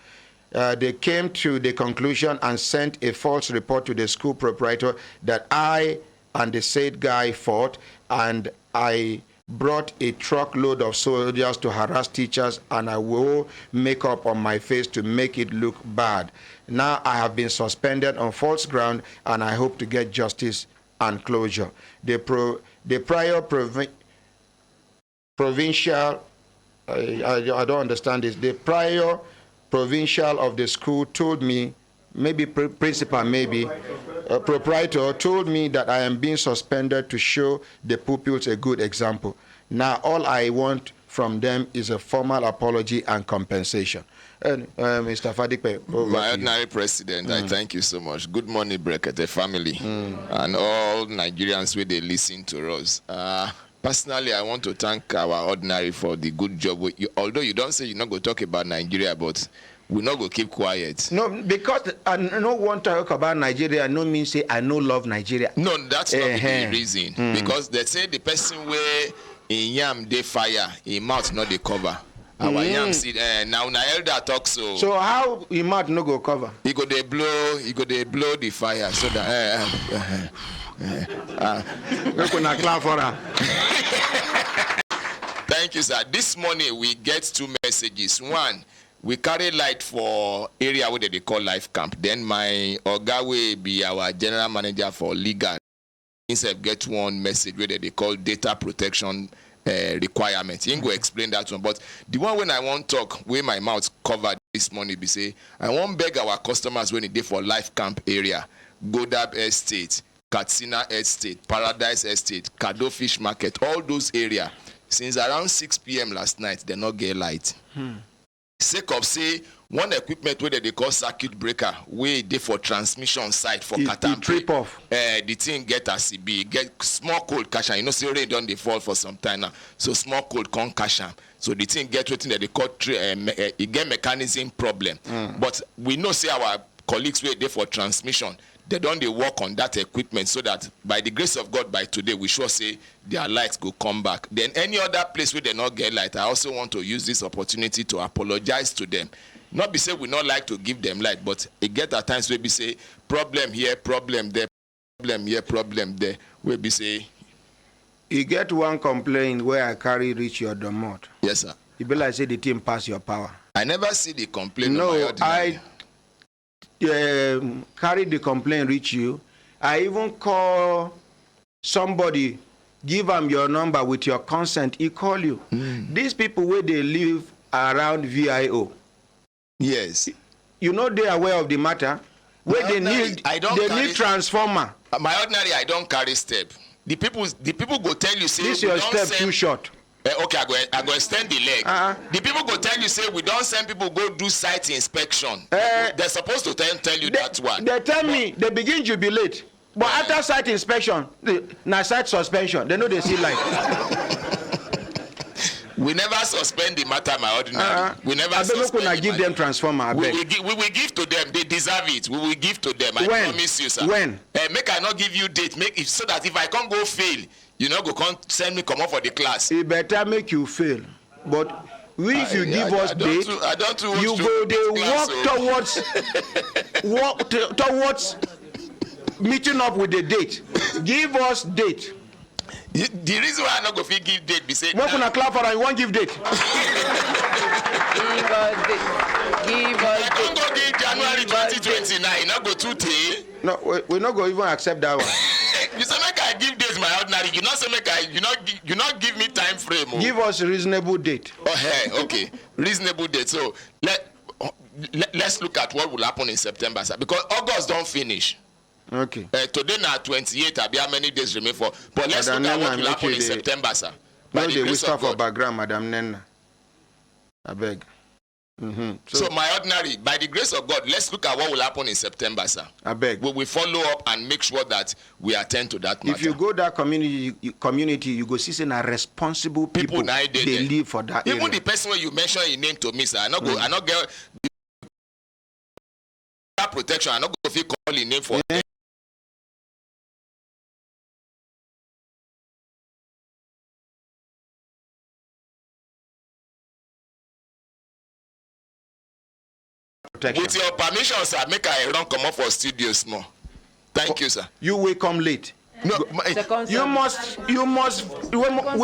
They came to the conclusion and sent a false report to the school proprietor that I and the said guy fought, and I brought a truckload of soldiers to harass teachers, and I will make up on my face to make it look bad. Now I have been suspended on false ground, and I hope to get justice and closure. The prior provincial, I don't understand this. The prior provincial of the school told me, maybe principal, maybe proprietor told me that I am being suspended to show the pupils a good example. Now all I want from them is a formal apology and compensation. And Mr. Fadikpe,
my ordinary president, I thank you so much. Good morning, Brekete family, and all Nigerians where they listen to us. Personally, I want to thank our ordinary for the good job. Although you don't say you're not going to talk about Nigeria, but we're not going to keep quiet.
No, because I don't want to talk about Nigeria, no means say I no love Nigeria.
No, that's not the reason. Because they say the person where in yam they fire, in mouth not the cover. Our yam see now elder talk so.
So how in mouth no go cover?
He go they blow the fire so that Thank you, sir. This morning we get 2 messages. One, we carry light for area where they call life camp. Then my oga will be our general manager for legal. Instead get one message where they call data protection requirement. He go explain that one. But the one when I want talk, where my mouth covered this morning, be say I want beg our customers when they for life camp area, Godab Estate, Katsina Estate, Paradise Estate, Kado Fish Market, all those areas. Since around 6 p.m. last night, they not get light. Sake of say one equipment where they call circuit breaker, where they for transmission side for Katampe.
Trip off.
The thing get a CB, get small cold cash. You know, say rain don't they fall for some time now. So small cold con cash. So the thing get waiting that they call it get mechanism problem. But we know say our colleagues where they for transmission. They don't they work on that equipment so that by the grace of God by today we sure say their lights go come back. Then any other place where they not get light, I also want to use this opportunity to apologize to them. not be say we not like to give them light, but it get at times where we say problem here, problem there, problem here, problem there. Where we say
you get one complaint where I carry reach your domot.
Yes, sir.
You be like say the team pass your power.
I never see the complaint.
No, I carry the complaint reach you. I even call somebody, give them your number with your consent. He call you. These people where they live around VIO.
Yes.
You know they are aware of the matter. Where they need transformer.
My ordinary, I don't carry step. The people go tell you say
this your step too short.
Okay, I go extend the leg. The people go tell you say we don't send people go do site inspection. They're supposed to tell you that one.
They tell me they begin jubilate, but after site inspection, na site suspension. They know they see light.
We never suspend the matter, my ordinary. We never suspend
give them transformer.
We will give to them. They deserve it. We will give to them. I promise you, sir.
When?
Make I not give you date. So that if I can't go fail, you know, send me come up for the class.
It better make you fail. But if you give us date, you go they walk towards meeting up with the date. Give us date.
The reason why I not go fit give date be say.
What gonna clap for and you won't give date?
Give us date. I don't go give January 2029. Not go 2
No, we're not going to even accept that one.
You say make I give dates my ordinary. You not say make I. You not give me time frame. Oh.
Give us a reasonable date.
Oh, hey, okay, reasonable date. So let's look at what will happen in September, sir. Because August don't finish.
Okay.
Today now 28. I be how many days remain for? But let's look at what will happen in September, sir.
By the grace of God. For background, Madam Nena. I beg.
So my ordinary, by the grace of God, let's look at what will happen in September, sir.
I beg.
We will follow up and make sure that we attend to that matter.
If you go that community, you go see say na responsible people they live for that
even
area.
The person where you mention his name to me, sir, I not get that protection. I not go feel call his name for.
Protection.
With your permission, sir, make I run come up for studio small. Thank you, sir.
You will come late.
No,
we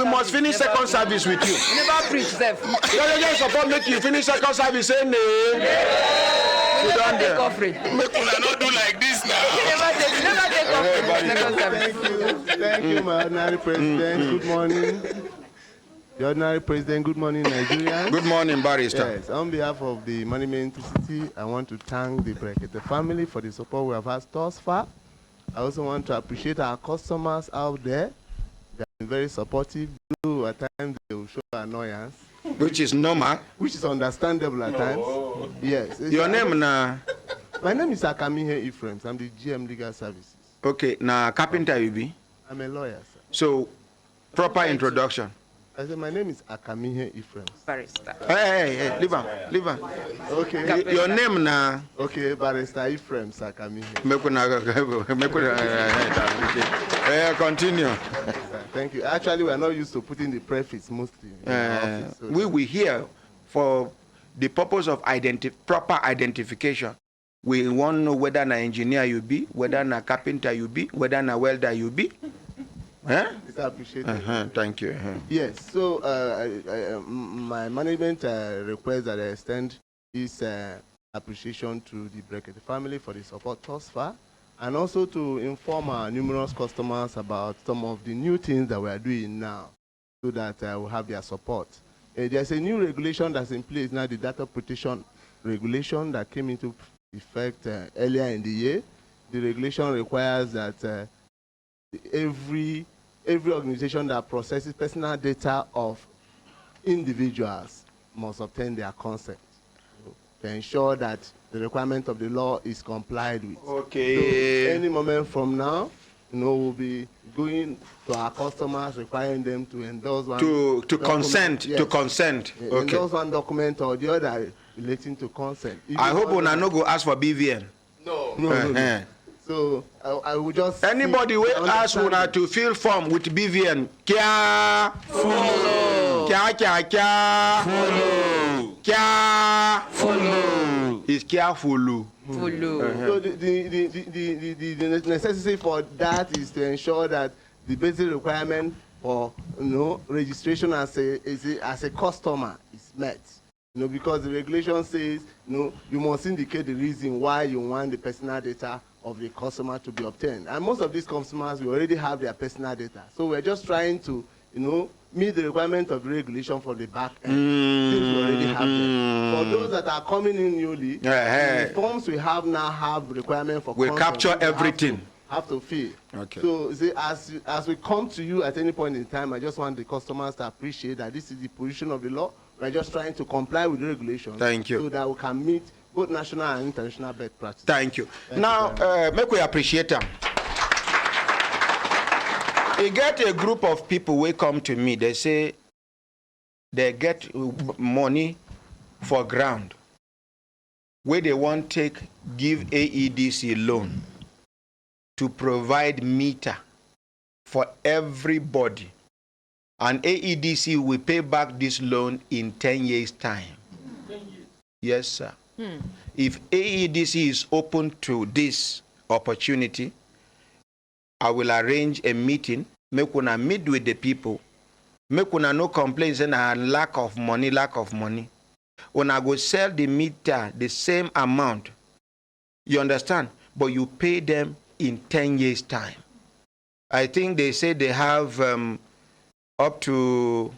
must finish second service with you.
You never preach, Seth.
You support make you finish second service, say no.
You never take coverage.
Make una not do like this now.
You never take coverage.
Thank you, my ordinary president. Good morning. The ordinary president, good morning, Nigerians.
Good morning, Barrister.
Yes, on behalf of the Management City, I want to thank the Brekete family for the support we have had thus far. I also want to appreciate our customers out there. They have been very supportive, though at times they will show annoyance.
Which is normal.
Which is understandable at times. Yes.
Your name na?
My name is Akamihe Ephraim. I'm the GM Legal Services.
Okay, na carpenter you be?
I'm a lawyer, sir.
So, proper introduction.
I said, my name is Akamihe Ephraim.
Barrister.
Hey, leave him. Okay. Your name na?
Okay, Barrister Ephraim Sakamihe.
Continue.
Thank you. Actually, we are not used to putting the prefix mostly. Office, so
we here for the purpose of proper identification. We want to know whether an engineer you be, whether a carpenter you be, whether a welder you be.
It's appreciated.
Thank you.
Yes, so my management requests that I extend this appreciation to the Brekete family for the support thus far, and also to inform our numerous customers about some of the new things that we are doing now, so that we'll have their support. There's a new regulation that's in place now, the data protection regulation that came into effect earlier in the year. The regulation requires that every organization that processes personal data of individuals must obtain their consent to ensure that the requirement of the law is complied with.
Okay.
So any moment from now, we'll be going to our customers, requiring them to endorse one
to consent.
Yes.
To consent. Okay.
Endorse one document or the other relating to consent.
I hope una no go ask for BVN.
No. So I will just.
Anybody will ask una to fill form with BVN. Kya follow. Kya follow. Kya follow. careful.
So the necessity for that is to ensure that the basic requirement for registration as a customer is met. Because the regulation says you must indicate the reason why you want the personal data of the customer to be obtained. And most of these customers will already have their personal data. So we're just trying to meet the requirement of the regulation for the back end, since we already have them. For those that are coming in newly, the forms we have now have requirement for
we capture everything.
Have to fill.
Okay.
So as we come to you at any point in time, I just want the customers to appreciate that this is the position of the law. We're just trying to comply with the regulations.
Thank you.
So that we can meet both national and international best practices.
Thank you. Now, make we appreciate them. You get a group of people who come to me, they say they get money for ground where they want to give AEDC loan to provide meter for everybody. And AEDC will pay back this loan in 10 years' time. 10 years. Yes, sir. If AEDC is open to this opportunity, I will arrange a meeting, make una meet with the people, make una no complaints and lack of money. Una go sell the meter the same amount. You understand? But you pay them in 10 years' time. I think they say they have up to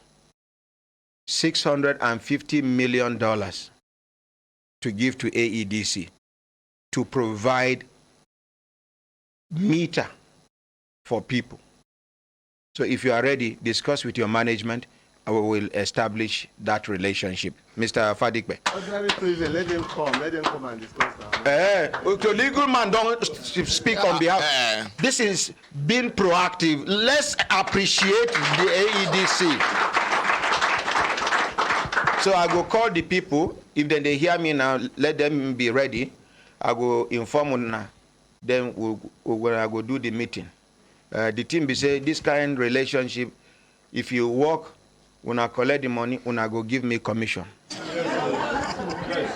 $650 million to give to AEDC to provide meter for people. So if you are ready, discuss with your management, and we will establish that relationship. Mr. Fadikbe.
Ordinary prison, let them come and discuss that.
The legal man don't speak on behalf. This is being proactive. Let's appreciate the AEDC. So I will call the people. If they hear me now, let them be ready. I will inform them. Then I will do the meeting. The team be say this kind of relationship. If you work, when I collect the money, when I go give me commission.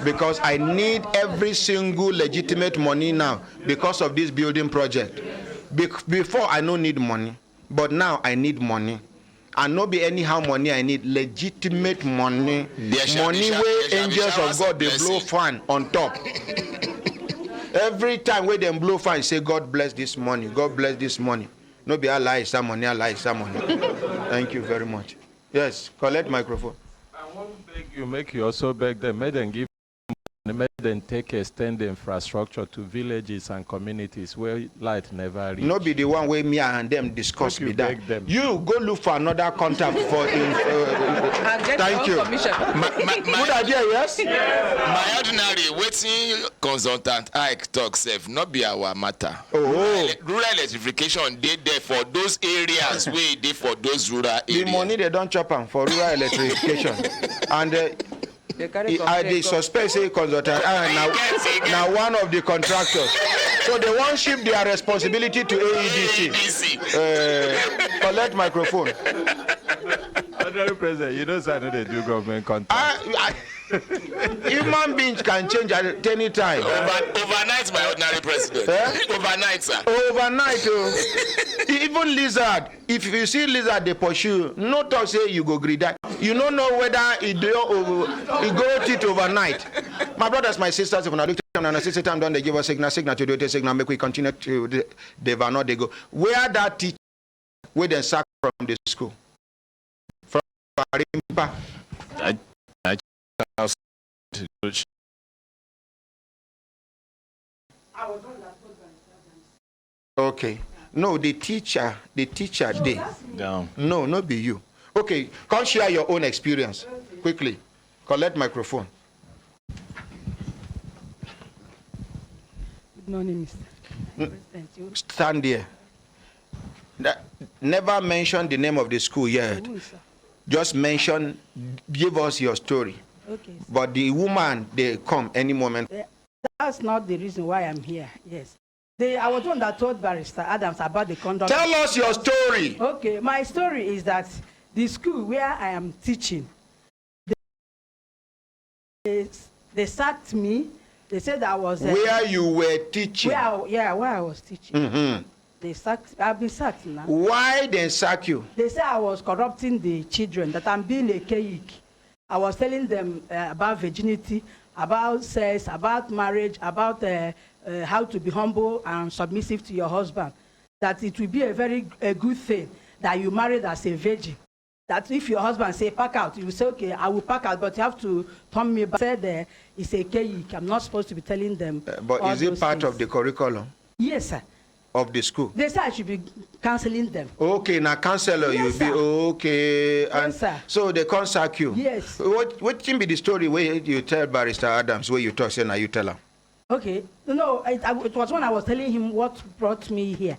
Because I need every single legitimate money now because of this building project. Before I don't need money, but now I need money. And not be anyhow money I need, legitimate money. Money where angels of God they blow fan on top. Every time where they blow fan, say God bless this money, God bless this money. No be Allah some money, Allah some money. Thank you very much. Yes, collect microphone.
I want to beg you, make you also beg them, make them give money, make them extend the infrastructure to villages and communities where light never reach.
No be the one where me and them discuss with that. You go look for another contact for thank you. Good idea, yes?
My ordinary waiting consultant Ike talk safe, not be our matter. Rural electrification they there for those areas where they for those rural areas.
The money they don't chop on for rural electrification. And they suspect say consultant now one of the contractors. So they won't shift their responsibility to AEDC. Collect microphone.
Honorable President, you know, sir, they do government contract.
Human beings can change at any time.
Overnight, my ordinary president. Overnight, sir.
Overnight. Even lizard. If you see lizard, they pursue. No talk say you go greed that. You don't know whether it go it overnight. My brothers, my sisters, if I look at them and I see time, don't they give us signal to do the signal, make we continue to they not they go. Where that teacher, where they sack from the school? From Arimpa. Okay. No, the teacher did. No, not be you. Okay, come share your own experience. Quickly. Collect microphone.
Good morning, Mr. President.
Stand there. Never mention the name of the school yet. Just mention, give us your story.
Okay.
But the woman, they come any moment.
That's not the reason why I'm here. Yes. I was one that told Barrister Adams about the conduct.
Tell us your story.
Okay. My story is that the school where I am teaching, they sacked me They said I was...
where you were teaching?
where I was teaching.
Mm-hmm.
They sacked, I've been sacked now.
Why they sack you?
They say I was corrupting the children, that I'm being a keik. I was telling them about virginity, about sex, about marriage, about how to be humble and submissive to your husband. That it will be a good thing that you married as a virgin. That if your husband say pack out, you will say, okay, I will pack out, but you have to turn me back. Said it's a keik. I'm not supposed to be telling them.
But is it part of the curriculum?
Yes, sir.
Of the school?
They say I should be counseling them.
Okay, now counselor,
yes,
you'll be okay. And
yes, sir.
So they can't sack you?
Yes.
What can be the story where you tell Barrister Adams, where you talk, say now you tell him?
Okay, no, it was when I was telling him what brought me here,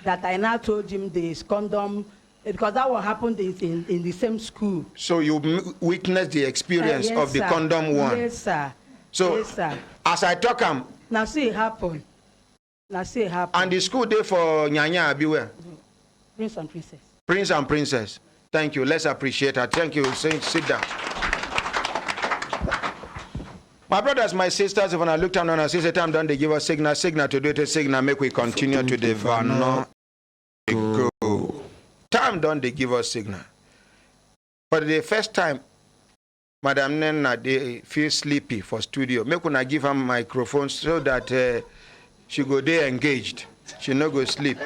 that I now told him this condom, because that what happened in the same school.
So you witnessed the experience
yes,
of the
sir.
condom one?
Yes, sir.
So,
yes, sir.
As I talk him.
Now see it happen. Now see it happen.
And the school day for Nyanya be where?
Prince and Princess.
Prince and Princess. Thank you. Let's appreciate her. Thank you. Sit down. My brothers, my sisters, if I look down on our sister, time done, they give us signal to do it, signal, make we continue to the van. Go. Time done, they give us signal. For the first time, Madam Nena, they feel sleepy for studio. Make una give her microphone so that she go there engaged. She no go sleep.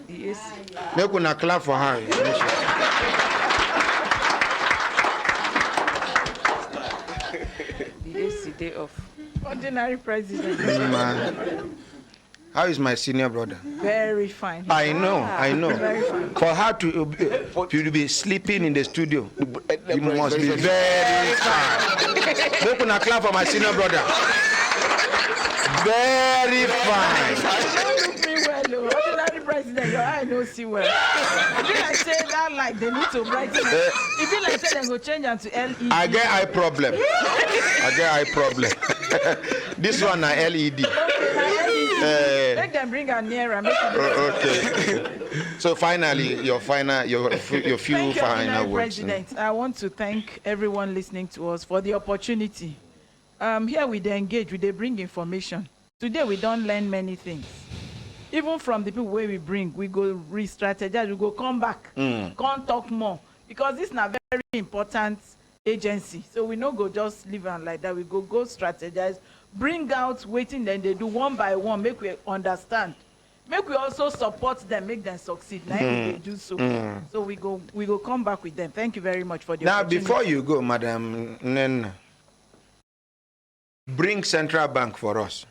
Yes.
Make una clap for her.
Yes, day off.
Ordinary president.
Man. How is my senior brother?
Very fine.
I know.
Very fine.
For her to be sleeping in the studio, you must be very fine. Make una clap for my senior brother. Very fine.
Ordinary president, your eye don't see well. If you like say that, like they need to brighten it. If you like say they go change them to LED.
I get eye problem. This one na LED.
Okay, make them bring her nearer. Make
Okay. So finally, your few final words.
President, I want to thank everyone listening to us for the opportunity. Here we dey engage, we dey bring information. Today we don't learn many things. Even from the people where we bring, we go re-strategize, we go come back, come talk more. Because this is a very important agency. So we no go just leave them like that. We go strategize, bring out waiting, then they do one by one, make we understand. Make we also support them, make them succeed. Now we do so. So we go come back with them. Thank you very much for the opportunity.
Before you go, Madam Nena, bring Central Bank for us.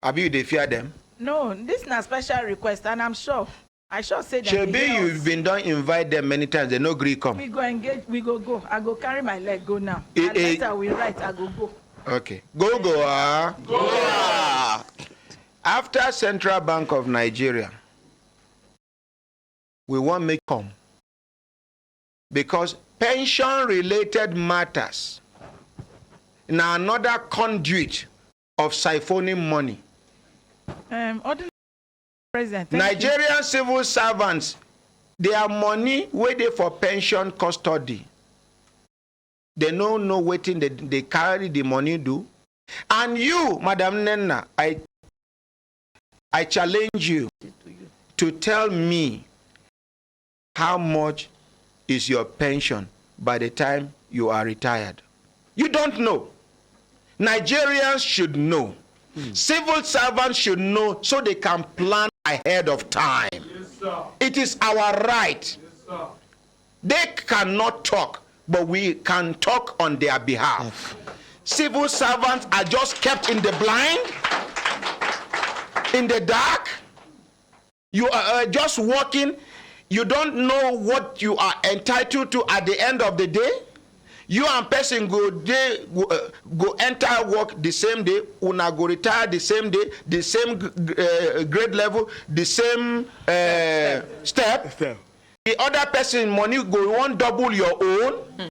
Have you they fear them?
No, this is a special request, and I'm sure. I sure say that.
Shebi, you've been done invite them many times. They no agree come.
We go engage. We go. I go carry my leg. Go now. And later we write. I go.
Okay. Go. After Central Bank of Nigeria, we want make come because pension-related matters now another conduit of siphoning money.
President,
Nigerian civil servants, their money waiting for pension custody. They don't know waiting, they carry the money do. And you, Madam Nena, I challenge you to tell me how much is your pension by the time you are retired. You don't know. Nigerians should know. Civil servants should know so they can plan ahead of time. Yes, it is our right. Yes, they cannot talk, but we can talk on their behalf. Civil servants are just kept in the blind, in the dark. You are just working. You don't know what you are entitled to at the end of the day. You and person go enter work the same day, una go retire the same day, the same grade level, the same step. The other person money go one double your own.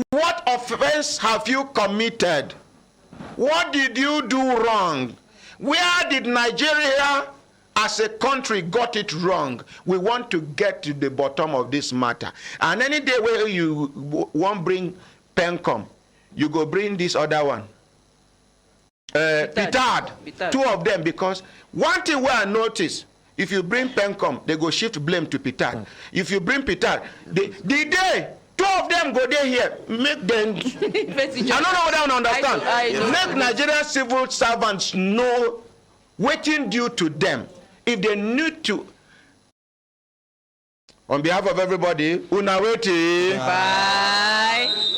What offense have you committed? What did you do wrong? Where did Nigeria
as a country got it wrong. We want to get to the bottom of this matter. And any day where you won't bring PENCOM, you go bring this other one. Petard. Two of them, because one thing where I notice, if you bring PENCOM, they go shift blame to Petard. If you bring Petard, the day two of them go there here, make them. I don't know what I don't understand. Make Nigerian civil servants know waiting due to them. If they need to, on behalf of everybody, una waiting.
Bye.